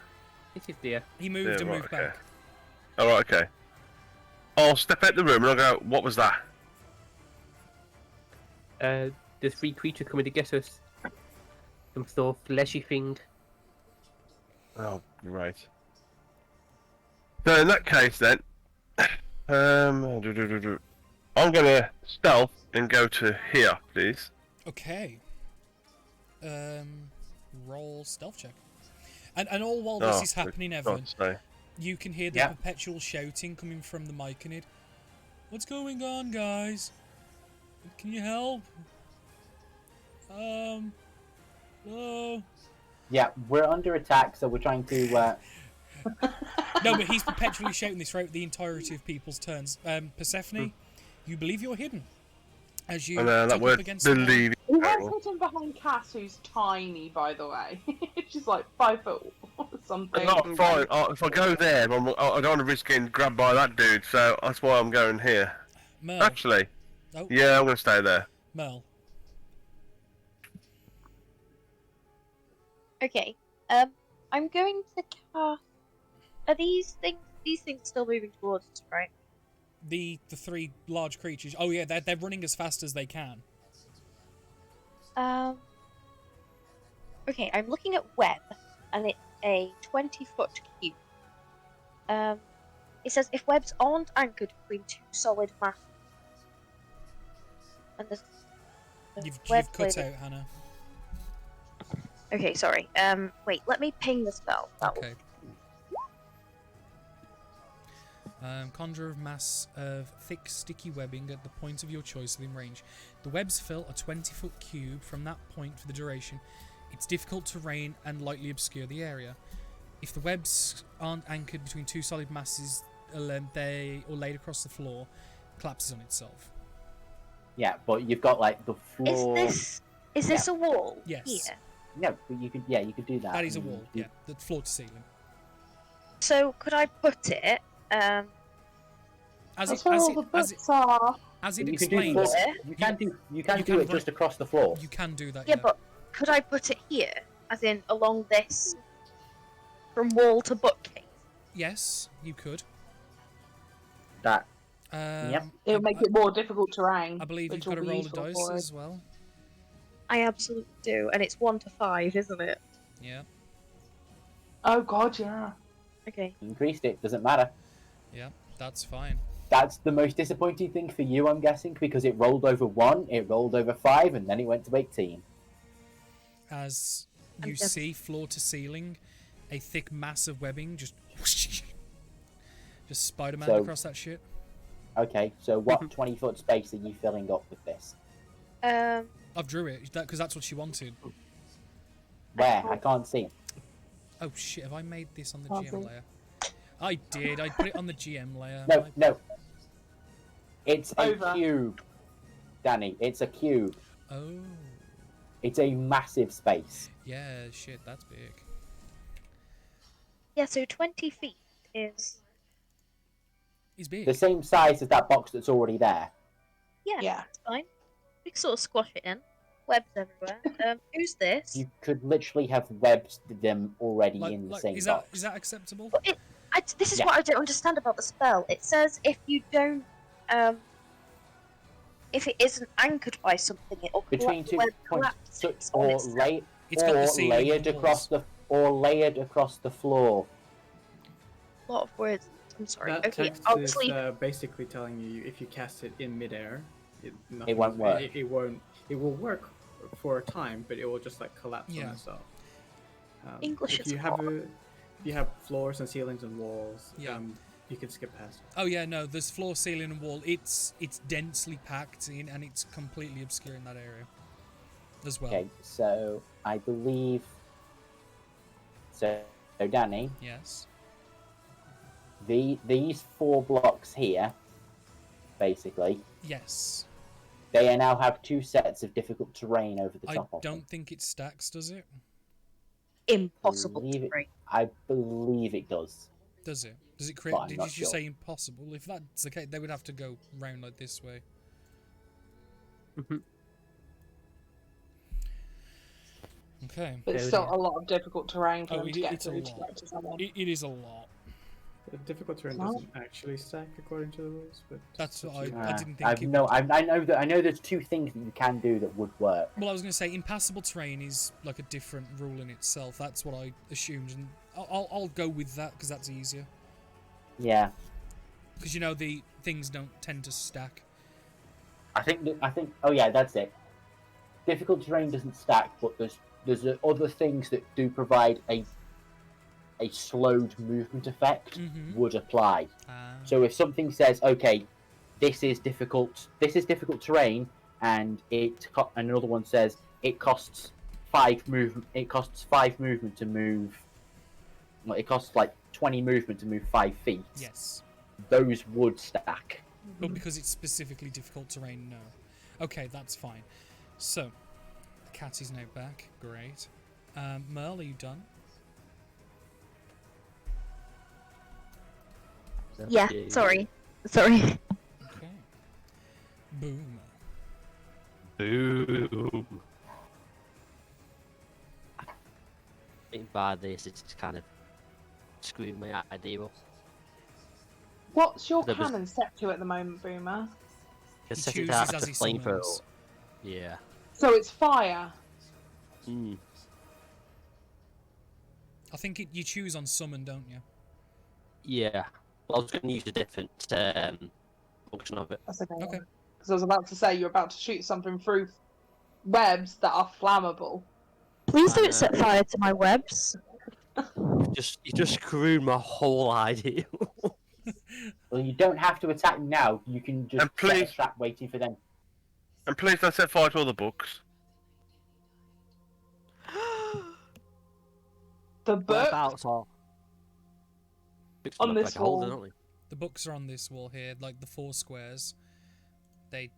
This is Deer. He moved and moved back. Alright, okay. I'll step out the room and I'll go, what was that? There's 3 creatures coming to get us. Some sort of fleshy thing. Oh, right. So in that case then, I'm gonna stealth and go to here, please. Okay. Roll stealth check. And all while this is happening, Evan, you can hear the perpetual shouting coming from the Myconid. What's going on, guys? Can you help? Hello? Yeah, we're under attack, so we're trying to... No, but he's perpetually shouting this throughout the entirety of people's turns. Persephone, you believe you're hidden. As you that word believe. He was hidden behind Cass, who's tiny, by the way. She's like 5 foot or something. No, fine. If I go there, I don't want to risk getting grabbed by that dude, so that's why I'm going here. Merle. Actually, yeah, I'm going to stay there. Merle. Okay. I'm going to cast. Are these things still moving towards us, right? The 3 large creatures. Oh yeah, they're running as fast as they can. Okay, I'm looking at web, and it's a 20-foot cube. It says if webs aren't anchored between 2 solid masses. And the You've web cut blade- out, Hannah. Okay, sorry. Wait, let me ping the spell. Okay. Conjure a mass of thick, sticky webbing at the point of your choice within range. The webs fill a 20-foot cube from that point for the duration. It's difficult to terrain and lightly obscure the area. If the webs aren't anchored between 2 solid masses, or laid across the floor, collapses on itself. Yeah, but you've got like the floor. Is this a wall? Yes. Here? No, but you could do that. That is a wall. Yeah, the floor to ceiling. So could I put it? As That's it where all the books are. as it You can do explains, you can do it just across the floor. you can do that. Yeah, but could I put it here, as in along this, from wall to bookcase? Yes, you could. That. It would make it more difficult terrain. I believe which you've got to will be roll a useful dice for us. as well. I absolutely do, and it's 1 to 5, isn't it? Yeah. Oh god, yeah. Okay. Increased it, doesn't matter. Yeah, that's fine. That's the most disappointing thing for you, I'm guessing, because it rolled over 1, it rolled over 5, and then it went to 18. As you see, floor to ceiling, a thick mass of webbing just Spider-Man So- across that shit. Okay, so what 20-foot space are you filling up with this? I've drew it because that's what she wanted. Where? I can't see it. Oh shit! Have I made this on the Oh, GM good. layer? I did. I put it on the GM layer. No. It's a Over. cube, Danny. It's a cube. Oh. It's a massive space. Yeah, shit. That's big. Yeah, so 20 feet is... He's big. The same size as that box that's already there. Yeah, that's fine. We can sort of squash it in. Webs everywhere. Who's this? You could literally have webbed them already in the same is box. that acceptable? This is Yeah. what I don't understand about the spell. It says if you don't... if it isn't anchored by something, it'll Between collapse, 2 web points, collapses or on itself. It's got the ceiling layered and across the floor. A lot of words. I'm sorry. That Okay, text I'll is sleep. basically telling you if you cast it in midair, It nothing- won't work. It won't. It will work for a time, but it will just like collapse Yeah. on itself. English if is you have floors and ceilings and walls, Yeah. you can skip past. Oh yeah, no, there's floor, ceiling, and wall. It's densely packed in, and it's completely obscure in that area as well. Okay, so I believe. So Danny, Yes. these 4 blocks here, basically, Yes. they now have 2 sets of difficult terrain over the I top of them. don't think it stacks, does it? Impossible Believe it- terrain. I believe it does. Does it? Does it create? But I'm Did not you just sure. say impossible? If that's the case, they would have to go round like this way. Okay. But it's still a lot of difficult terrain for Oh, them to get it's a through to lot. get to someone. It is a lot. The difficult terrain Well- doesn't actually stack according to the rules, but That's what up to you. I didn't think I've it no, would. I know there's 2 things that you can do that would work. Well, I was going to say impassable terrain is like a different rule in itself. That's what I assumed, and I'll go with that because that's easier. Yeah. Because you know the things don't tend to stack. I think. Oh yeah, that's it. Difficult terrain doesn't stack, but there's other things that do provide a slowed movement effect would apply. So if something says, okay, this is difficult terrain, and another one says it costs 5 movement. It costs 5 movement to move. Well, it costs like 20 movement to move 5 feet. Yes. Those would stack. But because it's specifically difficult terrain, no. Okay, that's fine. So, the cat is now back. Great. Merle, are you done? Yeah, Okay. sorry. Okay. Boom. Boom. I think by this, it's kind of screwing my idea up. What's your There was- cannon set to at the moment, Boomer? Just He set it chooses out as to he flamethrower. summons. Yeah. So it's fire. I think you choose on summon, don't you? Yeah. Well, I was going to use a different function of it. That's okay. Okay. Because I was about to say you're about to shoot something through webs that are flammable. Please don't set fire to my webs. You just screwed my whole idea. Well, you don't have to attack now. You can just And set a please- trap waiting for them. And please don't set fire to all the books. The book Whereabouts are? Books on look this like a holder, wall. don't they? The books are on this wall here, like the 4 squares. They.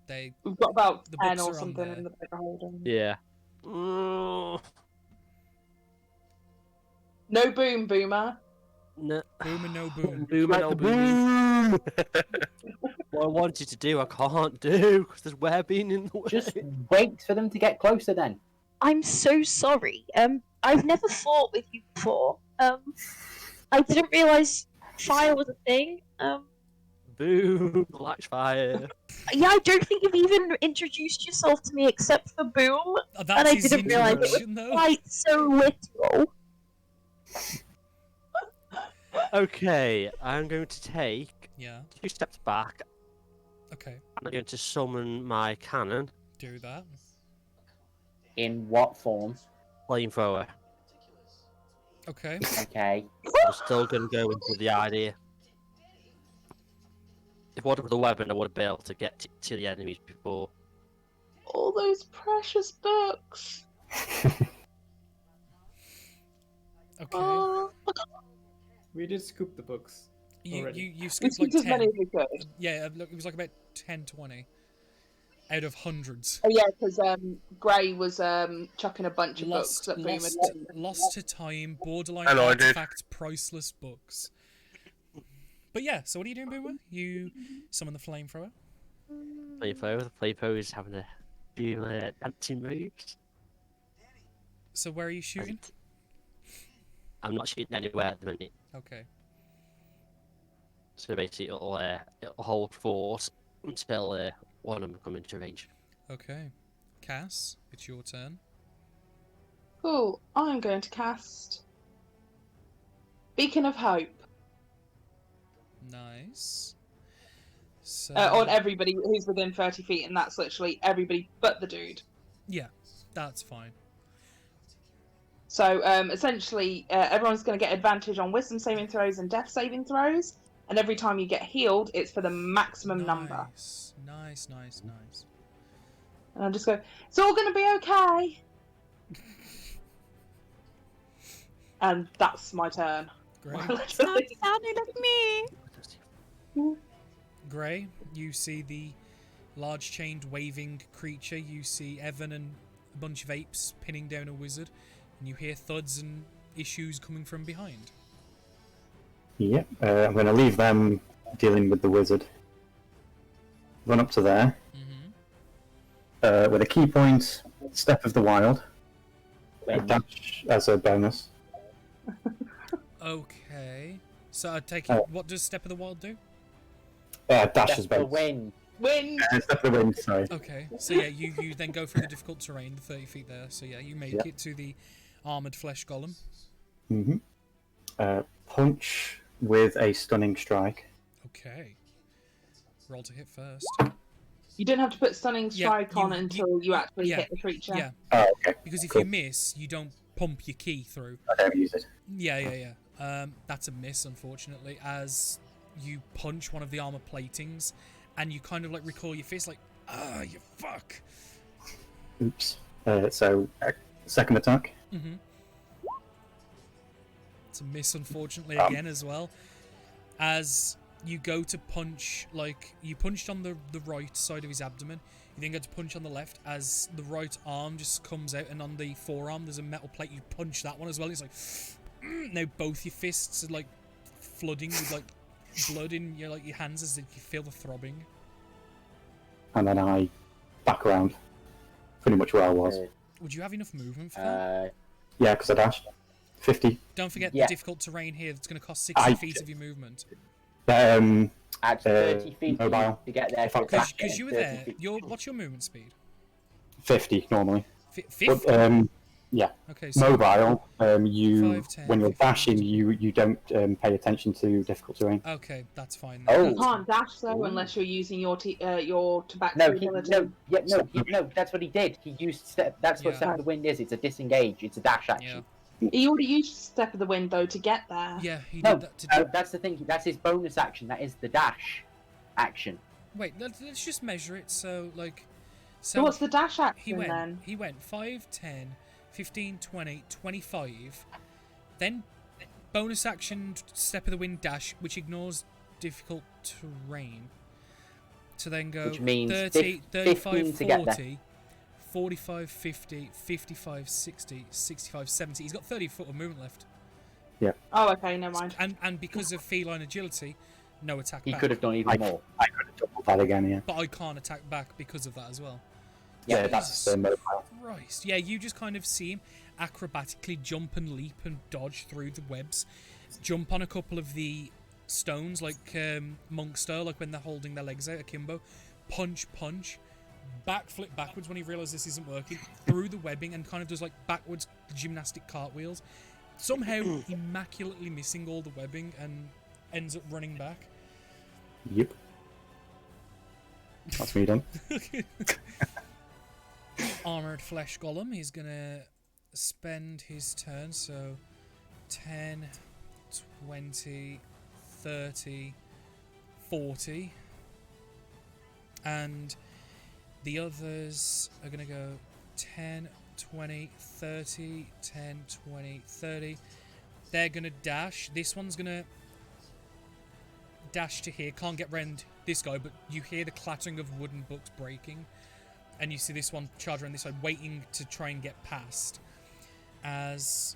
We've got about The 10 books or are on something there. in the paper holder. Yeah. No boom, Boomer. No. Boom and no boom. Boom and no boom. What I wanted to do, I can't do because there's webbing in the way. Just wait for them to get closer then. I'm so sorry. I've never fought with you before. I didn't realise fire was a thing. Boom, black fire. Yeah, I don't think you've even introduced yourself to me except for Boom, Oh, and that's I his didn't realise it introduction, was though. quite so literal. Okay, I'm going to take Yeah. 2 steps back. Okay. And I'm going to summon my cannon. Do that. In what form? Flamethrower. Okay. Okay. I'm still going to go into the idea. If I wanted with a weapon, I would have been able to get to the enemies before. All those precious books. Okay. Oh. We did scoop the books. You already. you scooped We like scooped as 10. many as we could. Yeah, look, it was like about 10, 20 out of hundreds. Oh yeah, because Gray was chucking a bunch of books at Boomer. Lost to time, borderline Hello, I did. artifact, priceless books. But yeah, so what are you doing, Boomer? You summon the flamethrower. Flamethrower. The flamethrower is having a few dancing moves. So where are you shooting? I'm not shooting anywhere at the minute. Okay. So basically, it'll hold force until one of them come into range. Okay. Cass, it's your turn. Cool. I'm going to cast Beacon of Hope Nice. So on everybody who's within 30 feet, and that's literally everybody but the dude. yeah, that's fine. So essentially, everyone's going to get advantage on Wisdom saving throws and Death saving throws, and every time you get healed, it's for the maximum number. Nice. And I just go, it's all going to be okay. And that's my turn. Great. It's not sounding like me. Gray, you see the large chained waving creature. You see Evan and a bunch of apes pinning down a wizard, and you hear thuds and issues coming from behind. Yep, I'm going to leave them dealing with the wizard. Run up to there. With a key point, Step of the Wild. A dash as a bonus. Okay. So I take it. What does Step of the Wild do? Dash as bonus. Wind. Step of the Wind, sorry. Okay. So yeah, you then go through the difficult terrain, the 30 feet there. So yeah, you make it to the armored flesh golem. Punch with a stunning strike. Okay. Roll to hit first. You don't have to put Stunning Strike on until you actually yeah, hit the creature. Yeah. Oh, okay. Because if Cool. you miss, you don't pump your key through. I don't use it. Yeah. That's a miss, unfortunately, as you punch one of the armor platings, and you kind of like recoil your fist, like, you fuck. Oops. Second attack. It's a miss, unfortunately, again as well. As you go to punch, like, you punched on the right side of his abdomen, you then go to punch on the left, as the right arm just comes out, and on the forearm there's a metal plate, you punch that one as well, it's like, now both your fists are like flooding with like blood in your hands as you feel the throbbing. And then I back around. Pretty much where I was. Would you have enough movement for that? Yeah, because I dashed. 50. Don't forget the difficult terrain here, that's going to cost 60 feet of your movement. Actually, 30 feet mobile. to get there. Because you were there, what's your movement speed? 50 normally. 50? But, yeah. Okay, so mobile. 5, 10, when you're 15, dashing, you don't pay attention to difficult terrain. Okay, that's fine. You can't dash though unless you're using your tobacco ability. No, that's what he did. He used step. That's what Step of the Wind is. It's a disengage. It's a dash action. He already used Step of the Wind though to get there. Yeah, he No, did that to do... that's the thing. That's his bonus action. That is the dash action. Wait, let's just measure it. So, like... So what's the dash action he went, then? He went 5, 10, 15, 20, 25. Then bonus action, Step of the Wind dash, which ignores difficult terrain. To then go Which means 30, 35, 15 to get there. 40, 45, 50, 55, 60, 65, 70. He's got 30 foot of movement left. Yeah. Oh, okay, never mind. And because of feline agility, no attack He back. could have done even more. I could have doubled that again, yeah. But I can't attack back because of that as well. Yeah, that's the mobile. Christ. Yeah, you just kind of see him acrobatically jump and leap and dodge through the webs. Jump on a couple of the stones, like monk style, like when they're holding their legs out akimbo. Punch. Backflip backwards when he realises this isn't working. Through the webbing and kind of does like backwards gymnastic cartwheels. Somehow immaculately missing all the webbing and ends up running back. Yep. That's me done. Armoured Flesh Golem, he's gonna spend his turn, so 10, 20, 30, 40. And the others are gonna go 10, 20, 30, 10, 20, 30. They're gonna dash. This one's gonna dash to here. Can't get round this guy, but you hear the clattering of wooden books breaking. And you see this one charge around this side, waiting to try and get past. As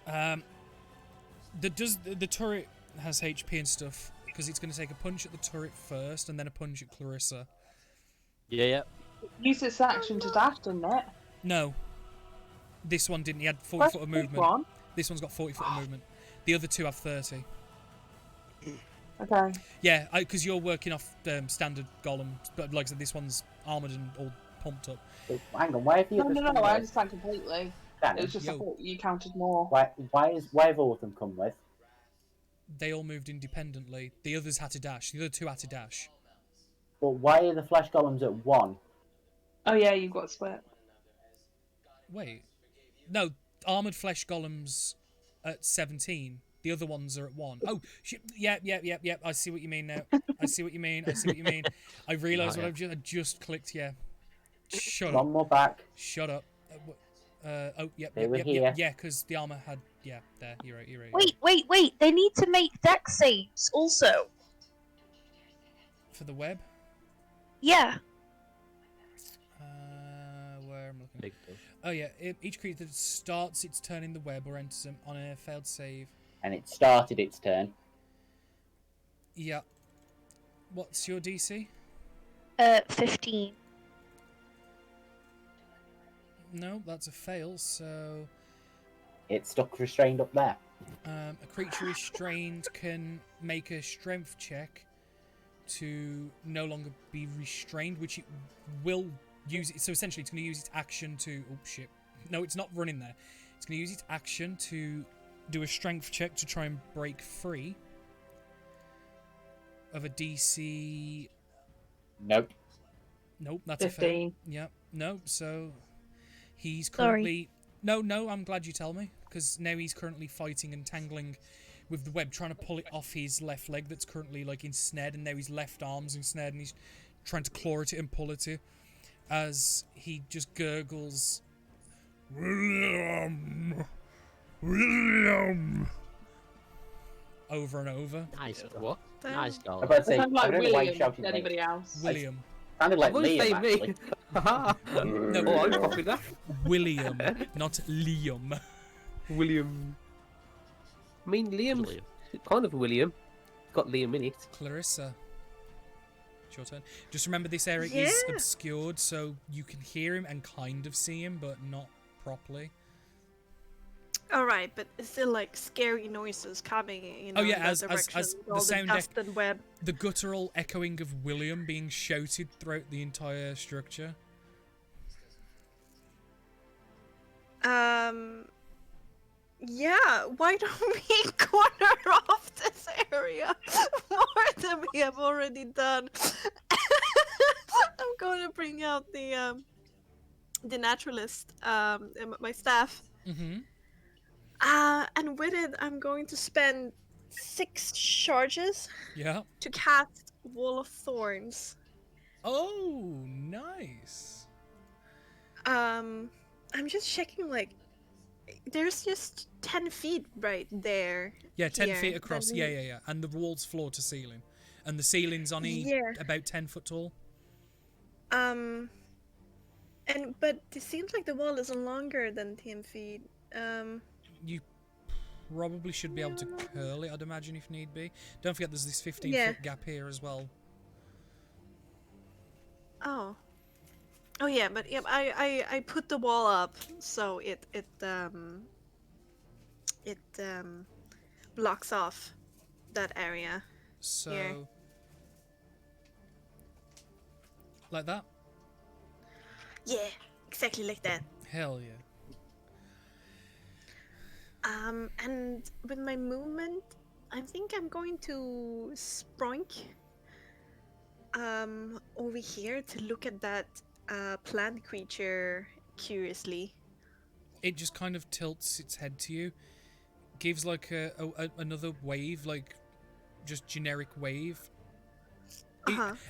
the turret has HP and stuff, because it's going to take a punch at the turret first, and then a punch at Clarissa. Yeah. Use its action to dash, didn't it? No, this one didn't. He had 40 foot of movement. One. This one's got 40 foot of movement. The other two have 30. Okay. Yeah, because you're working off standard golems, but like I said, this one's armoured and all pumped up. Hang on, why have you? No, I understand completely. It was just I thought you counted more. Why have all of them come with? They all moved independently. The others had to dash. The other two had to dash. But why are the flesh golems at 1? Oh yeah, you've got a split. Wait. No, armoured flesh golems at 17. The other ones are at 1. Oh, yeah. I see what you mean now. I see what you mean. I realise what I just clicked. Yeah. Shut up. One more back. Shut up. Yep. They were here. Yeah, because the armor had. Yeah, there. You're right. Wait. They need to make deck saves also. For the web. Yeah. Where I'm looking. Oh yeah, each creature that starts its turn in the web or enters them on a failed save. And it started its turn. Yeah. What's your DC? 15. No, that's a fail. So. It's stuck restrained up there. A creature restrained can make a strength check to no longer be restrained, which it will use it. So essentially, it's going to use its action to. Oh shit! No, it's not running there. It's going to use its action to do a strength check to try and break free of a DC. Nope. Nope, that's 15. A fail. Yep. No, so he's currently. Sorry. No. I'm glad you tell me, because now he's currently fighting and tangling with the web, trying to pull it off his left leg that's currently like ensnared, and now his left arm's ensnared, and he's trying to claw at it and pull at it as he just gurgles, William, over and over. Nice. What? Nice goal. I'm about to say, Sounds like I don't know why you William shouted to anybody else. William. Sounded like I was Liam, saying me. actually. No, I'm copying that. William, not Liam. William. I mean, Liam's kind of William. It's got Liam in it. Clarissa. It's your turn. Just remember this area is obscured, so you can hear him and kind of see him, but not properly. Alright, but it's still like scary noises coming, you know, Oh yeah, in as that the direction, all sound dust and web. the guttural echoing of William being shouted throughout the entire structure. Yeah, why don't we corner off this area more than we have already done? I'm going to bring out the naturalist, my staff. Mm-hmm. And with it, I'm going to spend 6 charges. Yeah. To cast Wall of Thorns. Oh, nice. I'm just checking, like, there's just 10 feet right there. Yeah, 10 feet across. Yeah. And the wall's floor to ceiling. And the ceiling's only about 10 foot tall. But it seems like the wall is longer than 10 feet. You probably should be able to curl it, I'd imagine, if need be. Don't forget there's this 15-foot gap here as well. Oh yeah, but yeah, I put the wall up so it blocks off that area. So here. Like that? Yeah, exactly like that. Hell yeah. And with my movement, I think I'm going to sprunk over here to look at that plant creature curiously. It just kind of tilts its head to you, gives like another wave, like just generic wave.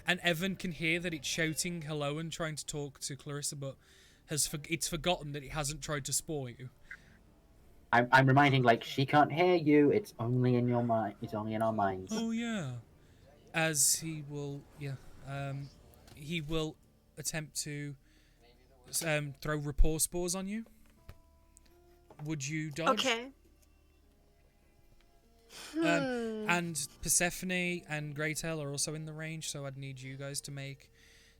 And Evan can hear that it's shouting hello and trying to talk to Clarissa, but it's forgotten that it hasn't tried to spore you. I'm reminding, like, she can't hear you. It's only in your mind. It's only in our minds. Oh yeah. As he will, he will attempt to throw rapport spores on you. Would you dodge? Okay. And Persephone and Greytail are also in the range, so I'd need you guys to make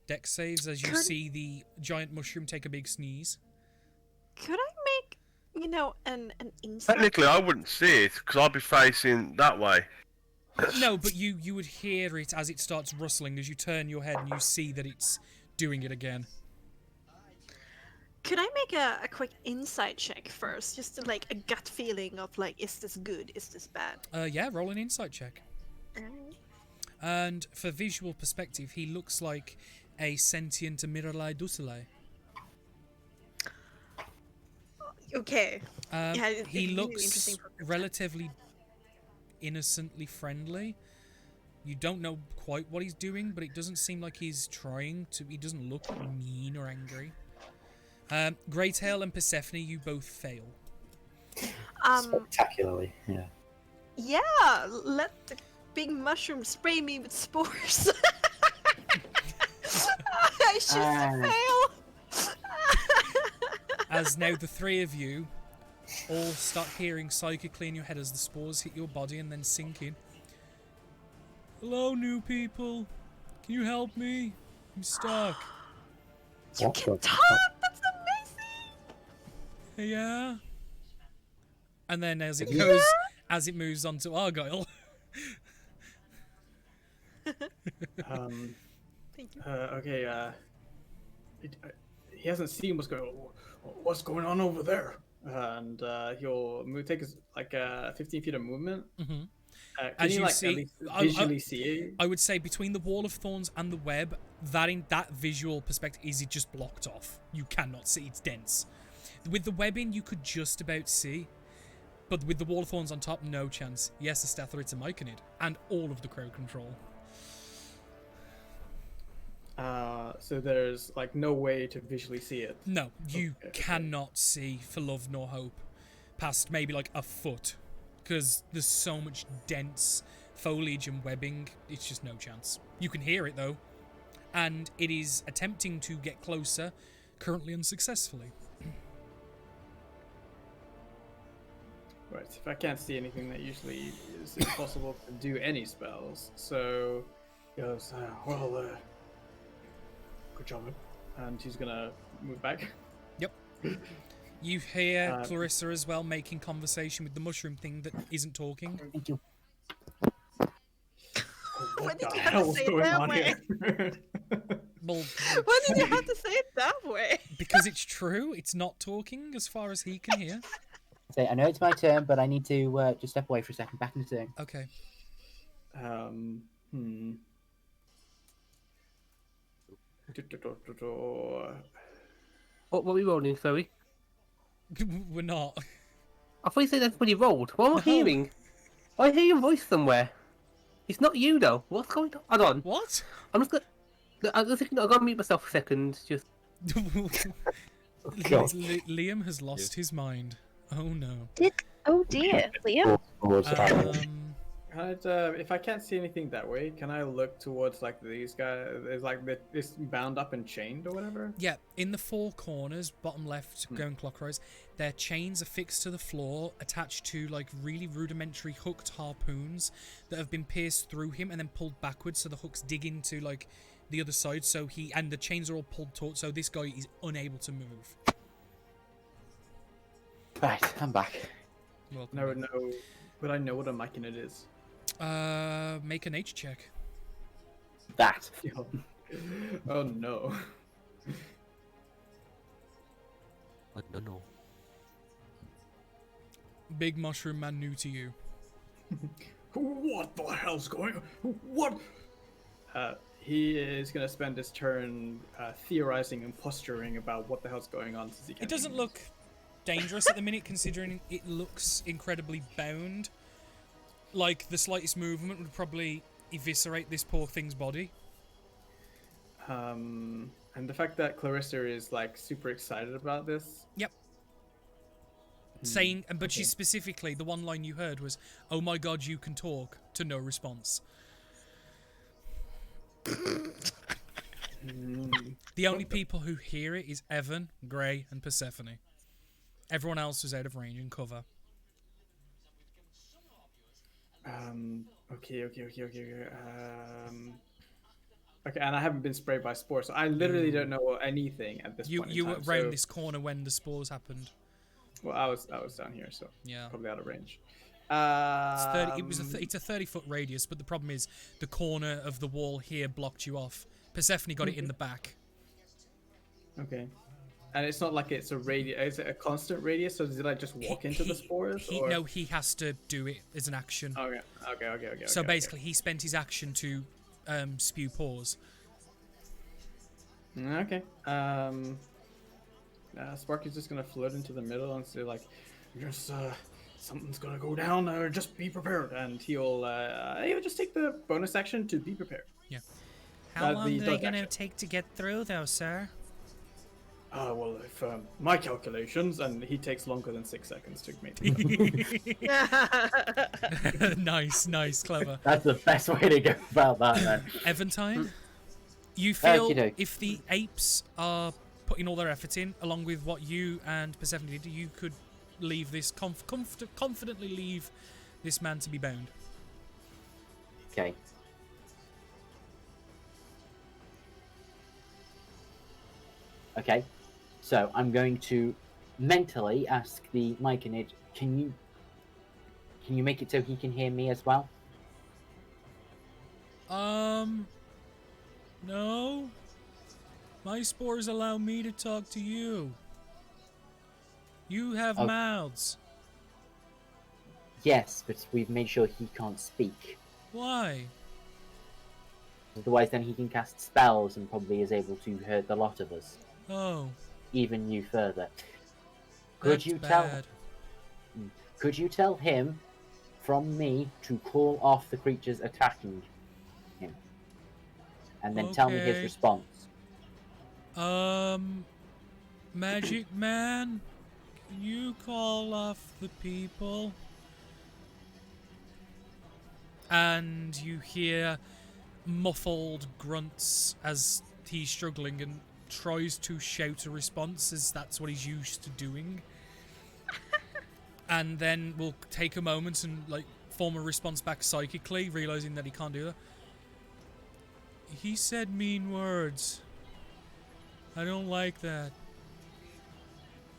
dex saves as you see the giant mushroom take a big sneeze. Could I make, an insight? Technically, I wouldn't see it because I'd be facing that way. No, but you would hear it as it starts rustling as you turn your head and you see that it's doing it again. Could I make a quick insight check first, just to, like, a gut feeling of, like, is this good, is this bad? Yeah, roll an insight check. And for visual perspective, he looks like a sentient Miralai Dusile. Okay. He looks relatively innocently friendly. You don't know quite what he's doing, but it doesn't seem like he's trying to. He doesn't look mean or angry. Greytail and Persephone, you both fail. Spectacularly, yeah. Yeah, let the big mushroom spray me with spores. I should fail. As now the three of you all start hearing psychically in your head as the spores hit your body and then sink in. Hello, new people. Can you help me? I'm stuck. You can talk. That's amazing. Yeah. And then as it moves on to Argyle. Okay. He hasn't seen what's going on over there, and he'll take like 15 feet of movement. Mm-hmm. Can As you you like see, at least visually see it? I would say between the wall of thorns and the web, that visual perspective is just blocked off. You cannot see; it's dense. With the webbing, you could just about see, but with the wall of thorns on top, no chance. Yes, a Stether, it's a Myconid, and all of the crowd control. So there's like no way to visually see it. No, you cannot see for love nor hope past maybe like a foot, because there's so much dense foliage and webbing. It's just no chance. You can hear it though, and it is attempting to get closer, currently unsuccessfully. Right. If I can't see anything, that usually is impossible to do any spells. So he goes, good job. And he's gonna move back. Yep. You hear Clarissa as well making conversation with the mushroom thing that isn't talking. Thank you. What did the you have to hell's say it going that on way? here? Well, Why did you have to say it that way? because it's true. It's not talking as far as he can hear. I know it's my turn, but I need to just step away for a second. Back in the turn. Okay. What were we rolling, sorry? We're not. I thought you said that's when you rolled. What am I hearing? I hear your voice somewhere. It's not you though. What's going on? Hold on. What? I'm just gonna. I'm gonna mute myself for a second. Just. Liam has lost his mind. Oh no. Oh dear, Liam. If I can't see anything that way, can I look towards like these guys? Is like this bound up and chained or whatever? Yeah, in the four corners, bottom left, going clockwise, their chains are fixed to the floor, attached to like really rudimentary hooked harpoons that have been pierced through him and then pulled backwards, so the hooks dig into like the other side. So and the chains are all pulled taut, so this guy is unable to move. Right, I'm back. Welcome. No. Would I know what a Myconid is? Make a nature check. That. Oh no. No. Big mushroom man new to you. What the hell's going on? What? He is going to spend his turn theorizing and posturing about what the hell's going on. Since he can't It doesn't look dangerous at the minute, considering it looks incredibly bound. Like, the slightest movement would probably eviscerate this poor thing's body. And the fact that Clarissa is, like, super excited about this. Yep. Saying, but she specifically, the one line you heard was, "Oh my god, you can talk," to no response. The only people who hear it is Evan, Grey, and Persephone. Everyone else was out of range and cover. Okay. Okay, and I haven't been sprayed by spores, so I literally don't know anything at this point in You were time, around this corner when the spores happened. Well, I was down here, so yeah, probably out of range. It's a 30-foot radius, but the problem is the corner of the wall here blocked you off. Persephone got it in the back. Okay. And it's not like it's a radius. Is it a constant radius? So did I just walk into the spores? No, he has to do it as an action. Okay. So basically, he spent his action to spew pores. Okay. Sparky's just gonna float into the middle and say like, just something's gonna go down, just be prepared. And he'll just take the bonus action to be prepared. Yeah. How long the are they dodge gonna action. take to get through, though, sir? Well, if my calculations, and he takes longer than 6 seconds to make. Nice, clever. That's the best way to go about that, man. Eventide, you feel Okey-doke. if the apes are putting all their effort in, along with what you and Persephone did, you could leave this confidently leave this man to be bound. Okay. Okay. So I'm going to mentally ask the Myconid, can you make it so he can hear me as well? No. My spores allow me to talk to you. You have Oh. mouths. Yes, but we've made sure he can't speak. Why? Otherwise then he can cast spells and probably is able to hurt the lot of us. Oh. Even you further. Could That's you bad. Could you tell him from me to call off the creatures attacking him? And then tell me his Okay. response. Magic Man, can you call off the people? And you hear muffled grunts as he's struggling and tries to shout a response, as that's what he's used to doing. And then we'll take a moment and like form a response back psychically, realizing that he can't do that. He said mean words. I don't like that.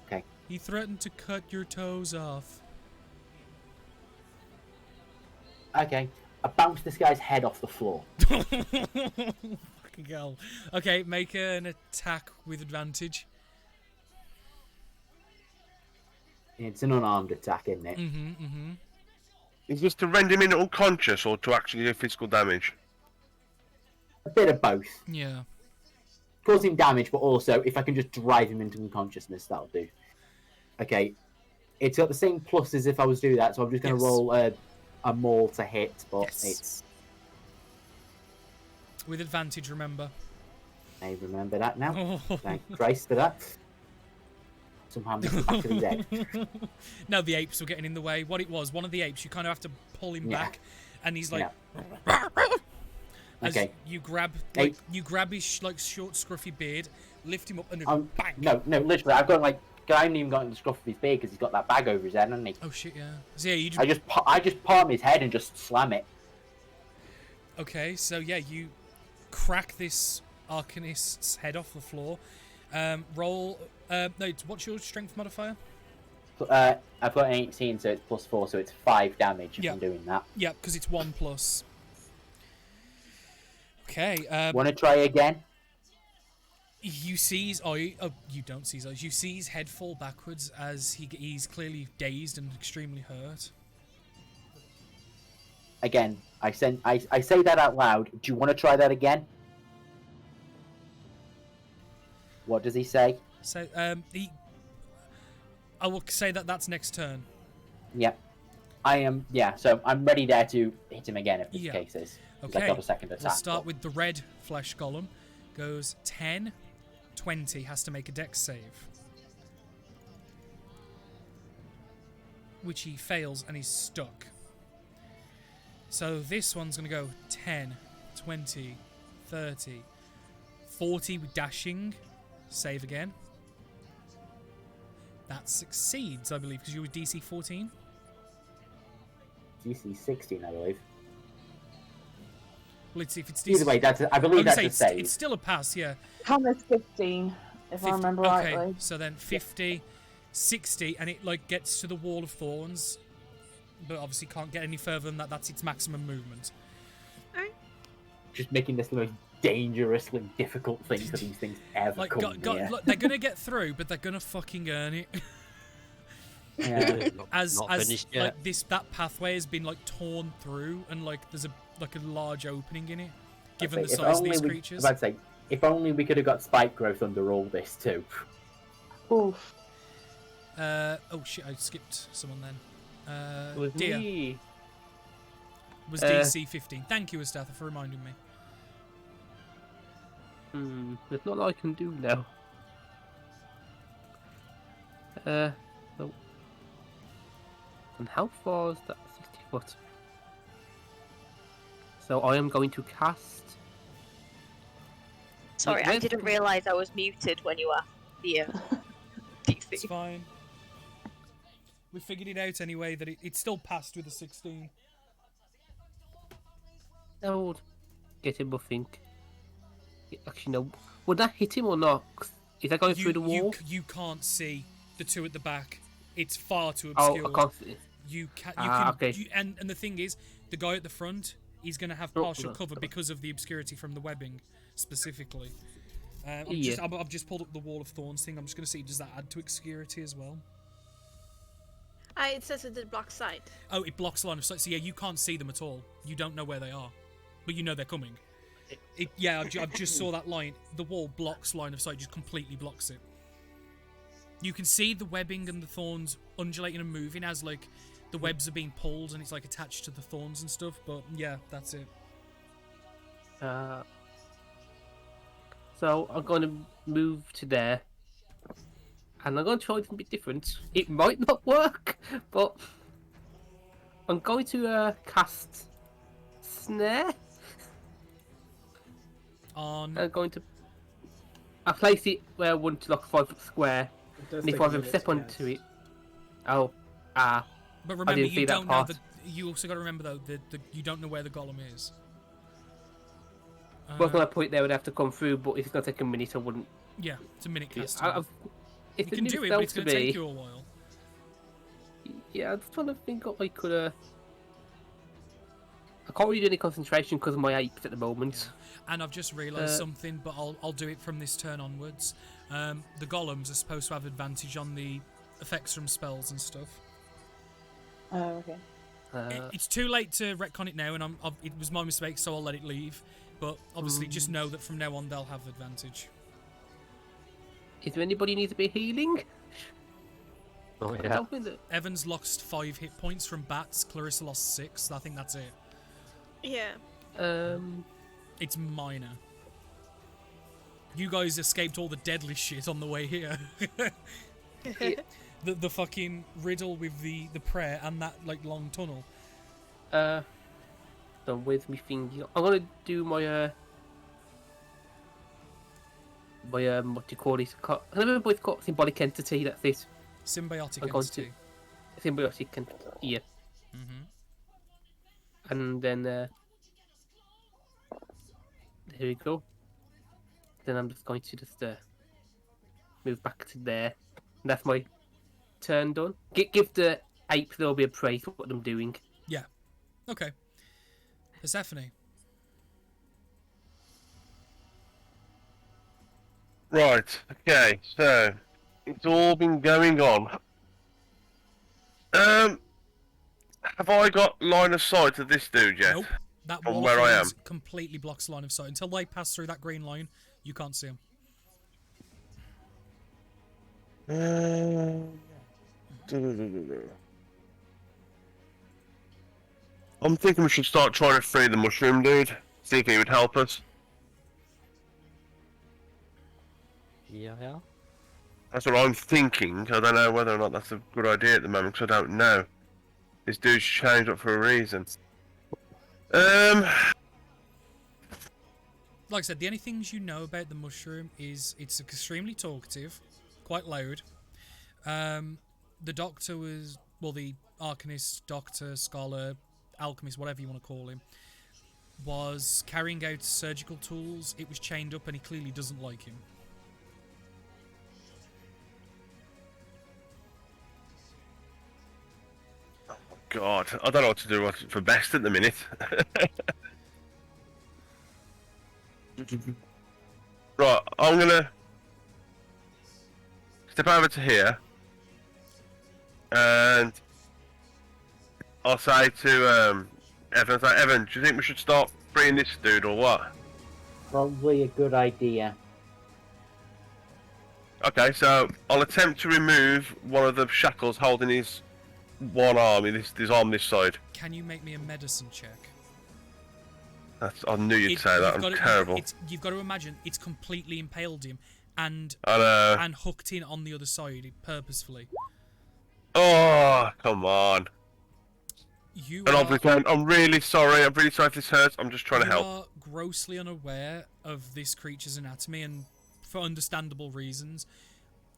Okay. He threatened to cut your toes off. Okay. I bounce this guy's head off the floor. Fucking hell. Okay, make an attack with advantage. It's an unarmed attack, isn't it? Mm-hmm. Is this to render him in unconscious or to actually do physical damage? A bit of both. Yeah. Cause him damage, but also if I can just drive him into unconsciousness, that'll do. Okay. It's got the same plus as if I was doing that, so I'm just going to Yes. roll a maul to hit, but Yes. it's... With advantage, remember. I remember that now. Oh. Thank Christ for that. Somehow missed the back of his head. No, the apes were getting in the way. What it was, one of the apes, you kind of have to pull him Yeah. back, and he's like... As Okay. you grab, Hey. you grab his like short, scruffy beard, lift him up, and bang. No, literally, I've got like... I haven't even gotten the scruff of his beard because he's got that bag over his head, hasn't he? Oh shit, yeah. So yeah, you I just palm his head and just slam it. Okay, so yeah, you crack this Arcanist's head off the floor. Roll. No, what's your strength modifier? I've got an 18, so it's +4, so it's 5 damage if Yeah. I'm doing that. Yeah, because it's 1+. Okay. Want to try again? You see his eye. Oh, you don't see his eyes. You see his head fall backwards as he's clearly dazed and extremely hurt. Again, I say that out loud. Do you want to try that again? What does he say? So I will say that that's next turn. Yeah. I am, yeah, so I'm ready there to hit him again if this Yeah. case is. 'Cause Okay. I've got a second We'll attack. start with the red flesh golem. Goes 10, 20. Has to make a dex save. Which he fails and he's stuck. So this one's going to go 10, 20, 30, 40 with dashing. Save again. That succeeds, I believe, because you were DC 14. DC 16, I believe. Well, if it's Either way, I believe that's a it's, save. it's still a pass, yeah. Thomas 15, if I 50 remember okay, rightly. so then 50, 60, and it like gets to the wall of thorns, but obviously can't get any further than that. That's its maximum movement. Just making this the most dangerously difficult thing for these things ever Like, come near. look, they're gonna get through, but they're gonna fucking earn it. Yeah. as Not as finished like yet. that pathway has been like torn through, and like there's a large opening in it, given the If size of only these we- creatures. I was about to say, if only we could have got spike growth under all this too. Oof. Oh shit, I skipped someone then. It was Dear. me. Was DC 15. Thank you, Astatha, for reminding me. There's not a lot I can do now. No. And how far is that? 60 foot. So I am going to cast. Sorry, I didn't realise I was muted when you asked the DC. It's fine. We figured it out anyway, that it still passed with a 16. No, get him, I think. Actually, no. Would that hit him or not? Is that going through the wall? You can't see the two at the back. It's far too obscure. Oh, I can't see. You can. Okay. And the thing is, the guy at the front, he's going to have partial cover because of the obscurity from the webbing, specifically. I've just pulled up the Wall of Thorns thing. I'm just going to see, does that add to obscurity as well? It says it blocks sight. Oh, it blocks line of sight. So yeah, you can't see them at all. You don't know where they are, but you know they're coming. I've just saw that line. The wall blocks line of sight, just completely blocks it. You can see the webbing and the thorns undulating and moving as like the webs are being pulled and it's like attached to the thorns and stuff. But yeah, that's it. So I'm going to move to there, and I'm going to try something a bit different. It might not work, but I'm going to cast Snare. I'm going to. I place it where I want to, like 5 foot square, and if I step onto it, But remember, I didn't see you that don't know part. you also got to remember though that you don't know where the golem is. Well, when I put it there, would have to come through, but if it's going to take a minute, I wouldn't. Yeah, it's a minute cast. You can do it, but it's going to take you a while. Yeah, I'm just trying to think what I could. I can't really do any concentration because of my apes at the moment. And I've just realised something, but I'll do it from this turn onwards. The golems are supposed to have advantage on the effects from spells and stuff. Oh, okay. It's too late to retcon it now, and it was my mistake, so I'll let it leave. But obviously, just know that from now on they'll have advantage. Is there anybody who needs a bit of healing? Oh yeah. Evan's lost 5 hit points from bats. Clarissa lost 6. I think that's it. Yeah. It's minor. You guys escaped all the deadly shit on the way here. The fucking riddle with the prayer and that like long tunnel. So with me thinking, I'm gonna do my what do you call this? I don't remember what it's called. Symbolic entity. That's this. Symbiotic entity. Symbiotic entity. Yeah. And then there we go. Then I'm just going to just move back to there. And that's my turn done. Give the ape a little bit of praise for what I'm doing. Yeah. Okay. Persephone. Right, okay, so it's all been going on. Have I got line of sight of this dude yet? Nope. That From wall where of I am? thorns completely blocks line of sight. Until they pass through that green line, you can't see them. I'm thinking we should start trying to free the mushroom dude. See if he would help us. Yeah. That's what I'm thinking. I don't know whether or not that's a good idea at the moment because I don't know. This dude's changed up for a reason. Like I said, the only things you know about the mushroom is it's extremely talkative, quite loud. The doctor was, well, the arcanist, doctor, scholar, alchemist, whatever you want to call him, was carrying out surgical tools. It was chained up and he clearly doesn't like him. God, I don't know what to do for best at the minute. Right, I'm gonna step over to here, and I'll say to Evan, Evan, do you think we should start freeing this dude or what? Probably a good idea. Okay, so I'll attempt to remove one of the shackles holding his one arm, this arm this side. Can you make me a medicine check? I knew you'd say that. I'm terrible. You've got to imagine it's completely impaled him and hooked in on the other side purposefully. Oh, come on. I'm really sorry. I'm really sorry if this hurts. I'm just trying to help. You are grossly unaware of this creature's anatomy, and for understandable reasons,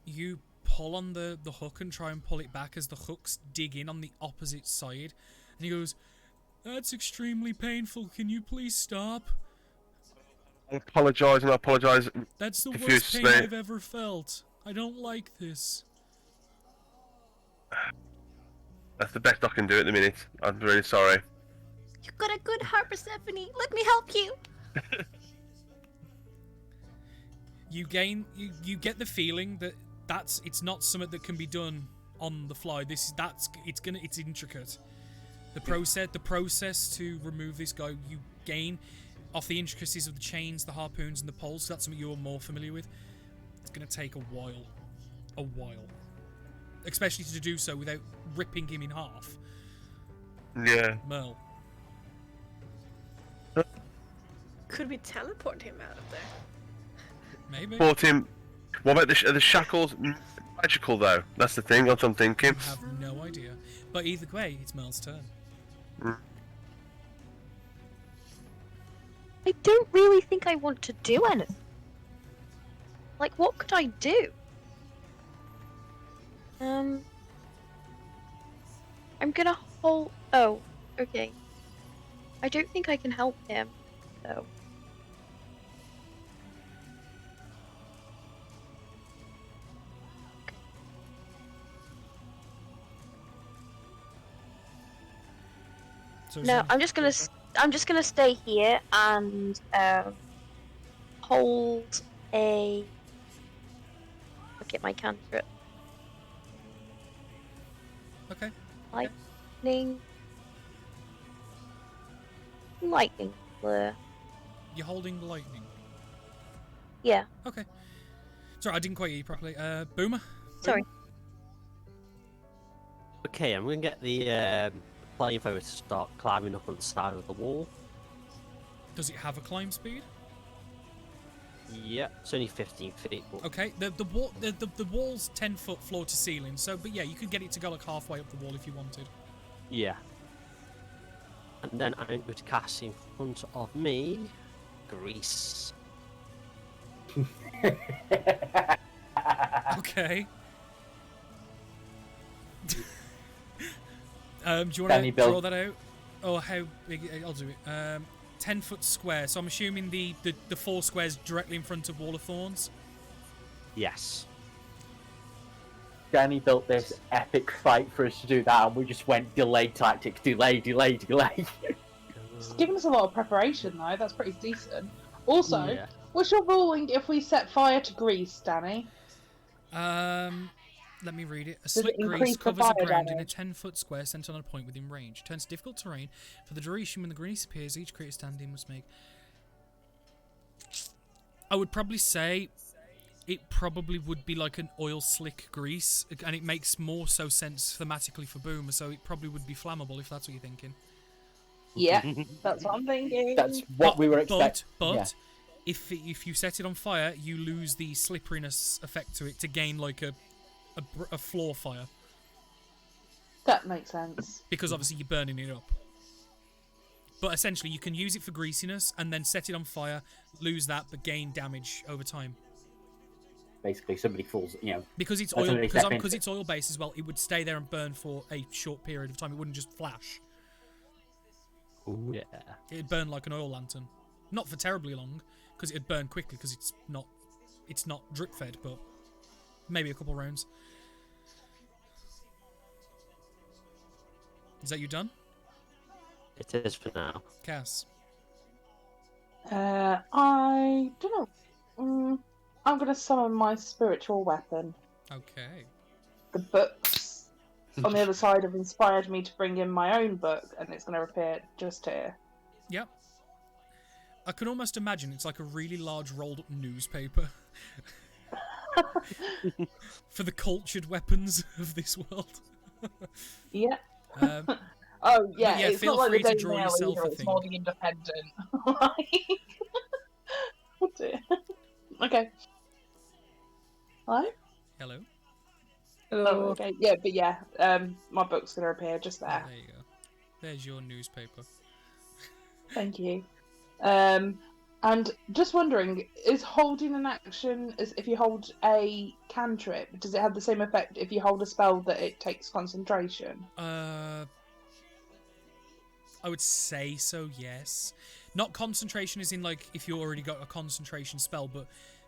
you pull on the hook and try and pull it back as the hooks dig in on the opposite side, and he goes, "That's extremely painful. Can you please stop?" I apologise, and I apologise. That's the worst pain I've ever felt. I don't like this. That's the best I can do at the minute. I'm really sorry. You got a good heart, Persephone. Let me help you. You get the feeling that it's not something that can be done on the fly. It's intricate. The process to remove this guy, you gain off the intricacies of the chains, the harpoons, and the poles. So that's something you're more familiar with. It's gonna take a while, especially to do so without ripping him in half. Yeah. Merle. Could we teleport him out of there? Maybe. Teleport him. What about the shackles? Magical though. That's the thing. That's what I'm thinking. I have no idea. But either way, it's Merle's turn. I don't really think I want to do anything. Like, what could I do? I'm gonna hold. Oh, okay. I don't think I can help him, though. No, I'm just gonna stay here and hold a. Look at my cantrip. Okay. Lightning flare. You're holding the lightning. Yeah. Okay. Sorry, I didn't quite hear you properly. Boomer. Sorry. Okay, I'm gonna get the flamethrower to start climbing up on the side of the wall. Does it have a climb speed? Yeah, it's only 15 feet. But... Okay, the wall's 10 foot floor to ceiling, so but yeah, you could get it to go like halfway up the wall if you wanted. Yeah. And then I'm going to cast in front of me, grease. Okay. Do you want to draw that out? Or how big? I'll do it. 10 foot square. So I'm assuming the 4 squares directly in front of Wall of Thorns. Yes. Danny built this epic fight for us to do that, and we just went delay tactics, delay. It's given us a lot of preparation, though. That's pretty decent. Also, what's your ruling if we set fire to grease, Danny? Let me read it. A Does slick it grease increase the covers the fire ground in a damage? 10-foot square centered on a point within range. Turns difficult terrain. For the duration when the grease appears, each creature standing must make... I would probably say it probably would be like an oil slick grease, and it makes more so sense thematically for Boomer, so it probably would be flammable if that's what you're thinking. Yeah, that's what I'm thinking. That's what we were expecting. But if you set it on fire, you lose the slipperiness effect to it to gain like a floor fire. That makes sense. Because obviously you're burning it up. But essentially you can use it for greasiness and then set it on fire, lose that, but gain damage over time. Basically, somebody falls, Because it's that's oil, somebody step because into it's oil based as well. It would stay there and burn for a short period of time. It wouldn't just flash. Ooh, yeah. It'd burn like an oil lantern, not for terribly long, because it'd burn quickly because it's not drip fed, but maybe a couple rounds. Is that you done? It is for now. Cass. I don't know. I'm gonna summon my spiritual weapon. Okay. The books on the other side have inspired me to bring in my own book, and it's gonna appear just here. Yep. I can almost imagine it's like a really large rolled up newspaper. For the cultured weapons of this world. Yeah. Um, Oh yeah, yeah, it's feel not like free the to Daily draw Mail yourself either. a It's thing. more the Independent. Oh dear. Okay. Hello. hello. Oh, okay. Yeah, but yeah, my book's gonna appear just Oh, there. there you go. There's your newspaper. Thank you. And just wondering, is holding an action as if you hold a cantrip? Does it have the same effect if you hold a spell that it takes concentration? I would say so, yes. Not concentration as in, like, if you already got a concentration spell, but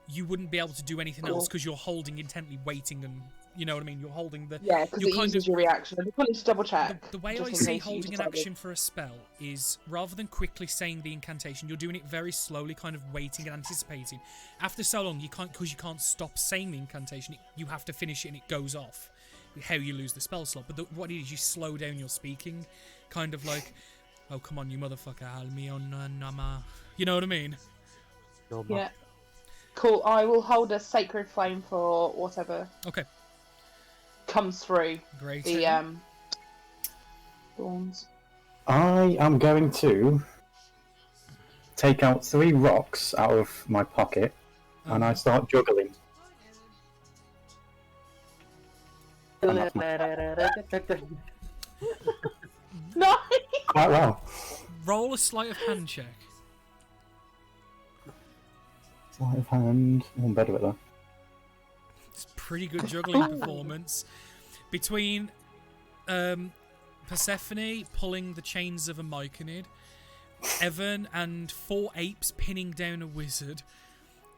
you wouldn't be able to do anything else because you're holding intently, waiting, and you know what I mean? You're holding the... Yeah, because it uses your reaction. I just wanted to double check. The way just I in see case you holding an decided- action for a spell is, rather than quickly saying the incantation, you're doing it very slowly, kind of waiting and anticipating. After so long, you can't stop saying the incantation. You have to finish it and it goes off. How you lose the spell slot. But what it is, you slow down your speaking. Kind of like, oh, come on, you motherfucker, nama. You know what I mean? Yeah. Cool. I will hold a sacred flame for whatever. Okay. Comes through. Great. The thorns. I am going to take out 3 rocks out of my pocket, and I start juggling. And that's No. quite well. Roll a sleight of hand check. Sleight of hand. Oh, I'm better at that. It's pretty good juggling performance. Between Persephone pulling the chains of a Myconid, Evan and 4 apes pinning down a wizard,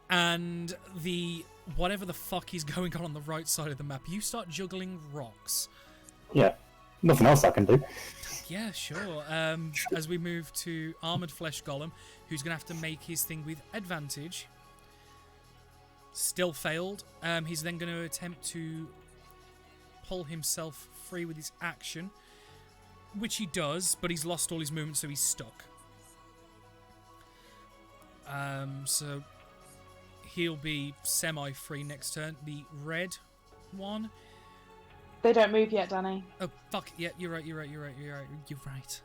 and the whatever the fuck is going on the right side of the map, you start juggling rocks. Yeah. Nothing else I can do. Yeah, sure. As we move to Armoured Flesh Golem, who's going to have to make his thing with advantage. Still failed. He's then going to attempt to pull himself free with his action, which he does, but he's lost all his movement, so he's stuck. So he'll be semi-free next turn. The red one. They don't move yet, Danny. Oh fuck! Yeah, you're right. You're right.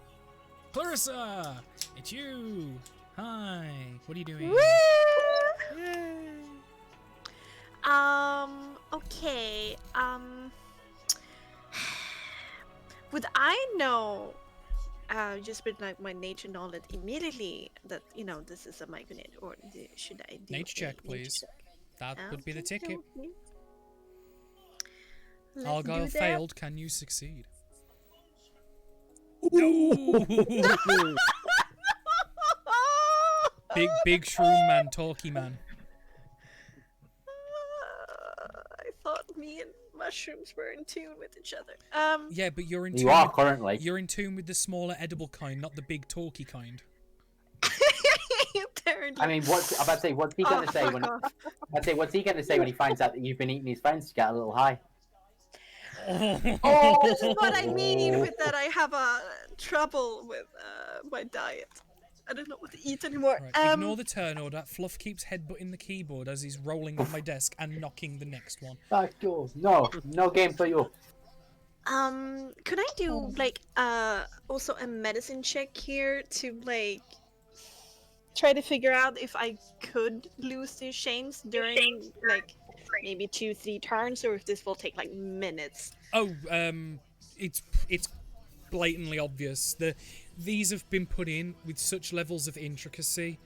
Clarissa, it's you. Hi. What are you doing? Yay. Okay. Would I know, just with like my nature knowledge immediately that this is a Myconid, or should I do Nature check, please? That would be the Okay, ticket. okay. Let's Argyle do that. failed. Can you succeed? No. Big shroom man, talky man. I thought me and mushrooms were in tune with each other. Yeah, but you're in You tune. are with- currently. You're in tune with the smaller edible kind, not the big talky kind. Apparently. I mean, I'm about to say, what's he gonna say when? What's he gonna say when he finds out that you've been eating his friends to get a little high? Oh, this is what I mean with that. I have trouble with my diet. I don't know what to eat anymore. Right, ignore the turn order. Fluff keeps headbutting the keyboard as he's rolling on my desk and knocking the next one. Back doors. No game for you. Could I do like also a medicine check here to like try to figure out if I could lose these chains during like maybe 2-3 turns, or if this will take like minutes? Oh, it's blatantly obvious. These have been put in with such levels of intricacy.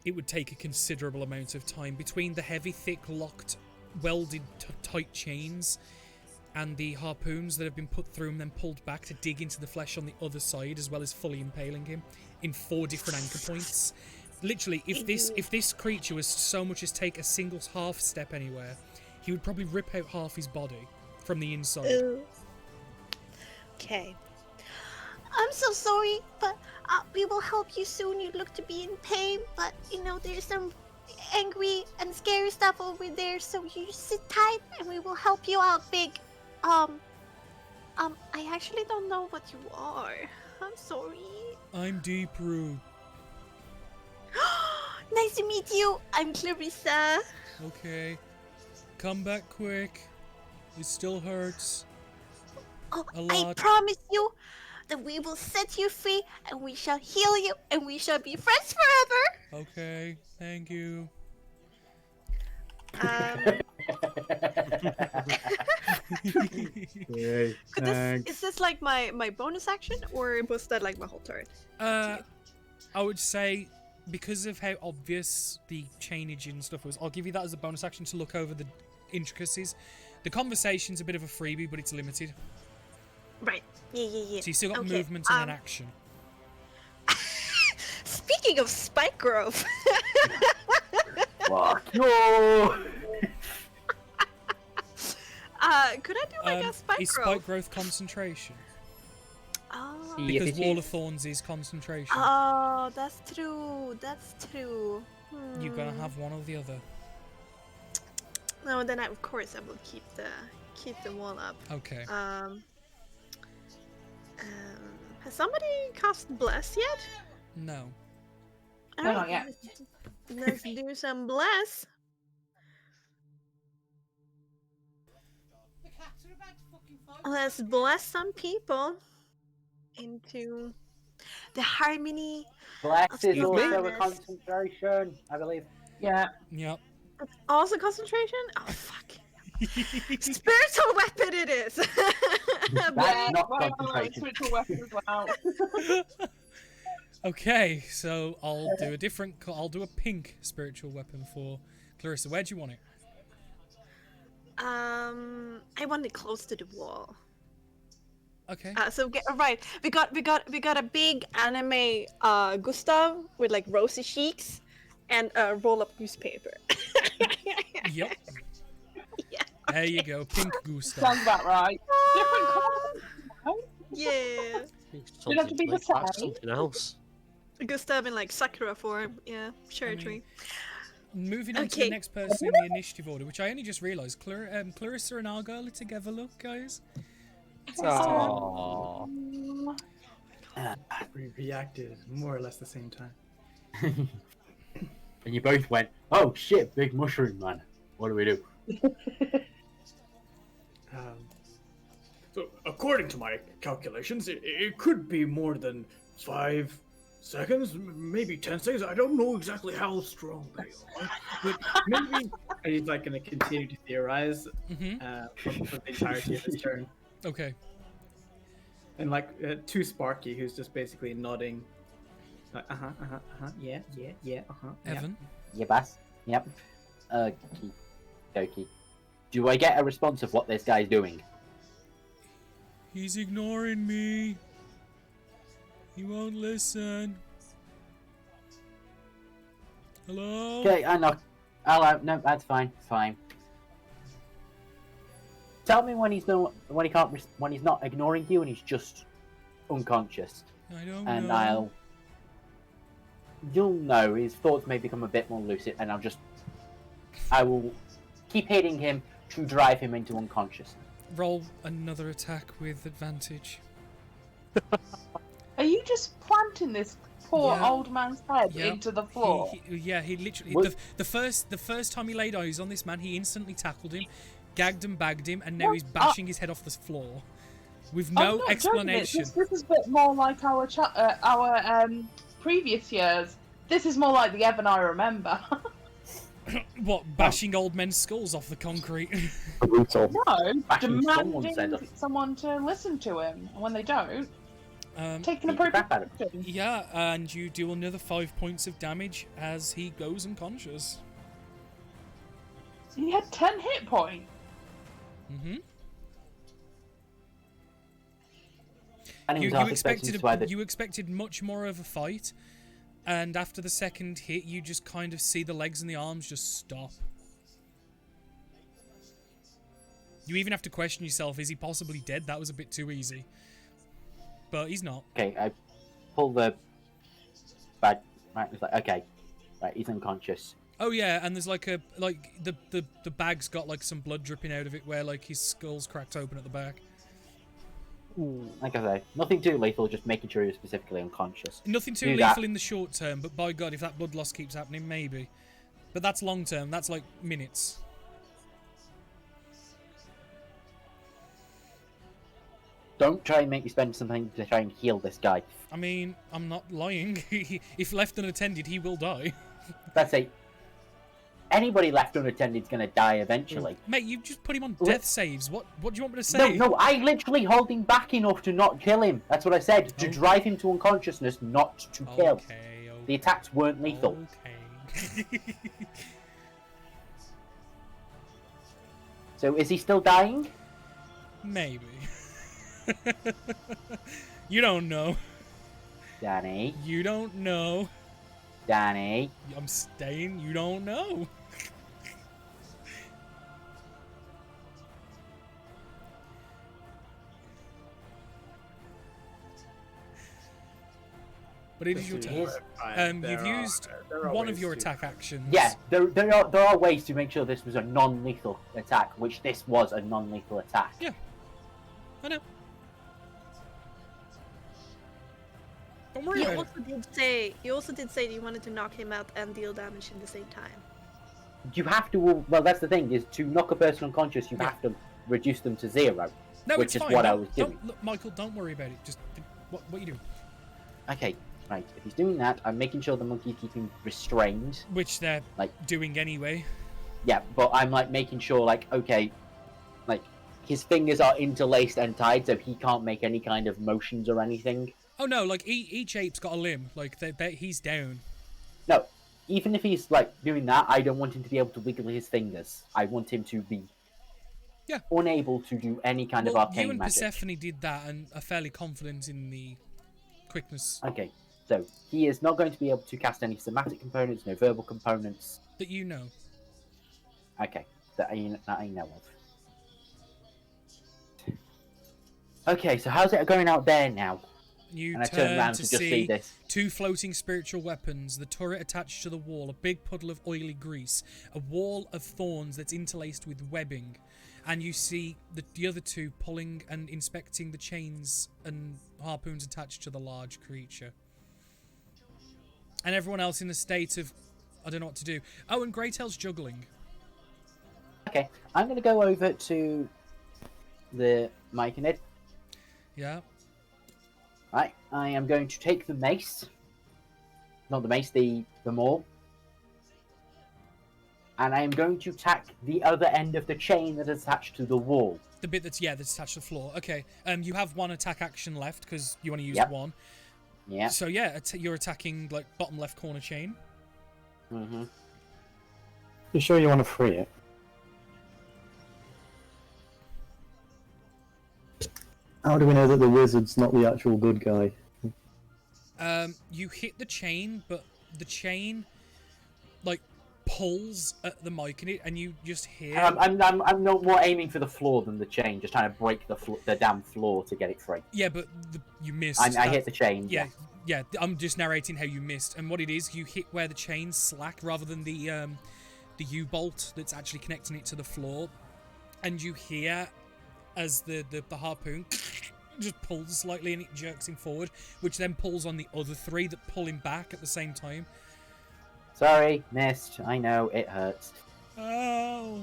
It would take a considerable amount of time between the heavy, thick, locked, welded, tight chains and the harpoons that have been put through and then pulled back to dig into the flesh on the other side, as well as fully impaling him in 4 different anchor points. Literally, if this creature was so much as take a single half step anywhere, he would probably rip out half his body from the inside. Okay. I'm so sorry, but we will help you soon. You look to be in pain, but there's some angry and scary stuff over there, so you just sit tight and we will help you out, Big. I actually don't know what you are. I'm sorry. I'm Deep Root. Nice to meet you. I'm Clarissa. Okay. Come back quick. It still hurts. Oh, A I lot. promise you that we will set you free and we shall heal you and we shall be friends forever. Okay, thank you. Is this like my bonus action, or was that like my whole turn? I would say, because of how obvious the chainage and stuff was, I'll give you that as a bonus action to look over the intricacies. The conversation's a bit of a freebie, but it's limited. Right. Yeah. So you still got Okay, movement and an action. Speaking of spike growth. Fuck no! Could I do like a spike Is growth? spike growth concentration? Oh. Because Yes, it Wall is. of Thorns is concentration. Oh, that's true. That's true. You're gonna have one or the other. No, then of course I will keep the wall up. Okay. Has somebody cast bless yet? No. No, not yet. Let's do some bless. Let's bless some people into the harmony. Bless is Excuse me? also a concentration, I believe. Yeah. Yep. Also concentration? Oh fuck. Spiritual weapon it is. That's not Right, concentration. spiritual weapon as well. Okay, so I'll do a different. I'll do a pink spiritual weapon for Clarissa. Where do you want it? I want it close to the wall. Okay. So right, we got a big anime Gustav with like rosy cheeks and a roll up newspaper. Yep. There you go, pink Gustav. Sounds about right. Different colours. Yeah. Did it have to be the Like, that's same? something else. Gustav in like Sakura form. Yeah, cherry tree. Moving on to Okay. the next person in the initiative order, which I only just realised. Clarissa and Argyle are together. Look, guys. Aww. We reacted more or less the same time. And you both went, oh shit, big mushroom man. What do we do? So, according to my calculations, it could be more than 5 seconds, maybe 10 seconds. I don't know exactly how strong they are, but maybe. And he's like going to continue to theorize for the entirety of his turn. Okay. And like to Sparky, who's just basically nodding. Like, yeah. Evan? Yeah, boss. Yep. Okie dokie. Do I get a response of what this guy's doing? He's ignoring me. He won't listen. Hello? Okay, I know. No, that's fine. Fine. Tell me when he's when he's not ignoring you and he's just unconscious. I don't And know. you'll know his thoughts may become a bit more lucid, and I will keep hitting him to drive him into unconscious. Roll another attack with advantage. Are you just planting this poor Yeah. old man's head Yep. into the floor? He literally What? the first time he laid eyes on this man, he instantly tackled him, gagged and bagged him, and now he's bashing his head off the floor with I'm no not joking, explanation. This is a bit more like our previous years. This is more like the Evan I remember. What, bashing old men's skulls off the concrete? Brutal. No, Bashing someone's head demanding off. someone to listen to him, and when they don't, taking beat the crap out appropriate of him. action. Yeah, and you do another 5 points of damage as he goes unconscious. He had 10 hit points. Mm-hmm. And he You, was you half expected expecting to either you expected much more of a fight, and after the second hit, you just kind of see the legs and the arms just stop. You even have to question yourself: is he possibly dead? That was a bit too easy, but he's not. Okay, I pull the bag. Right, it's like okay, right, he's unconscious. Oh yeah, and there's like the bag's got like some blood dripping out of it, where like his skull's cracked open at the back. Like I say, nothing too lethal, just making sure you're specifically unconscious. Nothing too Do lethal that. in the short term, but by God, if that blood loss keeps happening, maybe. But that's long term. That's like minutes. Don't try and make me spend something to try and heal this guy. I mean, I'm not lying. If left unattended, he will die. Let's say anybody left unattended is gonna die eventually. Mate, you just put him on death saves. What do you want me to say? No, I literally hold him back enough to not kill him. That's what I said. To drive him to unconsciousness, not to kill. Okay. The attacks weren't lethal. Okay. So is he still dying? Maybe. You don't know. Danny. You don't know. Danny. I'm staying. You don't know. But it is your turn. You've used one of your attack actions. Yeah, there are ways to make sure this was a non-lethal attack, which this was a non-lethal attack. Yeah, I know. Don't worry You about it. also did say that you wanted to knock him out and deal damage at the same time. You have to. Well, that's the thing, is to knock a person unconscious, you have to reduce them to 0. No, which it's is fine. what I Don't- was don't- doing. Look, Michael, don't worry about it. Just what you do. Okay, right. If he's doing that, I'm making sure the monkeys keep him restrained. Which they're like doing anyway. Yeah, but I'm like making sure, like, okay, like his fingers are interlaced and tied, so he can't make any kind of motions or anything. Oh no, like each ape's got a limb. Like he's down. No, even if he's like doing that, I don't want him to be able to wiggle his fingers. I want him to be unable to do any kind of Well, arcane you and magic. Persephone did that and are fairly confident in the quickness Okay, so he is not going to be able to cast any somatic components, no verbal components. that you know. Okay, that I know of. Okay, so how's it going out there now? You And I turn turn around to to just see see this. 2 floating spiritual weapons, the turret attached to the wall, a big puddle of oily grease, a wall of thorns that's interlaced with webbing, and you see the other 2 pulling and inspecting the chains and harpoons attached to the large creature. And everyone else in a state of, I don't know what to do. Oh, and Greytail's juggling. Okay, I'm going to go over to the Myconid. Yeah. Right, I am going to take the mace. Not the mace, the maul. And I am going to tack the other end of the chain that is attached to the wall. The bit that's attached to the floor. Okay. You have 1 attack action left because you want to use Yep. 1. Yeah. So yeah, you're attacking like bottom left corner chain. Mm-hmm. You sure you want to free it? How do we know that the wizard's not the actual good guy? You hit the chain, but the chain like pulls at the mic in it, and you just hear. I'm no more aiming for the floor than the chain, just trying to break the damn floor to get it free. Yeah, but you missed. I hit the chain. Yeah, yeah. I'm just narrating how you missed, and what it is, you hit where the chain's slack rather than the U-bolt that's actually connecting it to the floor, and you hear as the harpoon just pulls slightly and it jerks him forward, which then pulls on the other 3 that pull him back at the same time. Sorry, missed. I know, it hurts. Oh,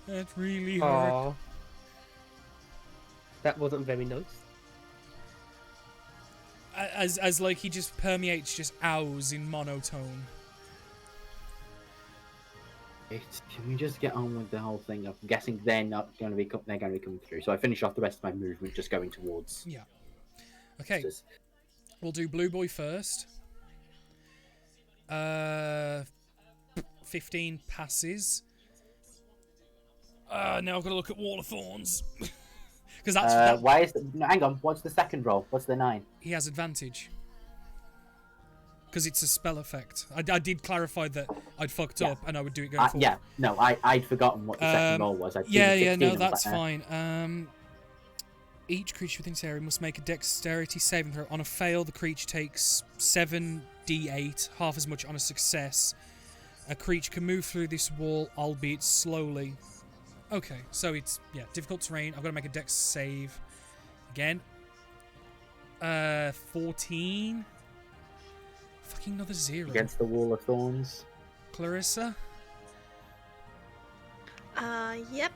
that really hurt. Aw. That wasn't very nice. As like he just permeates just ows in monotone. Can we just get on with the whole thing? I'm guessing they're not going to be coming through. So I finish off the rest of my movement, just going towards. Yeah. Okay. We'll do Blue Boy first. 15 passes. Now I've got to look at Wall of Thorns. Because that's why is no, hang on? What's the second roll? What's the 9? He has advantage. Because it's a spell effect. I did clarify that I'd fucked up and I would do it going forward. Yeah, no, I'd forgotten what the second roll was. No, that's fine. Each creature within this area must make a dexterity saving throw. On a fail, the creature takes 7d8, half as much on a success. A creature can move through this wall, albeit slowly. Okay, so it's, difficult terrain. I've got to make a dex save. Again. 14. Fucking another 0. Against the Wall of Thorns. Clarissa? Yep.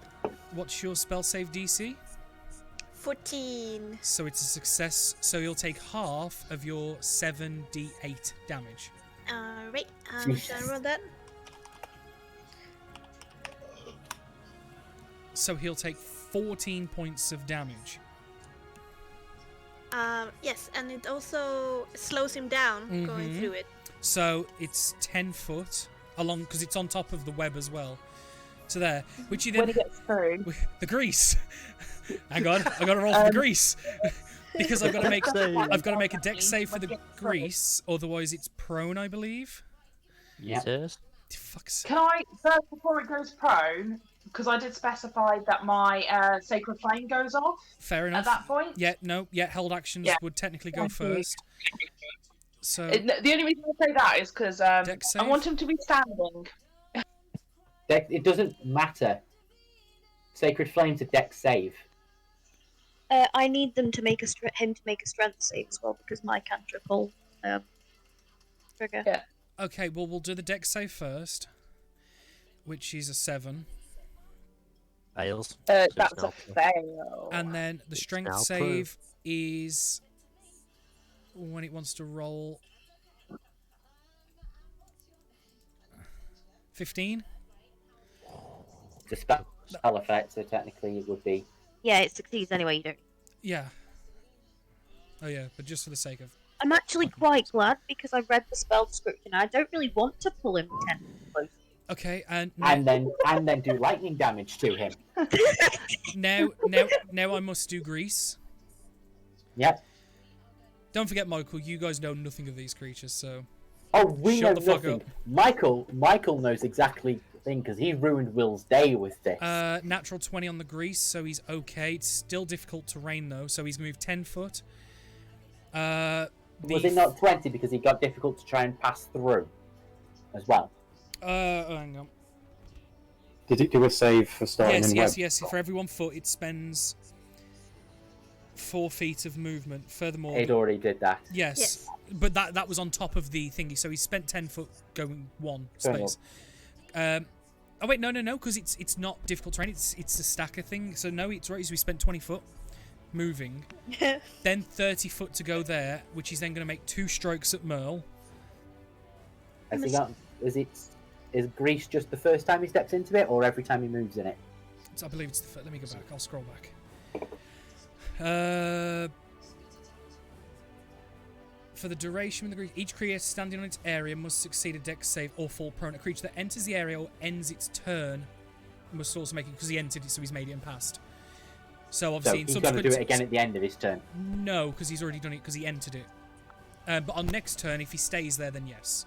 What's your spell save DC? 14. So it's a success. So you'll take half of your 7d8 damage. Alright, should I roll that? So he'll take 14 points of damage. Yes, and it also slows him down going through it. So it's 10 foot along, because it's on top of the web as well. So there, which you then... When he gets through. The grease. Hang on, I've got to roll for the grease. Because I've got to make a dex save for the grease, otherwise it's prone, I believe. Yeah. Fuck's Can I, first, before it goes prone, because I did specify that my Sacred Flame goes off. Fair enough. At that point? Yeah, no, held actions would technically go first. So The only reason I say that is because I want him to be standing. It doesn't matter. Sacred Flame's a dex save. I need them to make him to make a strength save as well because my cantrip will trigger. Yeah. Okay, well we'll do the dex save first, which is a 7. Fails. That's a fail. And then the strength save is when it wants to roll 15. It's a spell effect, so technically it would be. Yeah, it succeeds anyway. You don't. Yeah. Oh yeah, but just for the sake of. I'm actually quite glad because I read the spell description. I don't really want to pull him 10 close. Okay, and then do lightning damage to him. now I must do grease. Yep. Don't forget, Michael. You guys know nothing of these creatures, so. Oh, we Shut know the fuck nothing. up. Michael knows exactly the thing because he ruined Will's day with this. Natural 20 on the grease, so he's okay. It's still difficult terrain though, so he's gonna move 10 foot. Was it not 20 because he got difficult to try and pass through, as well? Hang on. Did it do a save for starting in web? Yes. For every 1 foot, it spends 4 feet of movement. Furthermore, It already did that. Yes, but that was on top of the thingy, so he spent 10 foot going 1 space. Oh wait, no, because it's not difficult terrain. It's a stacker thing. So no, it's right. So we spent 20 foot moving, then 30 foot to go there, which he's then going to make 2 strokes at Merle. Is Grease just the first time he steps into it, or every time he moves in it? I believe it's the. Let me go back. I'll scroll back. For the duration of the grease, each creature standing on its area must succeed a dex save or fall prone. A creature that enters the area or ends its turn must also make it, because he entered it, so he's made it and passed. So obviously, he's going to do it again at the end of his turn. No, because he's already done it because he entered it. But on next turn, if he stays there, then yes.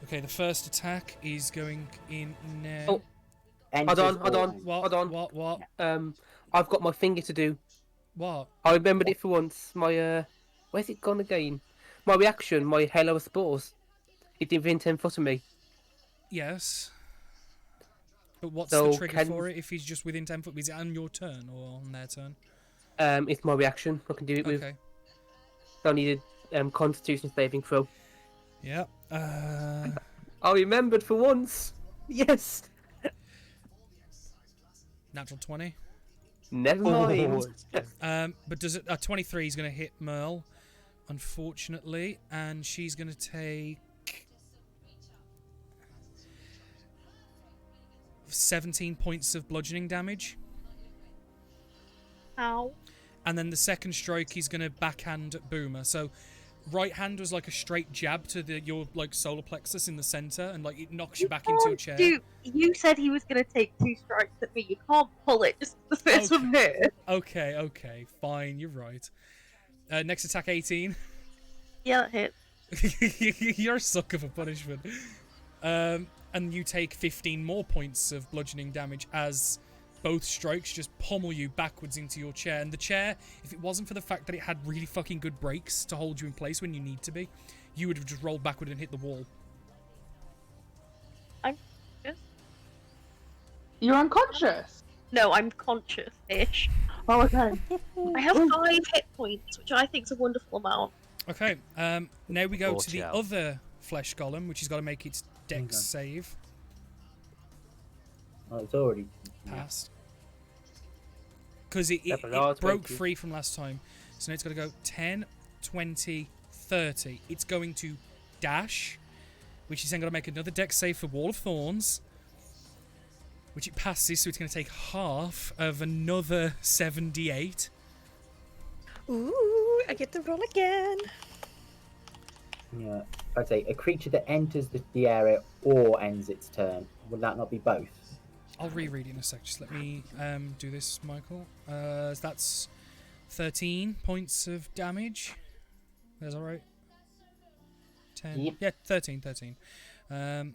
Okay, the first attack is going in now. Oh, hold on. What? I've got my finger to do. What? I remembered it for once. My where's it gone again? My reaction, my halo of spores. It did within 10 foot of me. Yes. But what's So the trigger for it if he's just within 10 foot? Is it on your turn or on their turn? It's my reaction. I can do it with. Okay. I need a Constitution saving throw. Yep. I remembered for once. Yes. Natural 20. Never mind. But does it? 23 is going to hit Merle, unfortunately, and she's going to take 17 points of bludgeoning damage. Ow. And then the second stroke, he's going to backhand at Boomer. So right hand was like a straight jab to your like solar plexus in the center, and like it knocks you back into your chair. Dude, you said he was going to take 2 strikes at me. You can't pull it just the first one here. Okay, fine, you're right. Next attack, 18. Yeah, that hit. You're a sucker for punishment. And you take 15 more points of bludgeoning damage as both strokes just pummel you backwards into your chair. And the chair, if it wasn't for the fact that it had really fucking good brakes to hold you in place when you need to be, you would have just rolled backward and hit the wall. You're unconscious? No, I'm conscious-ish. Oh, okay. I have 5 hit points, which I think is a wonderful amount. Okay, now we go to 40 the out. other flesh golem, which has got to make its dex save. Oh, it's already Passed. because it Separate, broke 20. free from last time. So now it's got to go 10, 20, 30. It's going to dash, which is then going to make another dex save for Wall of Thorns, which it passes, so it's going to take half of another 78. Ooh, I get to roll again. Yeah, I'd say a creature that enters the area or ends its turn. Would that not be both? I'll reread it in a sec. Just let me do this, Michael. That's 13 points of damage. That's all right. 10. Yep. Yeah, 13. And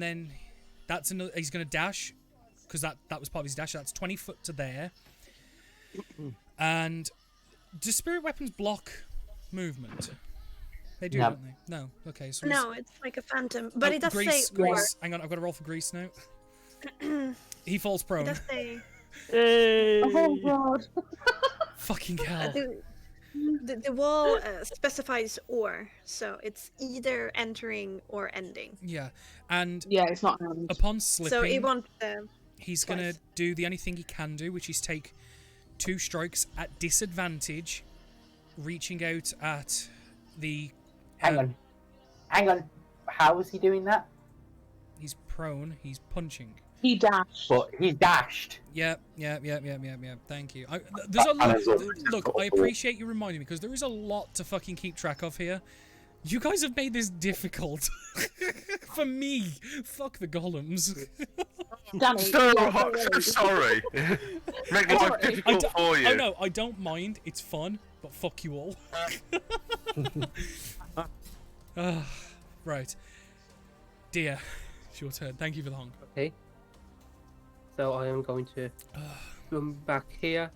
then that's another. He's going to dash because that was part of his dash. That's 20 foot to there. And do spirit weapons block movement? They do, No. don't they? No. Okay. So No, it's like a phantom, but oh, it does Grease, say Grease. Hang on, I've got to roll for Grease now. He falls or. It prone. does say. Oh god. Fucking hell. The wall specifies or, so it's either entering or ending. Yeah, and Yeah, it's not hand. upon slipping, So it won't. he's gonna do the only thing he can do, which is take 2 strikes at disadvantage, reaching out at the. Hang on. How is he doing that? He's prone. He's punching. He dashed. But he's dashed. Yeah. Thank you. There's a lot. Look, I appreciate you reminding me because there is a lot to fucking keep track of here. You guys have made this difficult for me. Fuck the golems. Danny, So yeah, sorry. Make it life difficult for you. Oh no, I don't mind. It's fun, but fuck you all. Right, dear, it's your turn. Thank you for the honk. Okay. So I am going to come back here,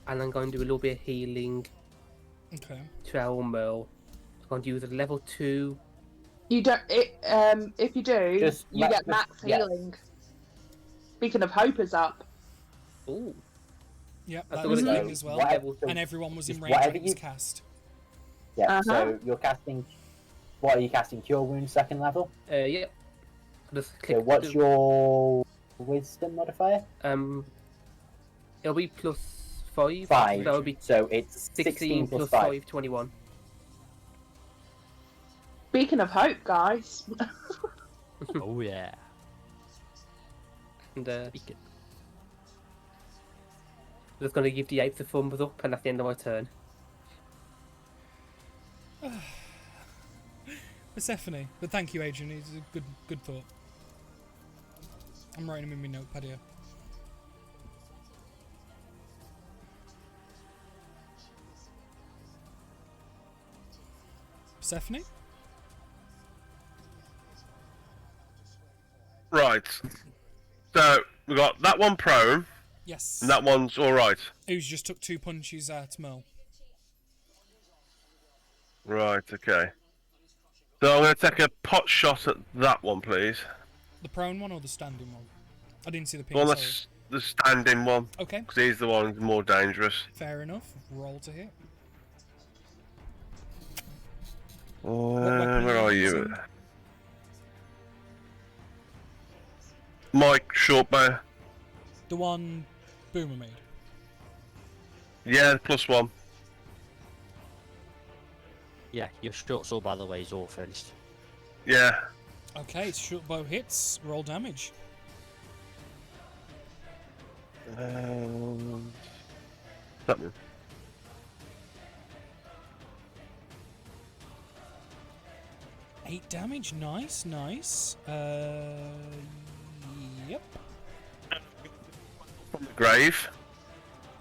and I'm going to do a little bit of healing Okay. to our Merle. I'm going to use a level 2. You don't. If you do, Just you let get the- max yeah. healing. Beacon of Hope is up. Ooh. Yep, That's that a was good a idea. thing as well. Whatever- And everyone was in just range when whatever it was you- cast. Yeah. Uh-huh. So you're casting. What are you casting? Cure Wounds second level. Yeah. Just click So what's the- your Wisdom modifier? It'll be plus 5. 5. That'll be So it's 16 plus plus 5. 5, 21. Beacon of Hope, guys. Oh yeah. And just going to give the apes a thumbs up, and that's the end of my turn. Persephone. But thank you, Adrian. It's a good thought. I'm writing them in my notepad here. Persephone? Right. So we got that one prone, Yes. and that one's all right. Who's just took 2 punches at Merle. Right. Okay. So I'm going to take a pot shot at that one, please. The prone one or the standing one? I didn't see the The pin, one sorry. that's the standing one. Okay. Because he's the one who's more dangerous. Fair enough. Roll to hit. Where are you? using? Mike Shortbow. The one Boomer made. Yeah, +1. Yeah, your short sword, by the way, is all finished. Yeah. Okay, it's short bow hits. Roll damage. That one. Eight damage. Nice, nice. Yep. From the grave.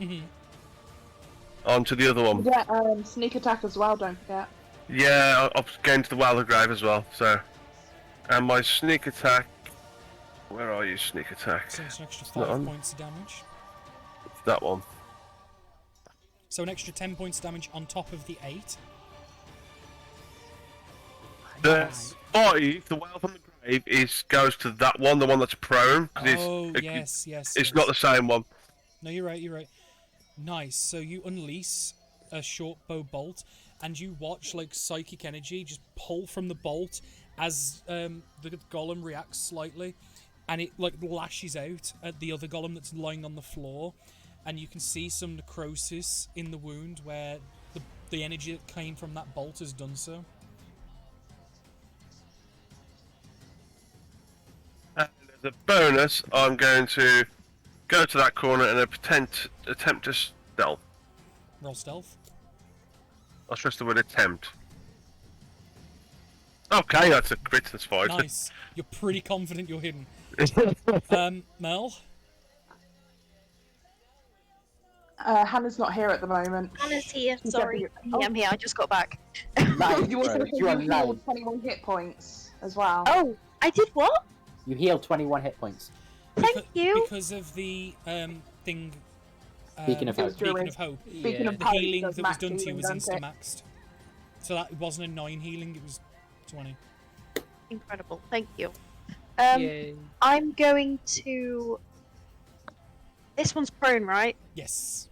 Mhm. Onto the other one. Yeah, sneak attack as well, don't forget. Yeah, I'm going to the well of the grave as well, so. And my sneak attack. Where are you, sneak attack? So it's an extra Not 5 on. points of damage. It's that one. So an extra 10 points of damage on top of the 8. The 5, the well from the grave, goes to that one, the one that's prone. 'cause Oh, it's, yes. It's not the same one. No, you're right. Nice. So you unleash a short bow bolt, and you watch like psychic energy just pull from the bolt as the golem reacts slightly. and it like lashes out at the other golem that's lying on the floor, and you can see some necrosis in the wound where the energy that came from that bolt has done so. And as a bonus, I'm going to go to that corner and attempt to stealth. Roll stealth. I'll stress the word attempt. Okay, that's a crit, that's fine. Nice. You're pretty confident you're hidden. Mel? Hannah's not here at the moment. Hannah's here. She's Sorry, at the- I'm here. I just got back. You also said you healed 21 hit points as well. Oh, I did what? You healed 21 hit points. Thank you. Because of the thing. Beacon of Hope. Beacon of Hope. Beacon of The Hope healing does that was max done to you healing, was doesn't it? insta-maxed. So that wasn't a 9 healing, it was 20. Incredible. Thank you. Yay. I'm going to. This one's prone, right? Yes.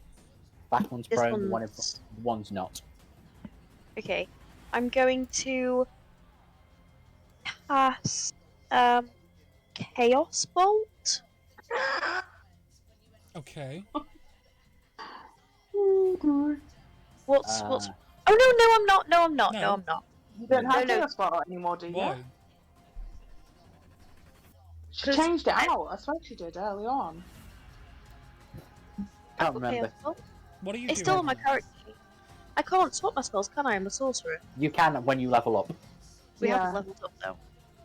That one's This prone, one's- one's not. Okay. I'm going to cast Chaos Bolt. Okay. What's Uh, what's? Oh no, I'm not. No, I'm not. No. No, I'm not. You don't have No, no. Chaos Bolt anymore, do you? Why? She changed it out. I swear she did early on. Can't Okay, remember. well, What are you it's doing? still on my character sheet. I can't swap my spells, can I? I'm a sorcerer. You can when you level up. We Yeah. haven't leveled up though.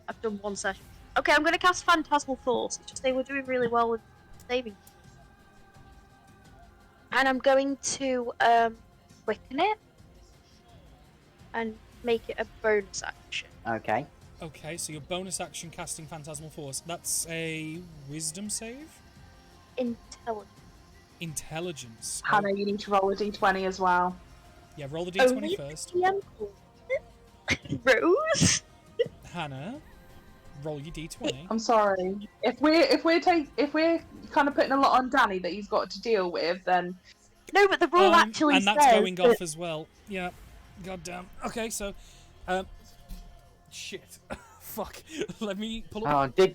I've done one session. Okay, I'm going to cast Phantasmal Force. It's just they were doing really well with saving. And I'm going to quicken it and make it a bonus action. Okay. Okay, so your bonus action casting Phantasmal Force. That's a wisdom save? Intelligence. Intelligence. Hannah, you need to roll a d20 as well. Yeah, roll the d20 Only first. DM Rose. Hannah, roll your d20. I'm sorry. If we're kind of putting a lot on Danny that he's got to deal with, then No, but the rule actually and that's says going that- off as well. Yeah. Goddamn. Okay, so shit. Fuck. Let me pull up. Do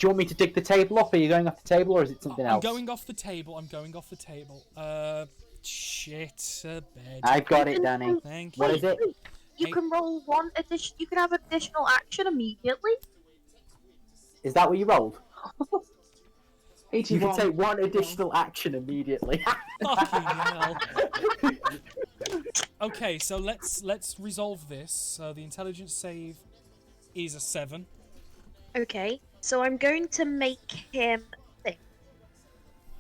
you want me to dig the table up? Are you going off the table, or is it something I'm else? going off the table. Shit. Bed. I've got it, Danny. Thank What you. is it? You can roll one addition. You can have additional action immediately. Is that what you rolled? You 81. can take one additional action immediately. Fucking hell. Okay, so let's resolve this. So the intelligence save is a 7. Okay, so I'm going to make him think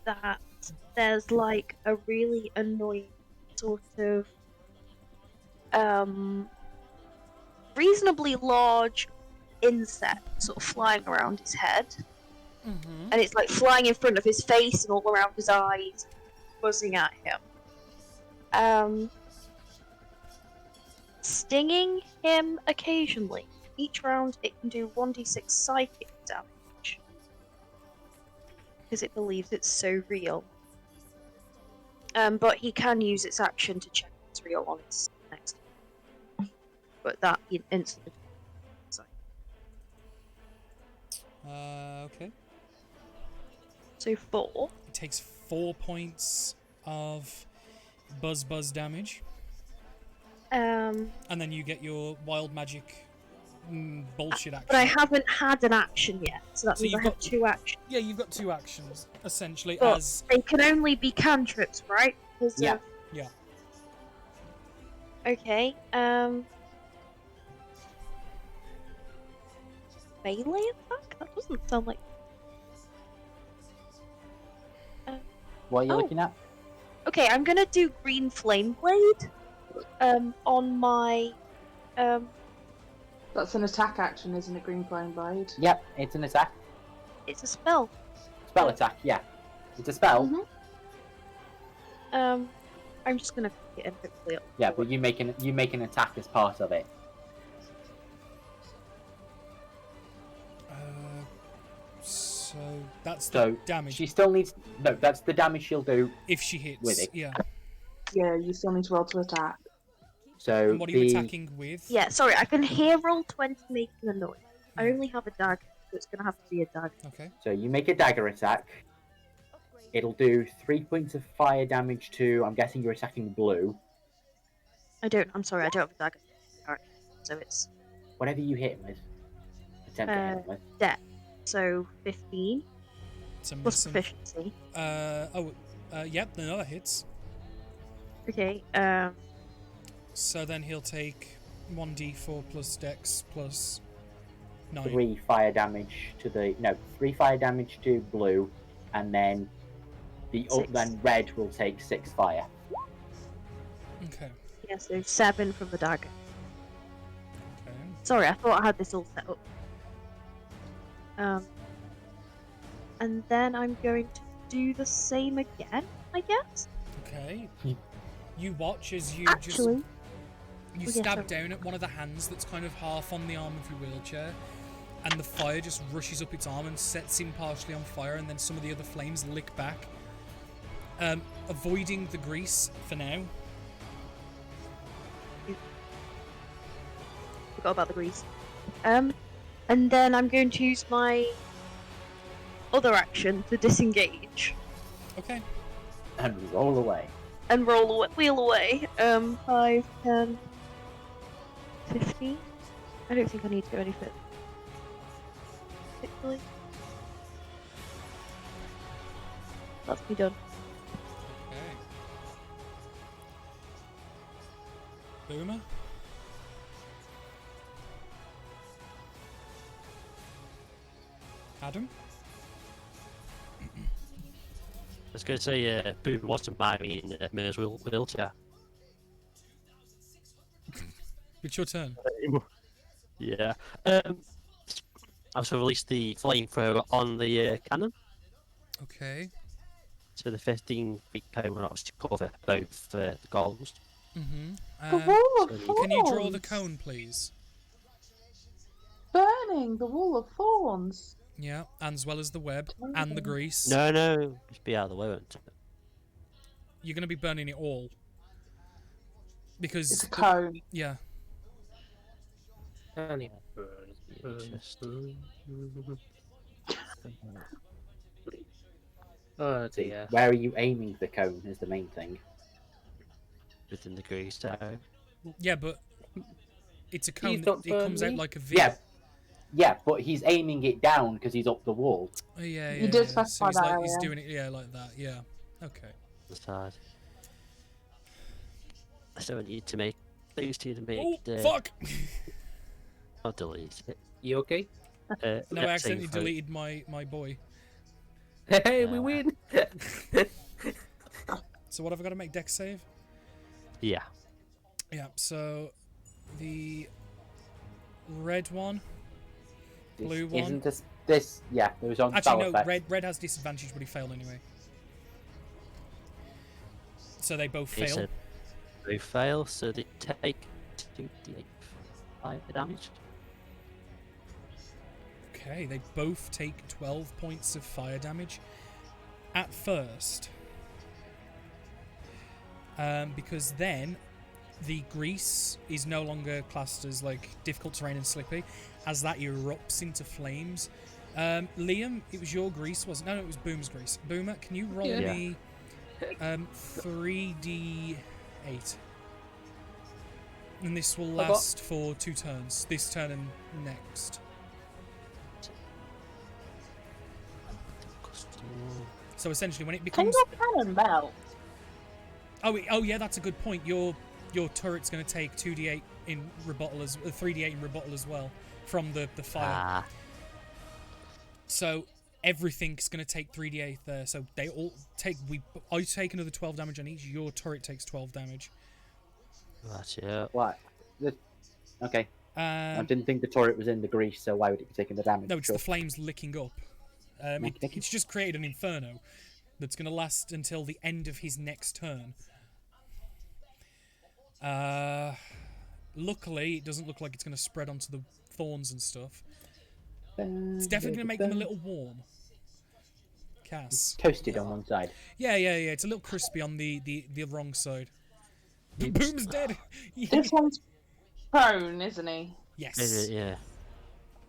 that there's like a really annoying sort of reasonably large insect sort of flying around his head. Mm-hmm. And it's like flying in front of his face and all around his eyes, buzzing at him. Stinging him occasionally. Each round it can do 1d6 psychic damage. Because it believes it's so real. But he can use its action to check if it's real on its next. But that instantly. Okay. So 4. It takes 4 points of buzz damage, and then you get your wild magic bullshit action. But I haven't had an action yet, so that So means you've I have got- 2 actions. Yeah, you've got 2 actions essentially But as they can only be cantrips, right? 'Cause Yeah. of- yeah. Okay. Melee attack? That doesn't sound like. What are you Oh. looking at? Okay, I'm gonna do green flame blade. On my. That's an attack action, isn't it? Green flame blade. Yep, it's an attack. It's a spell. Spell attack, yeah. It's a spell. I'm just gonna get it quickly up. Yeah, but you make an attack as part of it. So that's So the damage she still needs that's the damage she'll do if she hits. with it. Yeah. Yeah, you still need to roll to attack. So And what are you attacking with? Yeah, sorry, I can hear roll 20 making a noise. I only have a dagger. so it's gonna have to be a dagger. Okay. So you make a dagger attack. It'll do 3 points of fire damage to. I'm guessing you're attacking blue. I'm sorry, I don't have a dagger. Alright, so it's Whatever you hit him with. Attempt to hit him with. death. So 15 It's a plus missing. proficiency. Yep, no, that hits. Okay. So then he'll take 1d4 plus dex plus 9. 3 fire damage to the. No, 3 fire damage to blue, and then then red will take 6 fire. Okay. Yeah, so 7 from the dagger. Okay. Sorry, I thought I had this all set up. And then I'm going to do the same again, I guess. Okay. You watch as you Actually, you yeah, stab sorry. down at one of the hands that's kind of half on the arm of your wheelchair, and the fire just rushes up its arm and sets him partially on fire, and then some of the other flames lick back. Avoiding the grease for now. Forgot about the grease. And then I'm going to use my other action to disengage Okay. And roll away. and wheel away. 5, 10, 15. I don't think I need to go any further. Particularly. That's me done. Okay. Boomer. Adam. I was going to say, Boo wants to buy me in Mayor's wheelchair. It's your turn. Yeah. I also released the flamethrower on the cannon. Okay. So the 15 feet cone will obviously cover both the goals. Mm-hmm. The wall of Can you draw the thorns. cone, please? Burning the wall of thorns. Yeah, and as well as the web and the grease. No, just be out of the way, won't it? You're going to be burning it all. Because... It's a cone. Yeah. Oh dear. Where are you aiming the cone is the main thing. Within the grease tower. Yeah, but it's a cone. not It comes out burning. like a V. Yeah, but he's aiming it down because he's up the wall. Oh, yeah, You did yeah. specify So that he's earlier. doing it, yeah, like that. Yeah. Okay. The side. So I need to make these two to make. Oh, fuck! I'll delete it. You okay? No, I accidentally deleted my boy. Hey, we win! So what have I got to make? Dex save? Yeah. Yeah, so the red one, blue one. Isn't this? Yeah, it was on Actually, spell no. effect. Red has disadvantage, but he failed anyway. So they both Okay, fail. so they fail, so they take 2d8 fire damage. Okay, they both take 12 points of fire damage at first. Because then the grease is no longer classed as like difficult terrain and slippy, as that erupts into flames. Liam, it was your grease, wasn't it? No, it was Boom's grease. Boomer, can you roll Yeah. me 3d8? And this will got- last for 2 turns. This turn and next. So essentially, when it Can becomes your cannon melt? oh yeah, that's a good point. Your turret's going to take 2d8 in rebuttal as 3d8 in rebuttal as well from the fire. Ah, So everything's going to take 3d8 there. So they all take. I take another 12 damage on each. Your turret takes 12 damage. that's it. What? Okay. I Um, didn't think the turret was in the grease, so why would it be taking the damage? no, it's Sure. the flames licking up. It's just created an inferno that's going to last until the end of his next turn. Luckily, it doesn't look like it's going to spread onto the thorns and stuff. It's definitely going to make them a little warm. Cass. Toasted on one side. Yeah. It's a little crispy on the wrong side. Boom's dead. This one's prone, isn't he? Yes. Is it? Yeah.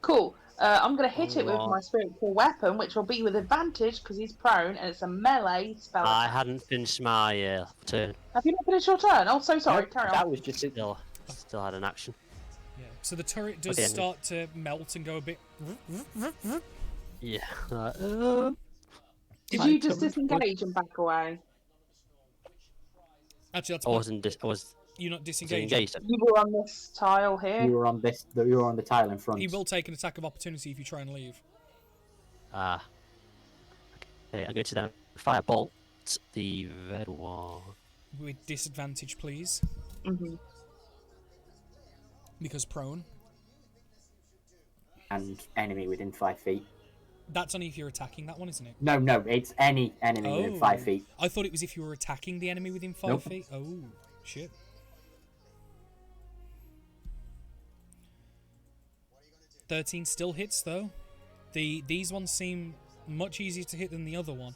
Cool. I'm going to hit it with Oh. my spiritual weapon, which will be with advantage because he's prone, and it's a melee spell. I hadn't finished my turn. Have you not finished your turn? Oh, so sorry. Nope, Carry that on. was just Still had an action. Yeah. So the turret does Okay. start to melt and go a bit. Yeah. Did you just disengage and back away? Actually, that's I wasn't. I was you're not disengaging. engaged. You were on this tile here. You were on this. You were on the tile in front. He will take an attack of opportunity if you try and leave. Ah. Okay, I'm going to then firebolt the red one. With disadvantage, please. Mm-hmm. Because prone. And enemy within 5 feet. That's only if you're attacking that one, isn't it? No, it's any enemy within 5 feet. I thought it was if you were attacking the enemy within 5 Nope. feet. Oh, shit. $13 still hits though. These ones seem much easier to hit than the other one,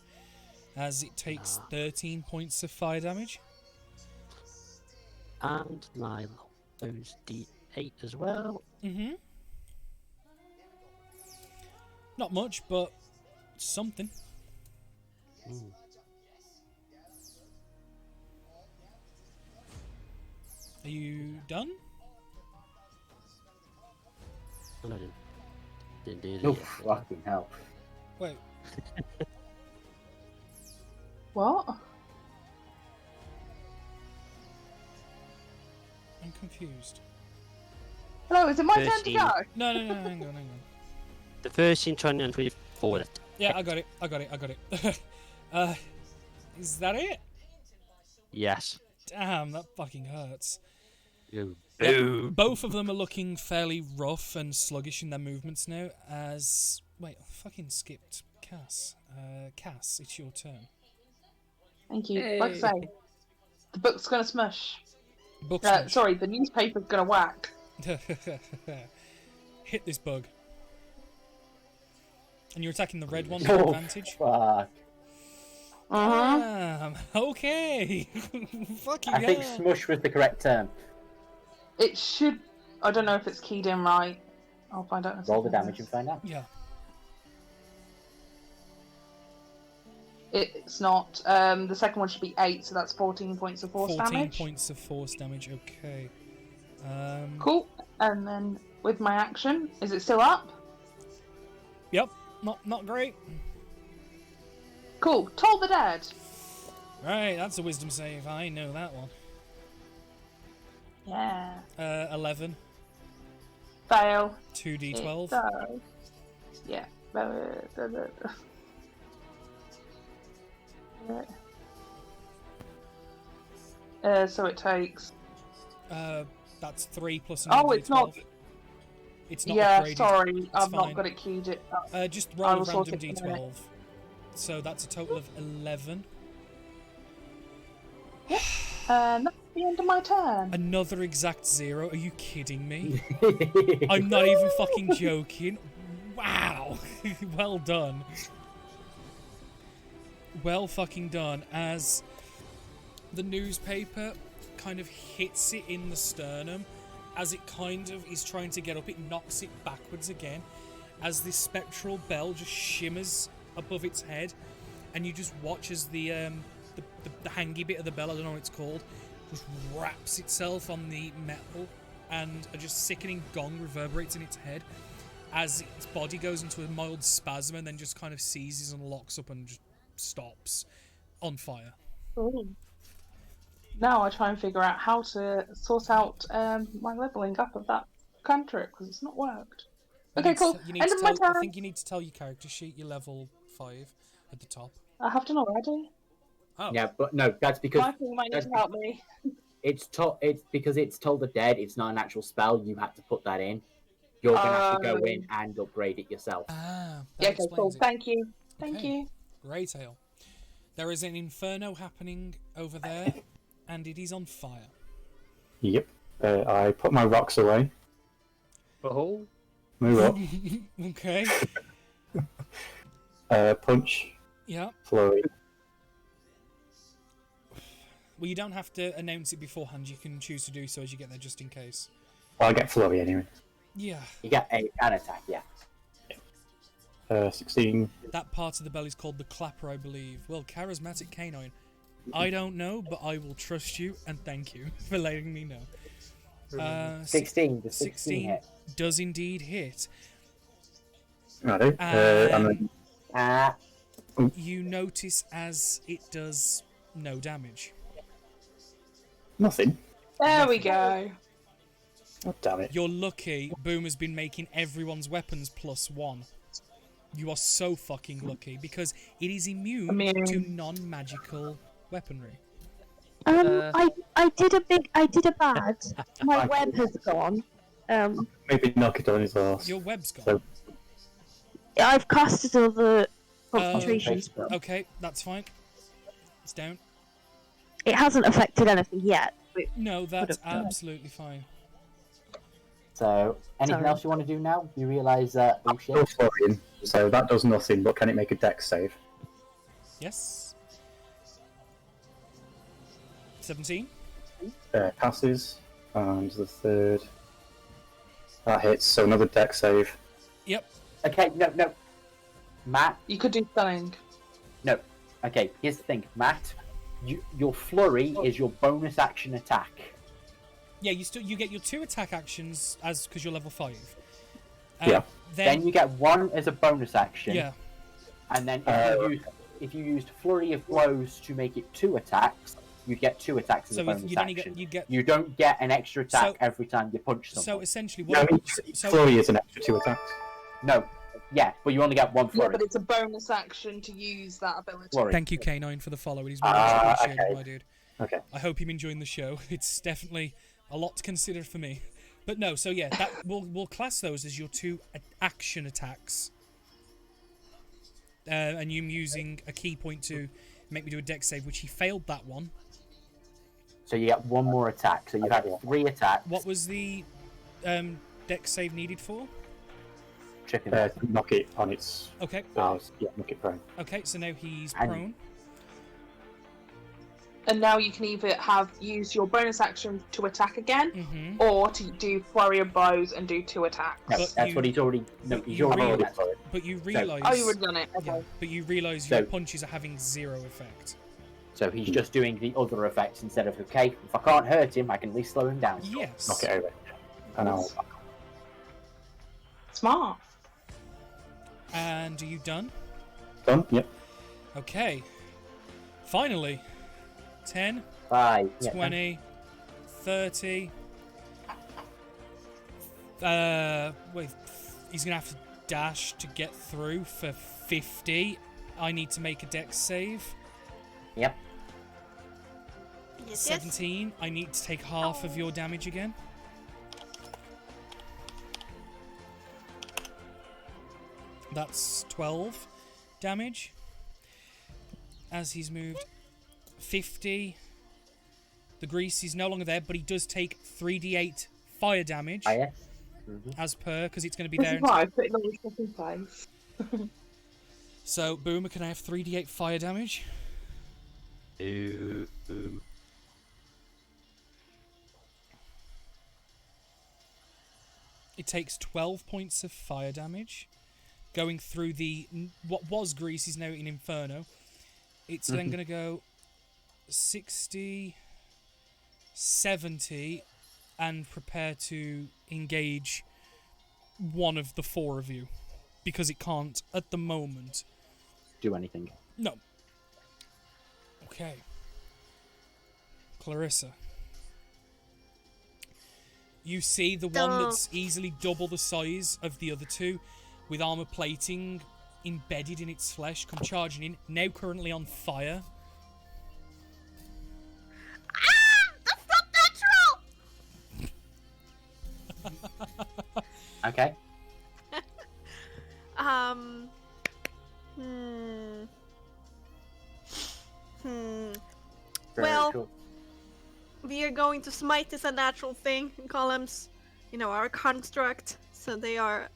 as it takes 13 points of fire damage. And my those D8 as well. Mm-hmm. Not much, but something. Are you done? No, I didn't do No, that. fucking hell. Wait. What? I'm confused. Hello, is it my turn to 13. go? No, hang on. The 13, 20, and 24. Yeah, I got it. Is that it? Yes. Damn, that fucking hurts. You Yeah, boo. both of them are looking fairly rough and sluggish in their movements now. As wait, I fucking skipped Cass. Cass, it's your turn. Thank you. Like I say, the book's gonna smush. Book Sorry, the newspaper's gonna whack. Hit this bug. And you're attacking the red one with Oh, advantage? fuck. Okay. Fucking I think hell. smush was the correct term. It should. I don't know if it's keyed in right. I'll find out. in a Roll the second. damage and find out. Yeah. It's not. The second one should be 8, so that's 14 points of force 14 damage. points of force damage, okay. Cool. And then with my action, is it still up? Yep, not great. Cool. Toll the dead. Right, that's a wisdom save. I know that one. Yeah. 11. Fail. 2d12. It does. Yeah. So it takes. That's 3 plus Oh, another it's not. d12. It's not Yeah, upgraded. sorry, It's I've not fine. got it keyed. Just I roll a will sort random it in a minute. d12. So that's a total of 11. And that's the end of my turn. Another exact 0. Are you kidding me? I'm not even fucking joking. Wow. Well done. Well fucking done. As the newspaper kind of hits it in the sternum, as it kind of is trying to get up, it knocks it backwards again, as this spectral bell just shimmers above its head, and you just watch as the hangy bit of the bell, I don't know what it's called, just wraps itself on the metal, and a just sickening gong reverberates in its head as its body goes into a mild spasm and then just kind of seizes and locks up and just stops on fire. Ooh. Now I try and figure out how to sort out my leveling up of that cantrip because it's not worked. Okay, cool. End of my turn. I think you need to tell your character sheet you're level 5 at the top. I have done already. Oh. Yeah, but no, that's because Michael might need to help me. it's because it's told the dead. It's not an actual spell. You had to put that in. You're gonna have to go in and upgrade it yourself. Ah, Yeah, that okay, cool. explains it. Thank you. Thank Okay. you. Great ale. There is an inferno happening over there, and it is on fire. Yep. I put my rocks away. Oh. Move up. Okay. Punch. Yeah. Flurry. Well, you don't have to announce it beforehand. You can choose to do so as you get there, just in case. I'll get flurry anyway. Yeah. You get an attack, yeah. 16. That part of the bell is called the clapper, I believe. Well, charismatic canine. I don't know, but I will trust you and thank you for letting me know. 16. The 16 hit. Does indeed hit. Righto. And then, You notice as it does no damage. nothing. There we go. Oh, damn it. You're lucky Boomer's been making everyone's weapons +1. You are so fucking lucky because it is immune to non-magical weaponry. I did a bad. My web has gone. Maybe knock it on his arse. Your web's gone. So, I've casted other concentration spell. Okay, that's fine. It's down. It hasn't affected anything yet. But No, that's absolutely fine. So, anything else you want to do now? You realise that... Oh, shit. still flurrying, so that does nothing, but can it make a dex save? Yes. 17. Passes, and the third... That hits, so another dex save. Yep. Okay, no. Matt? You could do stunning. No. Okay, here's the thing. Matt, your flurry is your bonus action attack. Yeah, you get your 2 attack actions because you're level 5. Yeah. Then you get 1 as a bonus action. Yeah. And then if you used flurry of blows to make it 2 attacks, you get 2 attacks as a bonus action. You don't get an extra attack every time you punch someone. So essentially, flurry is an extra 2 attacks. No. Yeah, but you only get 1 flurry. Yeah, but it's a bonus action to use that ability. Thank you, K9, for the follow. It is really much appreciated, okay. my dude. Okay. I hope you're enjoying the show. It's definitely a lot to consider for me. But no, so yeah, that we'll class those as your 2 action attacks. And you using a key point to make me do a dex save, which he failed that one. So you get 1 more attack. So you have 3 attacks. What was the dex save needed for? Knock it on its... Okay. Yeah, knock it prone. Okay, so now he's prone. And now you can either use your bonus action to attack again, or to do flurry of blows and do 2 attacks. No, that's what he's already. No, he's already. But you realise. Oh, you would have done it. Okay. Yeah, but you realise your punches are having 0 effect. So he's just doing the other effects instead of okay. If I can't hurt him, I can at least slow him down. Yes. Knock it over. And I'll... Smart. And are you done? Done. Yep. Okay. Finally. 10, 20, 30. Wait, he's gonna have to dash to get through for 50. I need to make a dex save. Yep. 17. I need to take half of your damage again. That's 12 damage. As he's moved 50. The grease is no longer there, but he does take 3d8 fire damage. As per, because it's going to be there. Why I put it on the second place. So, Boomer, can I have 3d8 fire damage? Ooh. It takes 12 points of fire damage. Going through what was grease is now in Inferno. It's then going to go 60, 70, and prepare to engage one of the 4 of you. Because it can't, at the moment, do anything. No. Okay. Clarissa. You see the one that's easily double the size of the other 2, with armor plating embedded in its flesh, come charging in, now currently on fire. That's not natural! Okay. Well, cool. We are going to smite is a natural thing. Columns, are a construct, so they are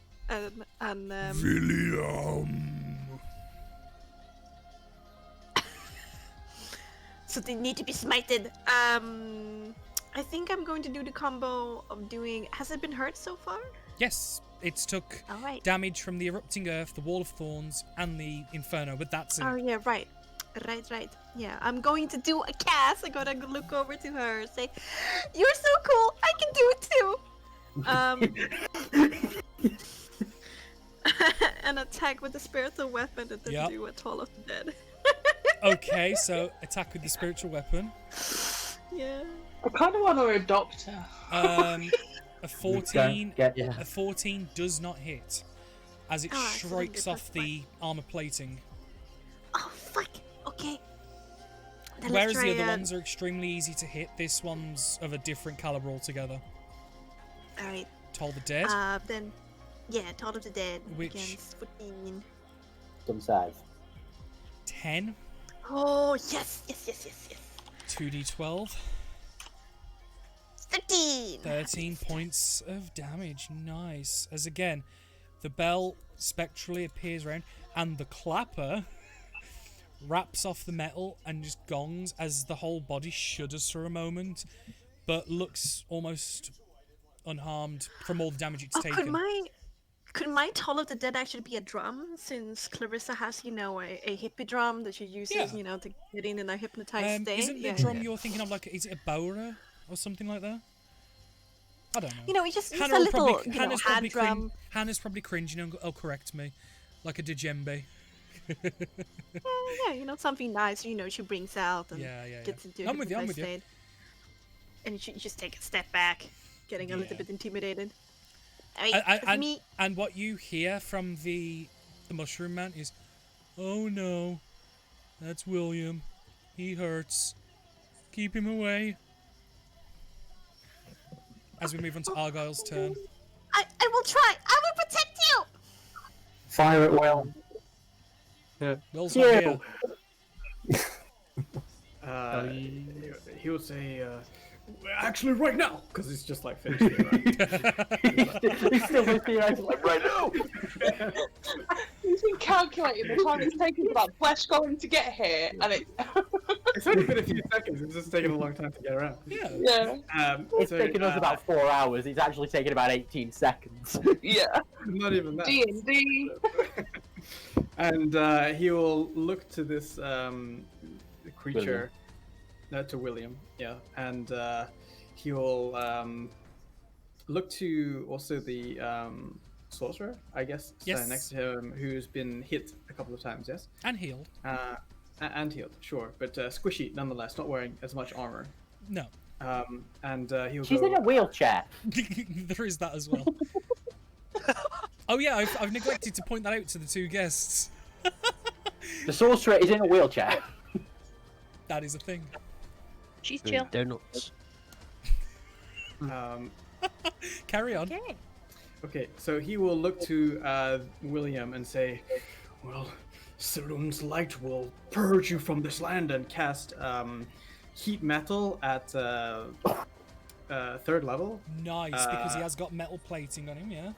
so they need to be smited. I think I'm going to do the combo of doing. Has it been hurt so far? Yes, It's took Alright. damage from the erupting earth, the wall of thorns, and the inferno, but that's it. Oh yeah, right. Right. Yeah, I'm going to do a cast. I gotta look over to her and say, "You're so cool. I can do it too." An attack with the spiritual weapon and then do a Toll of the Dead. Okay, so attack with the spiritual weapon. Yeah. I kind of want to adopt her. A 14. A 14 does not hit, as it strikes off the armor plating. Oh fuck. Okay. Then Whereas let's the try other ones are extremely easy to hit, this one's of a different caliber altogether. Alright. Toll the Dead. Then, yeah, Toll of the Dead Which- against 14. Some size. 10. Oh, yes. 2d12. 13. 13 points of damage. Nice. As again, the bell spectrally appears around, and the clapper wraps off the metal and just gongs as the whole body shudders for a moment, but looks almost unharmed from all the damage it's taken. Could my Toll of the Dead actually be a drum, since Clarissa has, a hippie drum that she uses, to get in a hypnotized state? Isn't the drum you're thinking of is it a Bowra or something like that? I don't know. It's just Hannah a will little, probably, Hannah's hand probably drum. Hannah's probably cringing and will correct me, like a djembe. Yeah, something nice, she brings out and Yeah. gets into a I'm with you. hypnotized state. And you just take a step back, getting a little bit intimidated. And what you hear from the mushroom man is, "Oh no, that's William. He hurts. Keep him away." As we move on to Argyle's turn. I will try. I will protect you. Fire at Will. Will's not here. He would say, actually right now, because it's just like finished here, right? He's still theorizing like right now. He's been calculating the time it's taken for that flesh golem to get here, and It's only been a few seconds. It's just taken a long time to get around. Yeah. It's taken us about 4 hours. It's actually taken about 18 seconds. Yeah. Not even that. D&D. And he will look to this creature, to William, and he will look to also the sorcerer, I guess, standing next to him, who's been hit a couple of times, yes? And healed. And healed, sure, but squishy nonetheless, not wearing as much armor. No. And he'll She's go... in a wheelchair. There is that as well. Oh yeah, I've neglected to point that out to the two guests. The sorcerer is in a wheelchair. That is a thing. She's chill. Donuts. Carry on. Okay, so he will look to William and say, "Well, Saloon's light will purge you from this land," and cast heat metal at 3rd level. Nice, because he has got metal plating on him, yeah?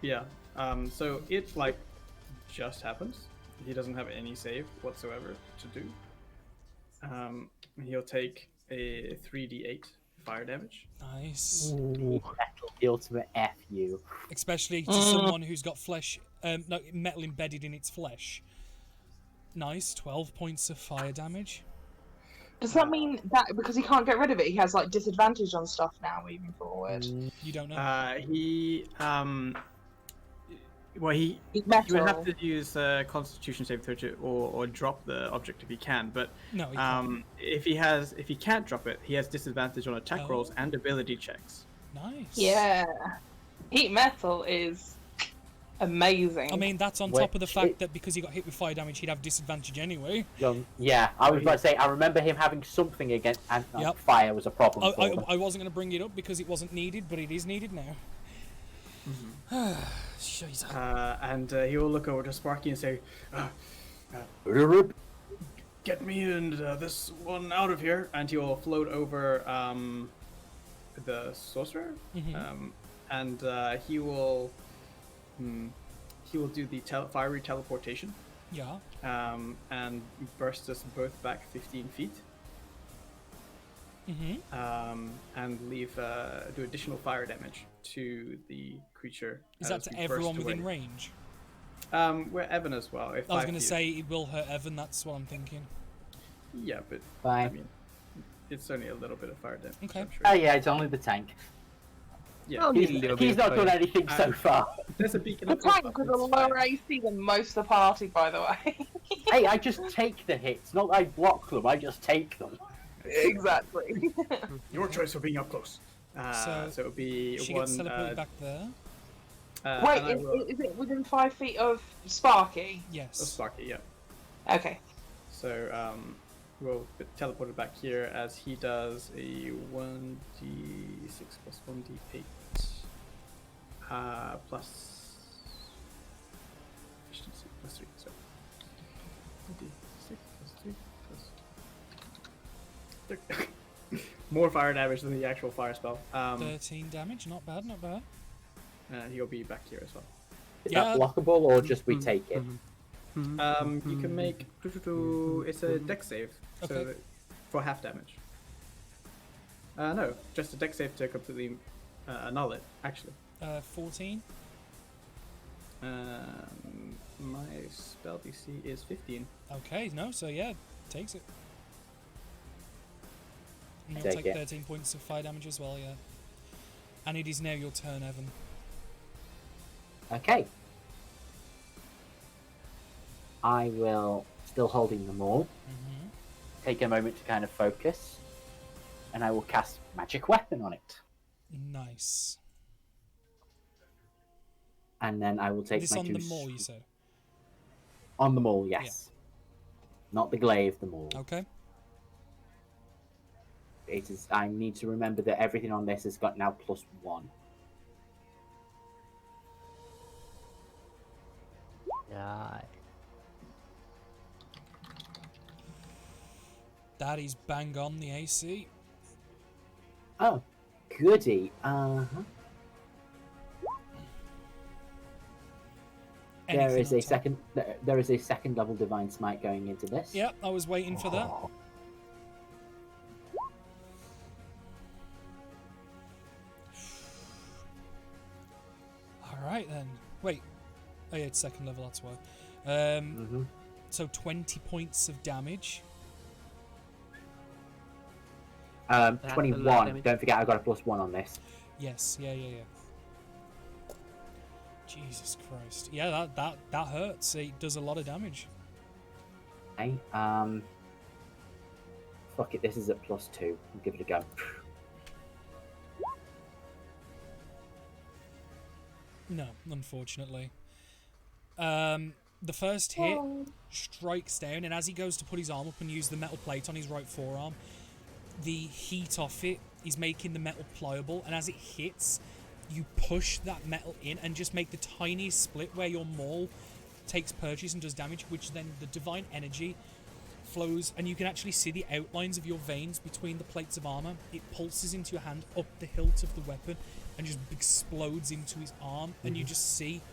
Yeah, so it, just happens. He doesn't have any save whatsoever to do. He'll take a 3d8 fire damage. Nice. Ooh, the ultimate F you. Especially to someone who's got flesh, metal embedded in its flesh. Nice, 12 points of fire damage. Does that mean that because he can't get rid of it, he has disadvantage on stuff now moving forward? You don't know. He would have to use Constitution save throw or drop the object if he can. But no, he can't. if he can't drop it, he has disadvantage on attack rolls and ability checks. Nice. Yeah, heat metal is amazing. I mean, that's on top of the fact that because he got hit with fire damage, he'd have disadvantage anyway. Yeah, I was about to say, I remember him having something against, and fire was a problem for him. I wasn't going to bring it up because it wasn't needed, but it is needed now. And he will look over to Sparky and say, "Get me and this one out of here," and he will float over the sorcerer, and he will do the fiery teleportation. Yeah. And burst us both back 15 feet. and do additional fire damage to the creature. Is that to everyone within range? We're Evan as well. I was going to say it will hurt Evan. That's what I'm thinking. Yeah, but Fine. I mean, it's only a little bit of fire damage. Okay. I'm sure. Oh yeah, it's only the tank. Yeah, He's not done anything so far. There's a beacon. The tank with a lower AC than most of the party, by the way. Hey, I just take the hits, not that I block them. I just take them. Exactly. Your choice for being up close. So it'll be she one. Gets teleported back there. Wait, is it within 5 feet of Sparky? Yes. Of Sparky, yeah. Okay. So we'll be teleported back here as he does a 1d6 plus 1d8 plus efficiency plus 3. So 1d6 plus 3 plus more fire damage than the actual fire spell. 13 damage, not bad, not bad. And he'll be back here as well. Is that blockable or just we take it? You can make it's a dex save, so for half damage. No, just a dex save to completely annul it. Actually. 14. My spell DC is 15. Okay, no, so yeah, takes it. And you'll Take take it. 13 points of fire damage as well, yeah. And it is now your turn, Evan. Okay. I will, still holding them all, take a moment to kind of focus, and I will cast Magic Weapon on it. Nice. And then I will take This my on two... the mall, you said? On the mall, yes. Not the glaive, the mall. Okay. It is. I need to remember that everything on this has got now +1. Yeah. That is bang on the AC. Oh, goody. There is a second. There is a second level Divine Smite going into this. Yep, I was waiting for that. Alright then. Wait. Oh yeah, it's second level, that's why. So 20 points of damage. 21. Don't forget I got a +1 on this. Yes, yeah. Jesus Christ. Yeah, that hurts. It does a lot of damage. Okay. Fuck it, this is at +2. I'll give it a go. No, unfortunately. The first hit strikes down, and as he goes to put his arm up and use the metal plate on his right forearm, the heat off it is making the metal pliable, and as it hits, you push that metal in and just make the tiniest split where your maul takes purchase and does damage, which then the divine energy flows, and you can actually see the outlines of your veins between the plates of armor. It pulses into your hand up the hilt of the weapon and just explodes into his arm, and you just see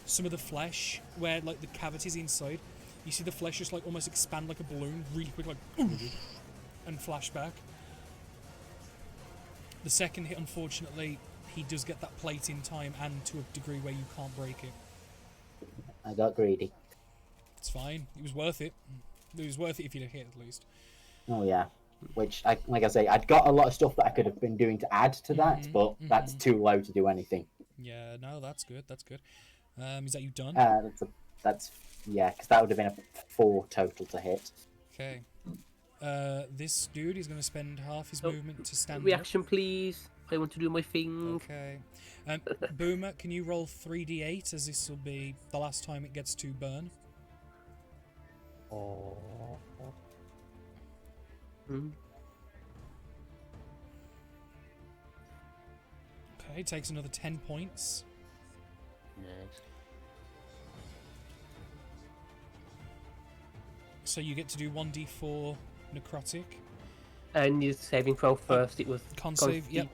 some of the flesh where like the cavities inside, you see the flesh just like almost expand like a balloon really quick, like and flash back. The second hit, unfortunately, he does get that plate in time and to a degree where you can't break it. I got greedy. It's fine. It was worth it. It was worth it if you'd have hit at least. Oh yeah. Which, like I say, I'd got a lot of stuff that I could have been doing to add to that, but that's too low to do anything. Yeah, no, that's good. That's good. Is that you done? That's yeah, because that would have been a 4 total to hit. Okay. This dude is going to spend half his movement to stand Reaction, please. I want to do my thing. Okay. Boomer, can you roll 3d8, as this will be the last time it gets to burn? Oh. Okay, takes another 10 points. Nice. So you get to do 1d4 necrotic. And your saving throw first. It was con save, yep.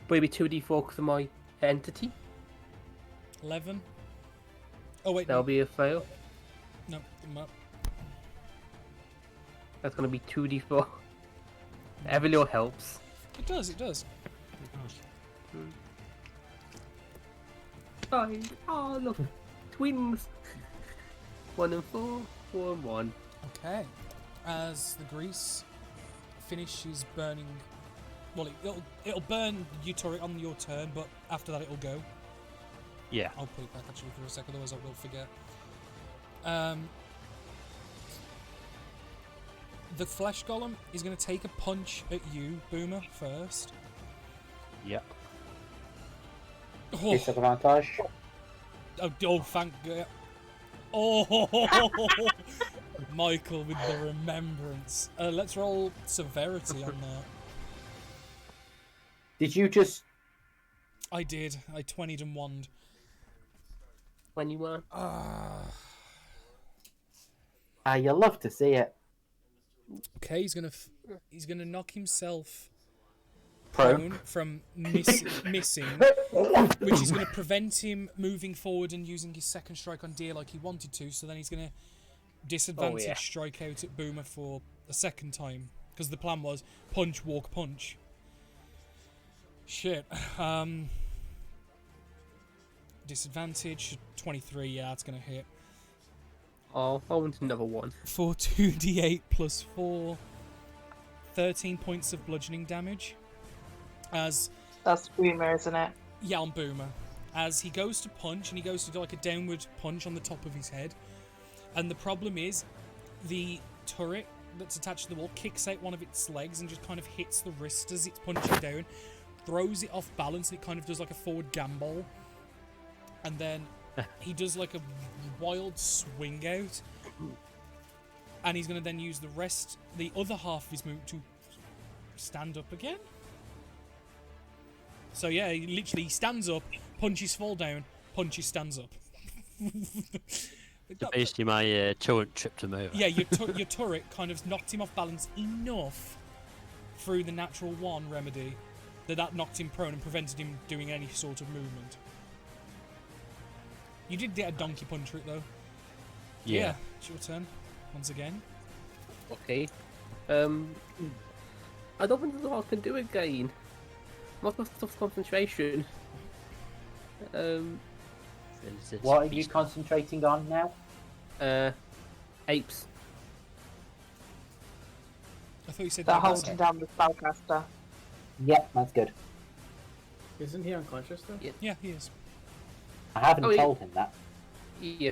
Maybe 2d4 because of my entity. 11. Oh wait, that'll be a fail. No, come up. That's gonna be 2d4. Every little helps. It does, it does. Five. Oh, look. Twins. 1 and 4. 4 and 1. Okay. As the grease finishes burning... Well, it'll burn your turret on your turn, but after that it'll go. Yeah. I'll put it back actually for a second, otherwise I will forget. The flesh golem is going to take a punch at you, Boomer, first. Yep. Oh. Disadvantage. Oh, thank God. Oh, Michael with the remembrance. Let's roll severity on that. Did you just... I did. I 20'd and wand. When you were? you love to see it. Okay, he's gonna knock himself Prone. prone from missing, which is gonna prevent him moving forward and using his second strike on deer like he wanted to. So then he's gonna disadvantage strike out at Boomer for a second time because the plan was punch, walk, punch. Shit. Disadvantage 23. Yeah, that's gonna hit. Oh, I want another one. For 2d8 plus 4, 13 points of bludgeoning damage. As that's Boomer, isn't it? Yeah, on Boomer. As he goes to punch, and he goes to do like a downward punch on the top of his head. And the problem is, the turret that's attached to the wall kicks out one of its legs and just kind of hits the wrist as it's punching down, throws it off balance, and it kind of does like a forward gambol. And then he does like a wild swing out, and he's going to then use the other half of his move to stand up again. So yeah, he literally stands up, punches fall down, punches stands up. Basically my turret tripped him over. Yeah, your turret kind of knocked him off balance enough through the natural 1 remedy that knocked him prone and prevented him doing any sort of movement. You did get a donkey punch it though. Yeah, it's your turn once again. Okay. I don't think that's what I can do again. What's my stuff concentration? What are you concentrating on now? Apes. I thought you said they're that. holding down the spellcaster. Yep, that's good. Isn't he unconscious though? Yeah, he is. I haven't told him that. Yeah.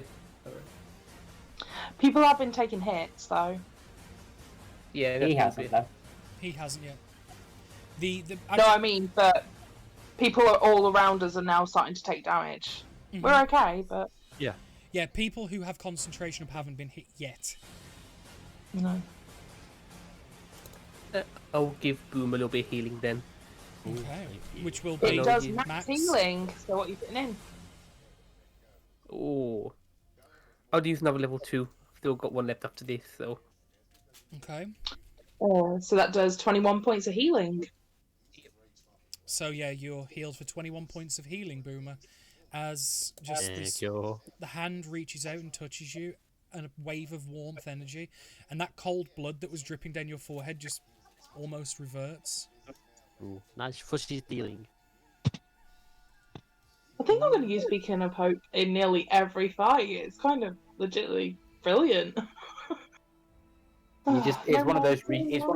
People have been taking hits though. Yeah, he hasn't though. He hasn't yet. No, I mean, but people are all around us are now starting to take damage. Mm-hmm. We're okay, but yeah, people who have concentration up haven't been hit yet. No. I'll give Boom a little bit of healing then. Okay, which will be it does max healing. So what are you putting in? Oh, I'll use another level 2. Still got 1 left after this, so. Okay. So that does 21 points of healing. So yeah, you're healed for 21 points of healing, Boomer. As just the hand reaches out and touches you, and a wave of warmth energy, and that cold blood that was dripping down your forehead just almost reverts. Ooh, nice fuzzy healing. I think I'm going to use Beacon of Hope in nearly every fight. It's kind of legitimately brilliant. It's one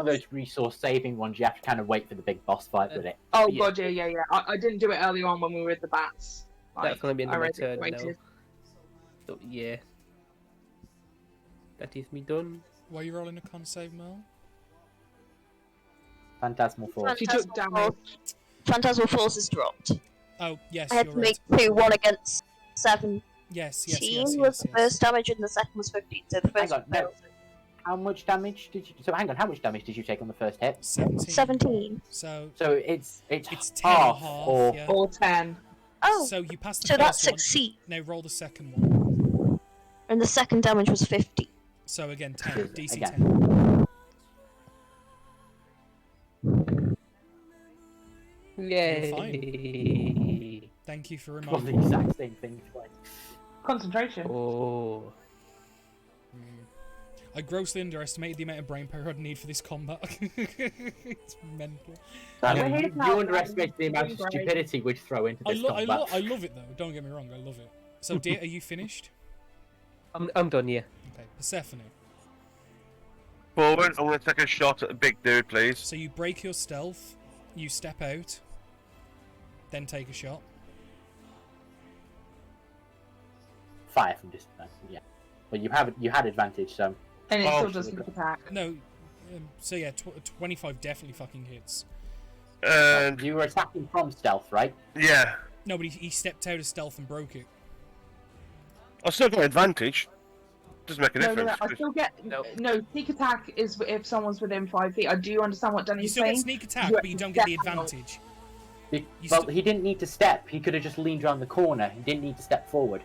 of those resource saving ones. You have to kind of wait for the big boss fight with it. Oh god, yeah. I didn't do it earlier on when we were with the bats. That's going to be in I my turn now. waited. So yeah, that is me done. Why are you rolling a con save, Mel? Phantasmal Force. She took damage. Phantasmal Force is dropped. Oh yes, I had you're to right. make 2, 1 against 17 Yes. was the first damage and the second was 15. So the first Hang on, no. How much damage did you? So hang on, how much damage did you take on the first hit? 17. So it's 10 half, or half, or 10. Oh, so you passed the so first that's one. 16. Now roll the second one. And the second damage was 50. So again, 10. DC Again. 10. Yay! You're fine. Thank you for Well, reminding the me. exact same thing twice. Concentration. Oh. I grossly underestimated the amount of brain power I'd need for this combat. It's mental. You underestimated the amount of stupidity we'd throw into this combat. I love it though. Don't get me wrong. I love it. So, dear, are you finished? I'm done, yeah. Okay, Persephone. Forward. I'm going to take a shot at the big dude, please. So you break your stealth, you step out, then take a shot. Fire from distance, yeah. But you had advantage, so. And it still doesn't attack. No. So yeah, 25 definitely fucking hits. And you were attacking from stealth, right? Yeah. No, but he stepped out of stealth and broke it. I still got advantage. Doesn't make a difference. No, I still get no sneak attack is if someone's within 5 feet. I do understand what Danny's saying. You still get sneak attack, but you don't get the advantage. Well, he didn't need to step. He could have just leaned around the corner. He didn't need to step forward.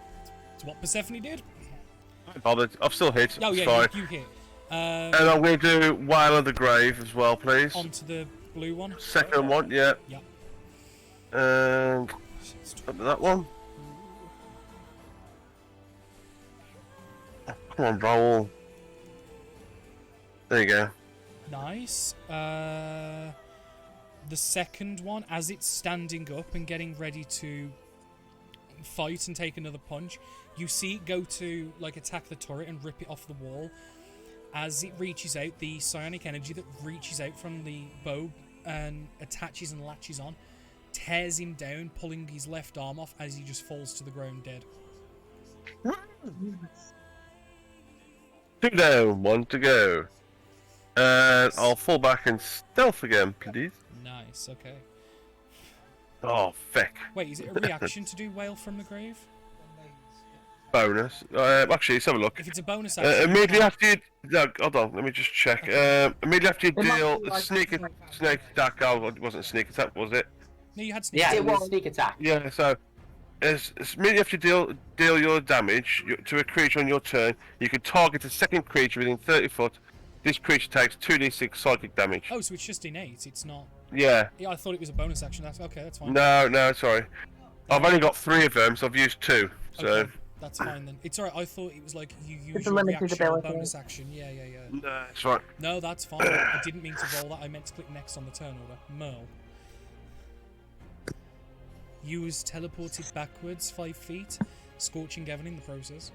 It's what Persephone did. Not bothered. I've still hit. Oh it's yeah, fine. you hit. And I'm going to do While of the Grave as well, please. Onto the blue one. Second one, yeah. Yep. And that one. Come on, roll. There you go. Nice. The second one, as it's standing up and getting ready to fight and take another punch, you see it go to like attack the turret and rip it off the wall. As it reaches out, the psionic energy that reaches out from the bow and attaches and latches on, tears him down, pulling his left arm off as he just falls to the ground dead. 2 down, 1 to go. And I'll fall back and stealth again, please. Nice, okay. Oh, feck. Wait, is it a reaction to do Wail from the Grave? Bonus. Actually, let's have a look. If it's a bonus action... immediately after you... No, hold on, let me just check. Immediately after you deal a sneak attack... Oh, it wasn't a sneak attack, was it? No, you had sneak attack. attack. Yeah, it was sneak attack. Yeah, so... immediately after you deal your damage to a creature on your turn, you can target a second creature within 30 foot. This creature takes 2d6 psychic damage. Oh, so it's just innate, it's not... Yeah. Yeah, I thought it was a bonus action. Okay, that's fine. No, sorry. I've only got 3 of them, so I've used 2. So... Okay, that's fine then. It's alright, I thought it was like you use your reaction or bonus action. Yeah. No, that's right. No, that's fine. I didn't mean to roll that. I meant to click next on the turn order. Merle. You was teleported backwards 5 feet, scorching Gavin in the process.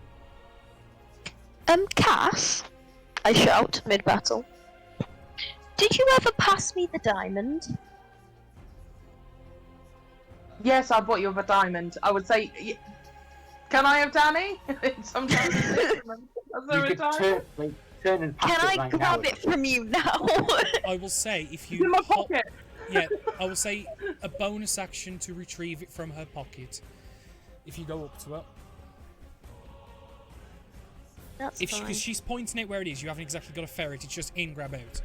Cass, I shout mid-battle. Did you ever pass me the diamond? Yes, I bought you a diamond. I would say, can I have Danny? Sometimes turn and pass Can I right grab now. it from you now? I will say if you It's in my pocket. Yeah, I will say a bonus action to retrieve it from her pocket. If you go up to her. That's fine. Because she's pointing out where it is, you haven't exactly got a ferret, it's just in, grab out.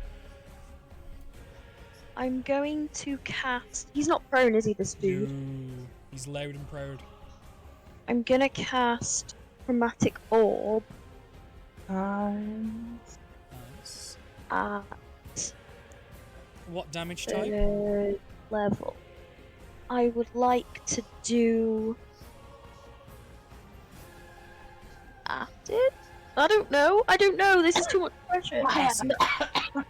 I'm going to cast... He's not prone, is he, this dude? He's loud and proud. I'm gonna cast Chromatic Orb. Nice. At... What damage type? Third level. I would like to do... Acid? I don't know. This is too much pressure.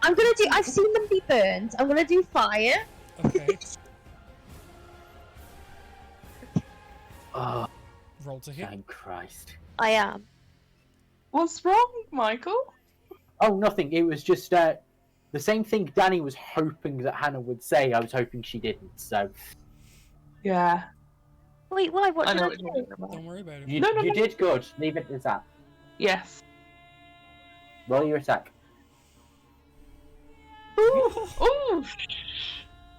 I'm gonna do... I've seen them be burned. I'm gonna do fire. Okay. Oh, roll to hit. Thank Christ. I am. What's wrong, Michael? Oh, nothing. It was just the same thing Danny was hoping that Hannah would say. I was hoping she didn't, so... Yeah. Wait, why? What did I what do? you're talking about. Don't worry about it. You did good. Leave it as that. Yes. Roll your attack. Ooh!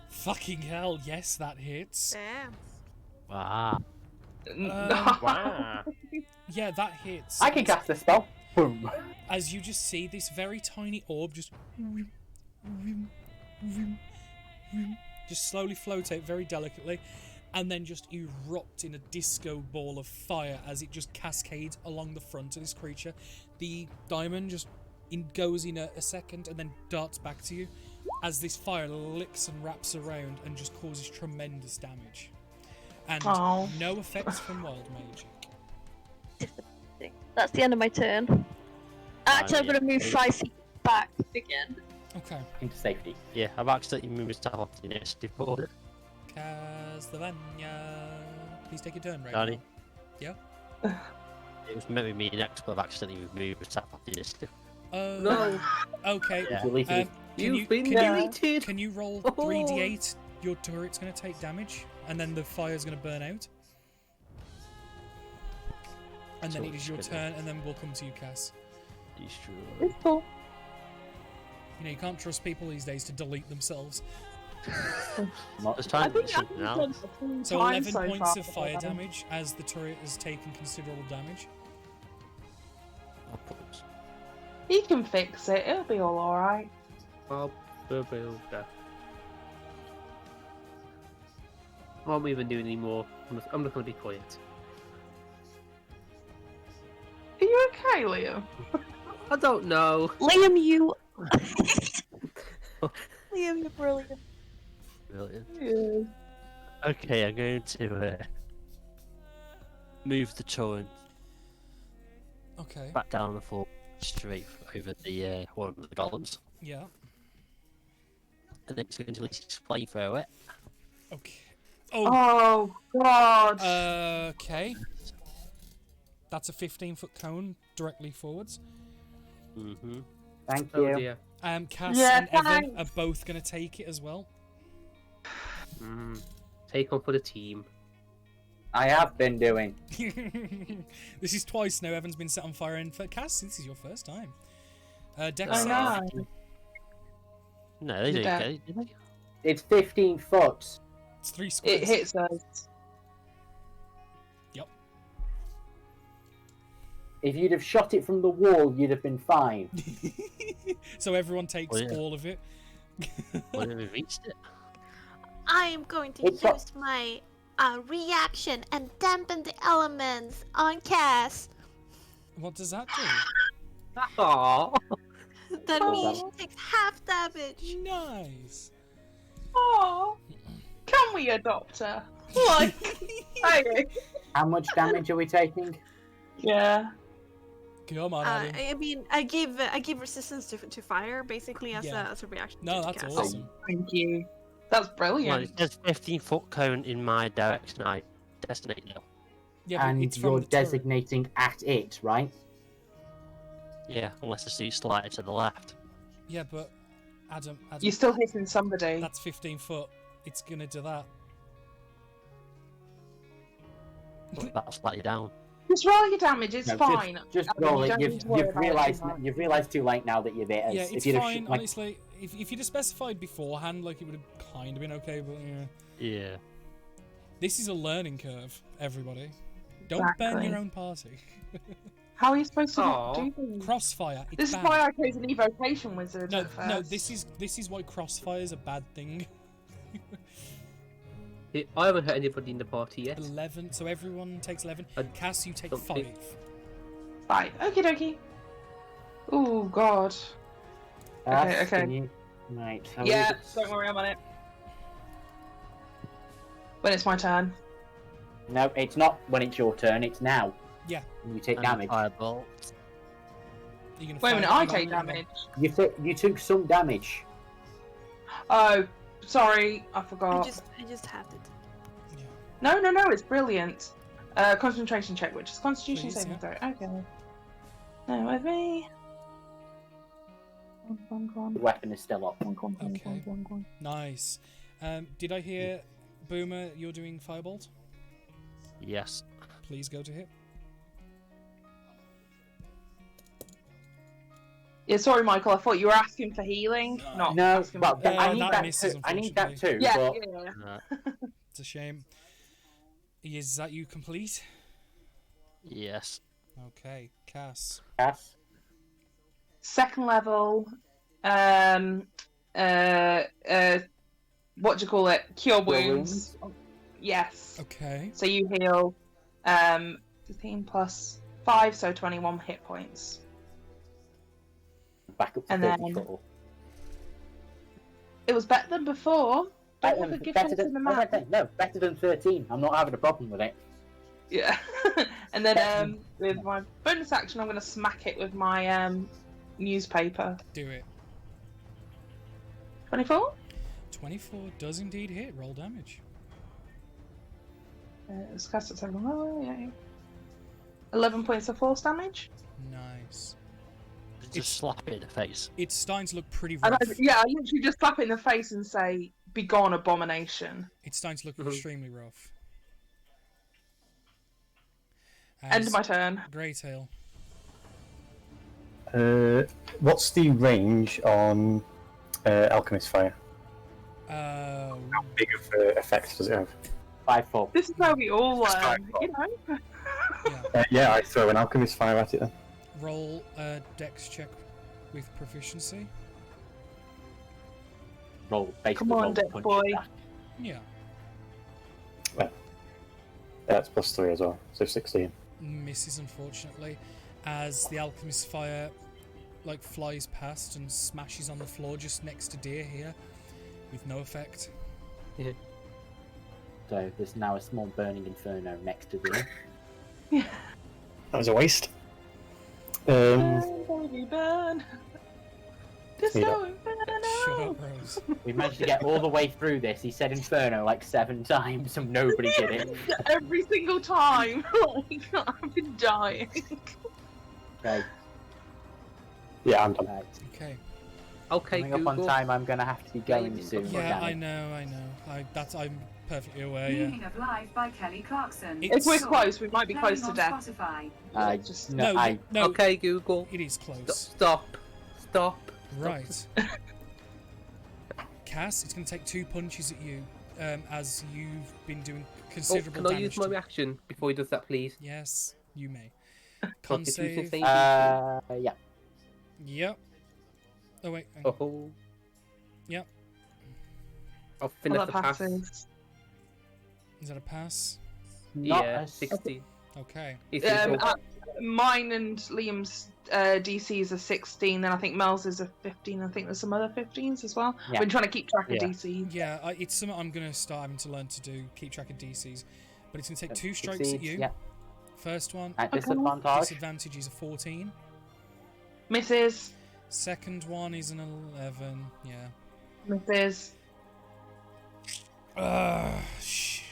Fucking hell, yes, that hits. Damn. Wow. Wow. Yeah, that hits. I can cast a spell. Boom. As you just see this very tiny orb just slowly float out very delicately and then just erupt in a disco ball of fire as it just cascades along the front of this creature. The diamond just goes in a second and then darts back to you as this fire licks and wraps around and just causes tremendous damage. And no effects from wild magic. That's the end of my turn. Actually, I'm gonna move 5 feet back again. Okay. Into safety. Yeah, I've accidentally moved myself off the initiative board. Castlevania. Please take your turn, right? Johnny. Yeah? It was meant to be me next, but I've accidentally moved myself off the initiative. No. Okay. Yeah. Can you roll 3d8? Your turret's going to take damage, and then the fire's going to burn out. And then it is your turn, and then we'll come to you, Cass. It's cool. You know, you can't trust people these days to delete themselves. Just trying to listen now. So 11 points of fire damage as the turret has taken considerable damage. He can fix it. It'll be all alright. Bob the Builder. I won't even do anymore. I'm not going to be quiet. Are you okay, Liam? I don't know. Liam, you. Liam, you're brilliant. Brilliant. Yeah. Okay, I'm going to move the torrent Okay. back down the floor, straight over the one of the golems. Yeah. And then it's going to release its flamethrower. Okay. Oh God. Okay. That's a 15-foot cone directly forwards. Mm-hmm. Thank Oh you. dear. Cass Yeah, and Evan thanks. are both going to take it as well. Take on for the team. I have been doing. This is twice now Evan's been set on fire, and for Cass, this is your first time. Dex I save. know. No, they didn't Yeah. get it, did they? It's 15 foot. It's 3 squares. It hits us. Yep. If you'd have shot it from the wall, you'd have been fine. So everyone takes Oh, yeah. all of it. Well, we reached it. I am going to It's use my reaction and dampen the elements on Cass. What does that do? Aww. That Oh. means she takes half damage. Nice. Oh, can we adopt her? Like, hey. How much damage are we taking? Yeah. Come on, Adam. I mean, I give resistance to fire basically as Yeah. a reaction. No, to that's Cass. awesome. Thank you. That's Well, brilliant. it says 15-foot cone in my direction. I destinate now. Yeah, but And it's from you're the turret. designating at it, right? Yeah, unless the suit's slightly to the left. Yeah, but Adam, You're still hitting somebody. that's 15 foot. It's gonna do that. But that's slightly down. Just roll your damage. It's No, fine. Just I mean, roll you it. don't need to worry about it. You've realised too late now that you're there. Yeah, If it's you'd have fine. like, Honestly, if you'd have specified beforehand, like it would have kind of been okay. But yeah, Yeah. this is a learning curve. Everybody, don't burn Exactly. your own party. How are you supposed to Aw. do things? Crossfire. It's This is bad. why I chose an evocation wizard No, at first. no. This is why crossfire is a bad thing. I haven't hurt anybody in the party yet. 11. So everyone takes 11. Cass, you take don't 5. think- Right, okie dokie. Oh God. Okay, okay. can you- Right. so Yeah, we- don't worry, I'm on it. When it's my turn. No, it's not when it's your turn. It's now. Yeah. You take And damage. Fireball. You're gonna Wait a minute, fire- I hang on, take hang on. damage. You took some damage. Oh, sorry, I I forgot. just have it. Yeah. No, it's brilliant. Concentration check, which is Constitution Please, saving yeah. throw. Okay. No, with me. The weapon is still up. Okay. Nice. Did I hear, Boomer, you're doing Firebolt? Yes. Please go to hit. Yeah, sorry, Michael. I thought you were asking for healing, not No, asking well, for I need that that misses, too. I need that too. Yeah, but yeah. It's a shame. Is that you complete? Yes. Okay, Cass. Cass? Second level. What do you call it? Cure wounds. Yes. Okay. So you heal 15 plus 5, so 21 hit points. Back up to And then- 34. It was better than before. Don't forget Better in the than, map. no, better than 13. I'm not having a problem with it. Yeah. And then with my bonus action, I'm going to smack it with my newspaper. Do it. 24? 24 does indeed hit. Roll damage. It's cast at 7. Oh, yeah. 11 points of force damage. Nice. Just slap it in the face. It's starting to look pretty And rough. I literally just slap it in the face and say, "Begone, abomination." It's starting to look extremely rough. End of my turn. Greytail. What's the range on Alchemist Fire? How big of effect does it have? 5 4. This is how we all learn, you know. Yeah, I throw an Alchemist Fire at it then. Roll a dex check with proficiency. Roll, basically Come on, roll Dex punch boy. back. Yeah. Well, that's +3 as well, so 16. Misses, unfortunately, as the alchemist fire like flies past and smashes on the floor just next to Deer here, with no effect. Yeah. So there's now a small burning inferno next to the. That was a waste. Burn, baby, burn. Just Speed go up. inferno. Shut up, Rose. We managed to get all the way through this. He said inferno like 7 times and nobody did it. Every single time. Like, I've been dying. Okay. Yeah, I'm done. Right. Okay. Okay, Coming up on Google. time, I'm gonna have to be going soon. Yeah, damn it. I know. I'm perfectly aware. Yeah. Meaning of Life by Kelly Clarkson. If we're close, we might be close to Playing on death. Spotify. Just No. Okay, Google. It is close. Stop. Right. Cass, it's going to take 2 punches at you, as you've been doing considerable Can I damage. use my to- reaction before he does that, please? Yes, you may. Con Constitution save. save. Yeah. Yep. Oh wait. hang on. Oh. Yep. I'll finish Well, the that pass. passes. Is that a pass? Not Yeah, a 16. Okay. Mine and Liam's DCs are 16, then I think Mel's is a 15. I think there's some other 15s as well. Yeah. I've been trying to keep track of Yeah. DCs. Yeah, it's something I'm going to start having to learn to do. Keep track of DCs. But it's going to take 2 strikes at Succeeds, you. Yeah. First one. At disadvantage. Disadvantage is a 14. Misses. Second one is an 11. Yeah. Misses. Shit.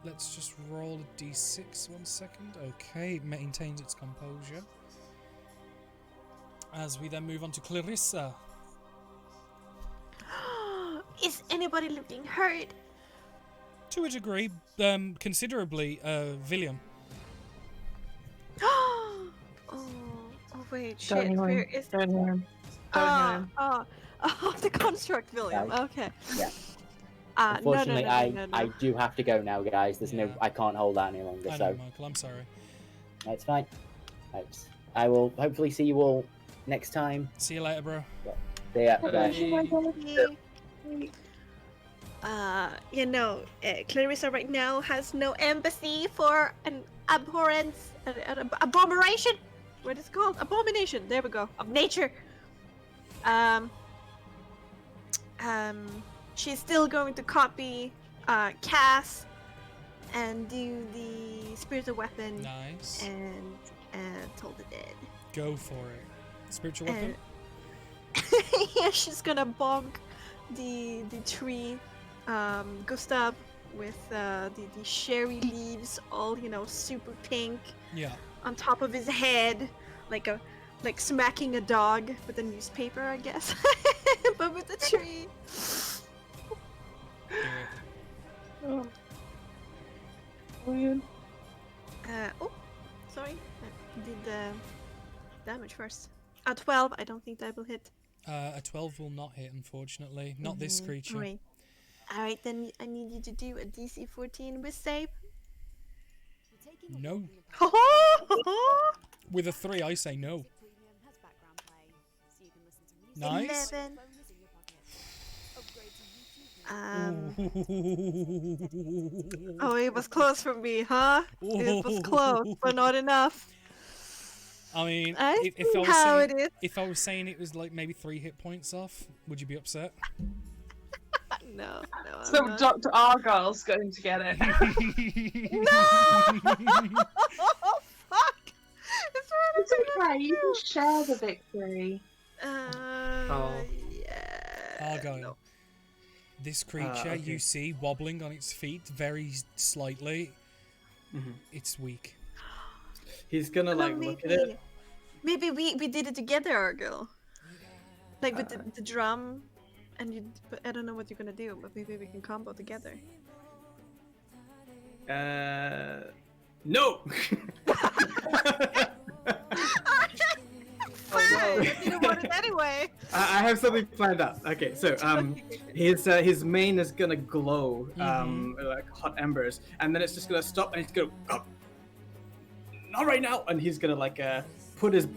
Let's just roll a d6 1 second. Okay, it maintains its composure. As we then move on to Clarissa. Is anybody looking hurt? To a degree, considerably, William. Oh wait, shit. Don't hear Where him. is Don't hear him. Don't hear him. the construct, William. Right. Okay. Yeah. No. Unfortunately, I do have to go now, guys. There's no, I can't hold that any longer. I so know, Michael, I'm sorry. That's fine. Right. I will hopefully see you all next time. See you later, bro. See ya. Bye. Clarissa right now has no empathy for an abhorrence, an abomination. What is it called? Abomination. There we go. Of nature. She's still going to copy Cass and do the spiritual weapon. Nice. And Toll the Dead. Go for it. Spiritual weapon? Yeah, she's gonna bonk the tree, Gustav, with the cherry leaves, all super pink. Yeah. On top of his head, like smacking a dog with a newspaper, I guess, but with a tree. Oh. Weird. Oh, sorry. I did the damage first. A 12. I don't think that will hit. A 12 will not hit, unfortunately. Not this creature. Alright, then I need you to do a DC 14 with save. No. With a 3, I say no. Nice. 11. Oh, it was close for me, huh? It was close, but not enough. I mean, I if I see was how saying, it is. if I was saying it was like maybe 3 hit points off, would you be upset? no. So I'm not. Dr. Argyle's going to get it. No! Oh, fuck! It's okay, you can share the victory. Argyle. This creature you see wobbling on its feet very slightly. It's weak. He's gonna like look at it. Maybe we did it together, Argyle. Like with the drum, and you. But I don't know what you're gonna do, but maybe we can combo together. No. Fine. I didn't want it anyway. I have something planned out. Okay, so his mane is gonna glow like hot embers, and then it's just gonna stop, and it's gonna go. Not right now, and he's gonna like put his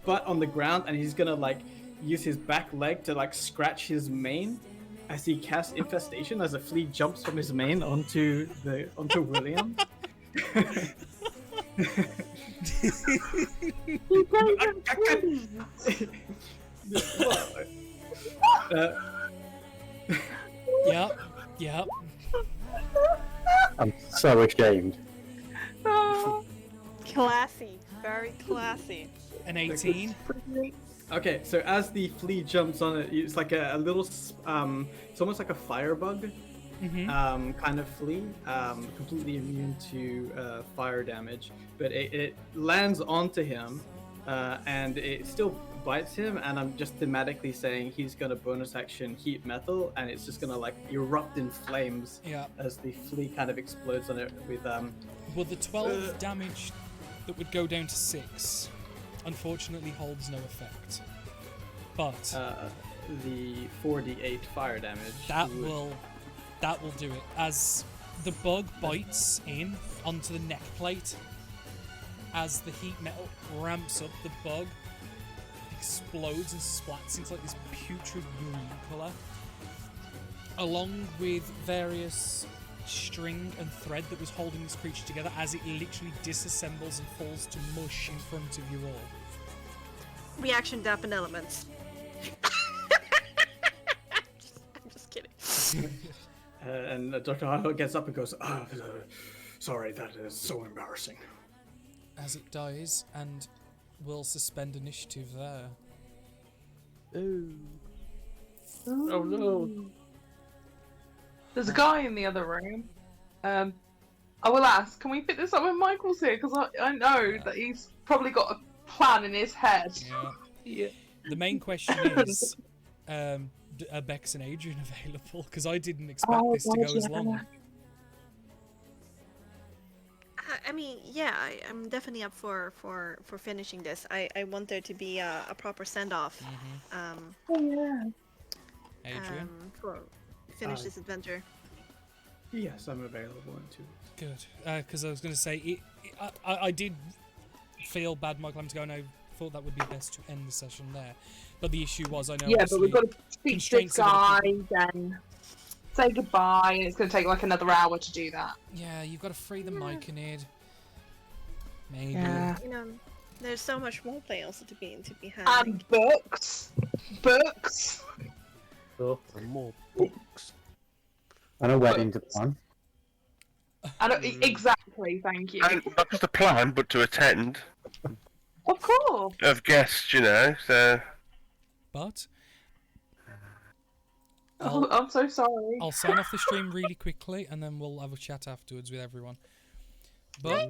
butt on the ground, and he's gonna like use his back leg to like scratch his mane as he casts infestation as a flea jumps from his mane onto William. You guys are please. Yep. I'm so ashamed. Classy, very classy. An 18. Okay, so as the flea jumps on it, it's like a little, it's almost like a firebug, kind of flea, completely immune to fire damage. But it lands onto him, and it still bites him. And I'm just thematically saying he's gonna bonus action heat metal, and it's just gonna like erupt in flames as the flea kind of explodes on it with Well, the 12 damage that would go down to 6, unfortunately holds no effect. But the 4d8 fire damage that will do it. As the bug bites in onto the neck plate, as the heat metal ramps up, the bug explodes and splats into like this putrid green colour, along with various string and thread that was holding this creature together, as it literally disassembles and falls to mush in front of you all. Reaction dampen elements. I'm just kidding. And Dr. Argyle gets up and goes, sorry, that is so embarrassing. As it dies, and we'll suspend initiative there. Oh no. There's a guy in the other room. I will ask, can we pick this up when Michael's here? Because I know that he's probably got a plan in his head. Yeah. The main question is, are Bex and Adrian available? Because I didn't expect this to go as long. I mean, yeah, I'm definitely up for finishing this. I want there to be a proper send-off. Adrian? For finish this adventure. Yes, I'm available in 2 weeks. Good. Because I was going to say, I did feel bad, Michael, having to go, and I thought that would be best to end the session there. But the issue was, I know. Yeah, but we've got to speak to this constraints of other guy, then say goodbye, and it's going to take like another hour to do that. Yeah, you've got to free the Myconid. Maybe. Yeah. You know, there's so much more play also to be had. And books. And more books. And a wedding to plan. Exactly, thank you. And not just a plan, but to attend. Of course. Of guests, you know, so... But... I'm so sorry. I'll sign off the stream really quickly, and then we'll have a chat afterwards with everyone. But...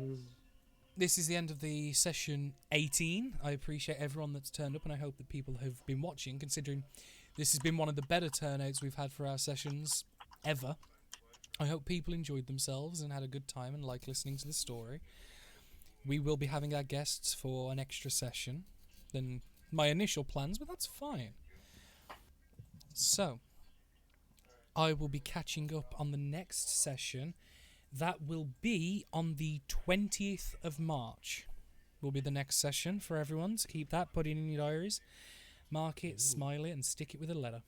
this is the end of the session 18. I appreciate everyone that's turned up, and I hope that people have been watching, considering this has been one of the better turnouts we've had for our sessions ever. I hope people enjoyed themselves and had a good time and liked listening to the story. We will be having our guests for an extra session than my initial plans, but that's fine. So, I will be catching up on the next session. That will be on the 20th of March. Will be the next session for everyone. So keep that, put it in your diaries. Mark it, smile it, and stick it with a letter.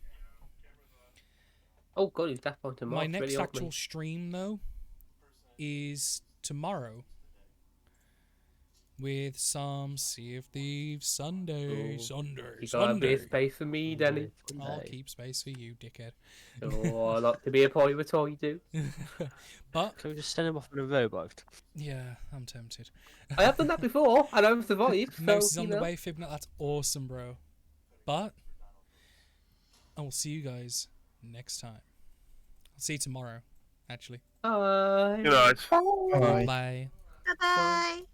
Oh god, it's that point to March. My next really actual stream, though, is tomorrow. with some Sea of Thieves Sunday. You gotta have a bit of space for me, Danny. I'll keep space for you, dickhead. Oh, I like to be a party with all you do. But can we just send him off in a rowboat? Yeah, I'm tempted. I have done that before, and I've survived. Notice So, on the way, Fibnut. That's awesome, bro. But I will see you guys next time. I'll see you tomorrow, actually. Bye. Good night. Bye. Bye bye.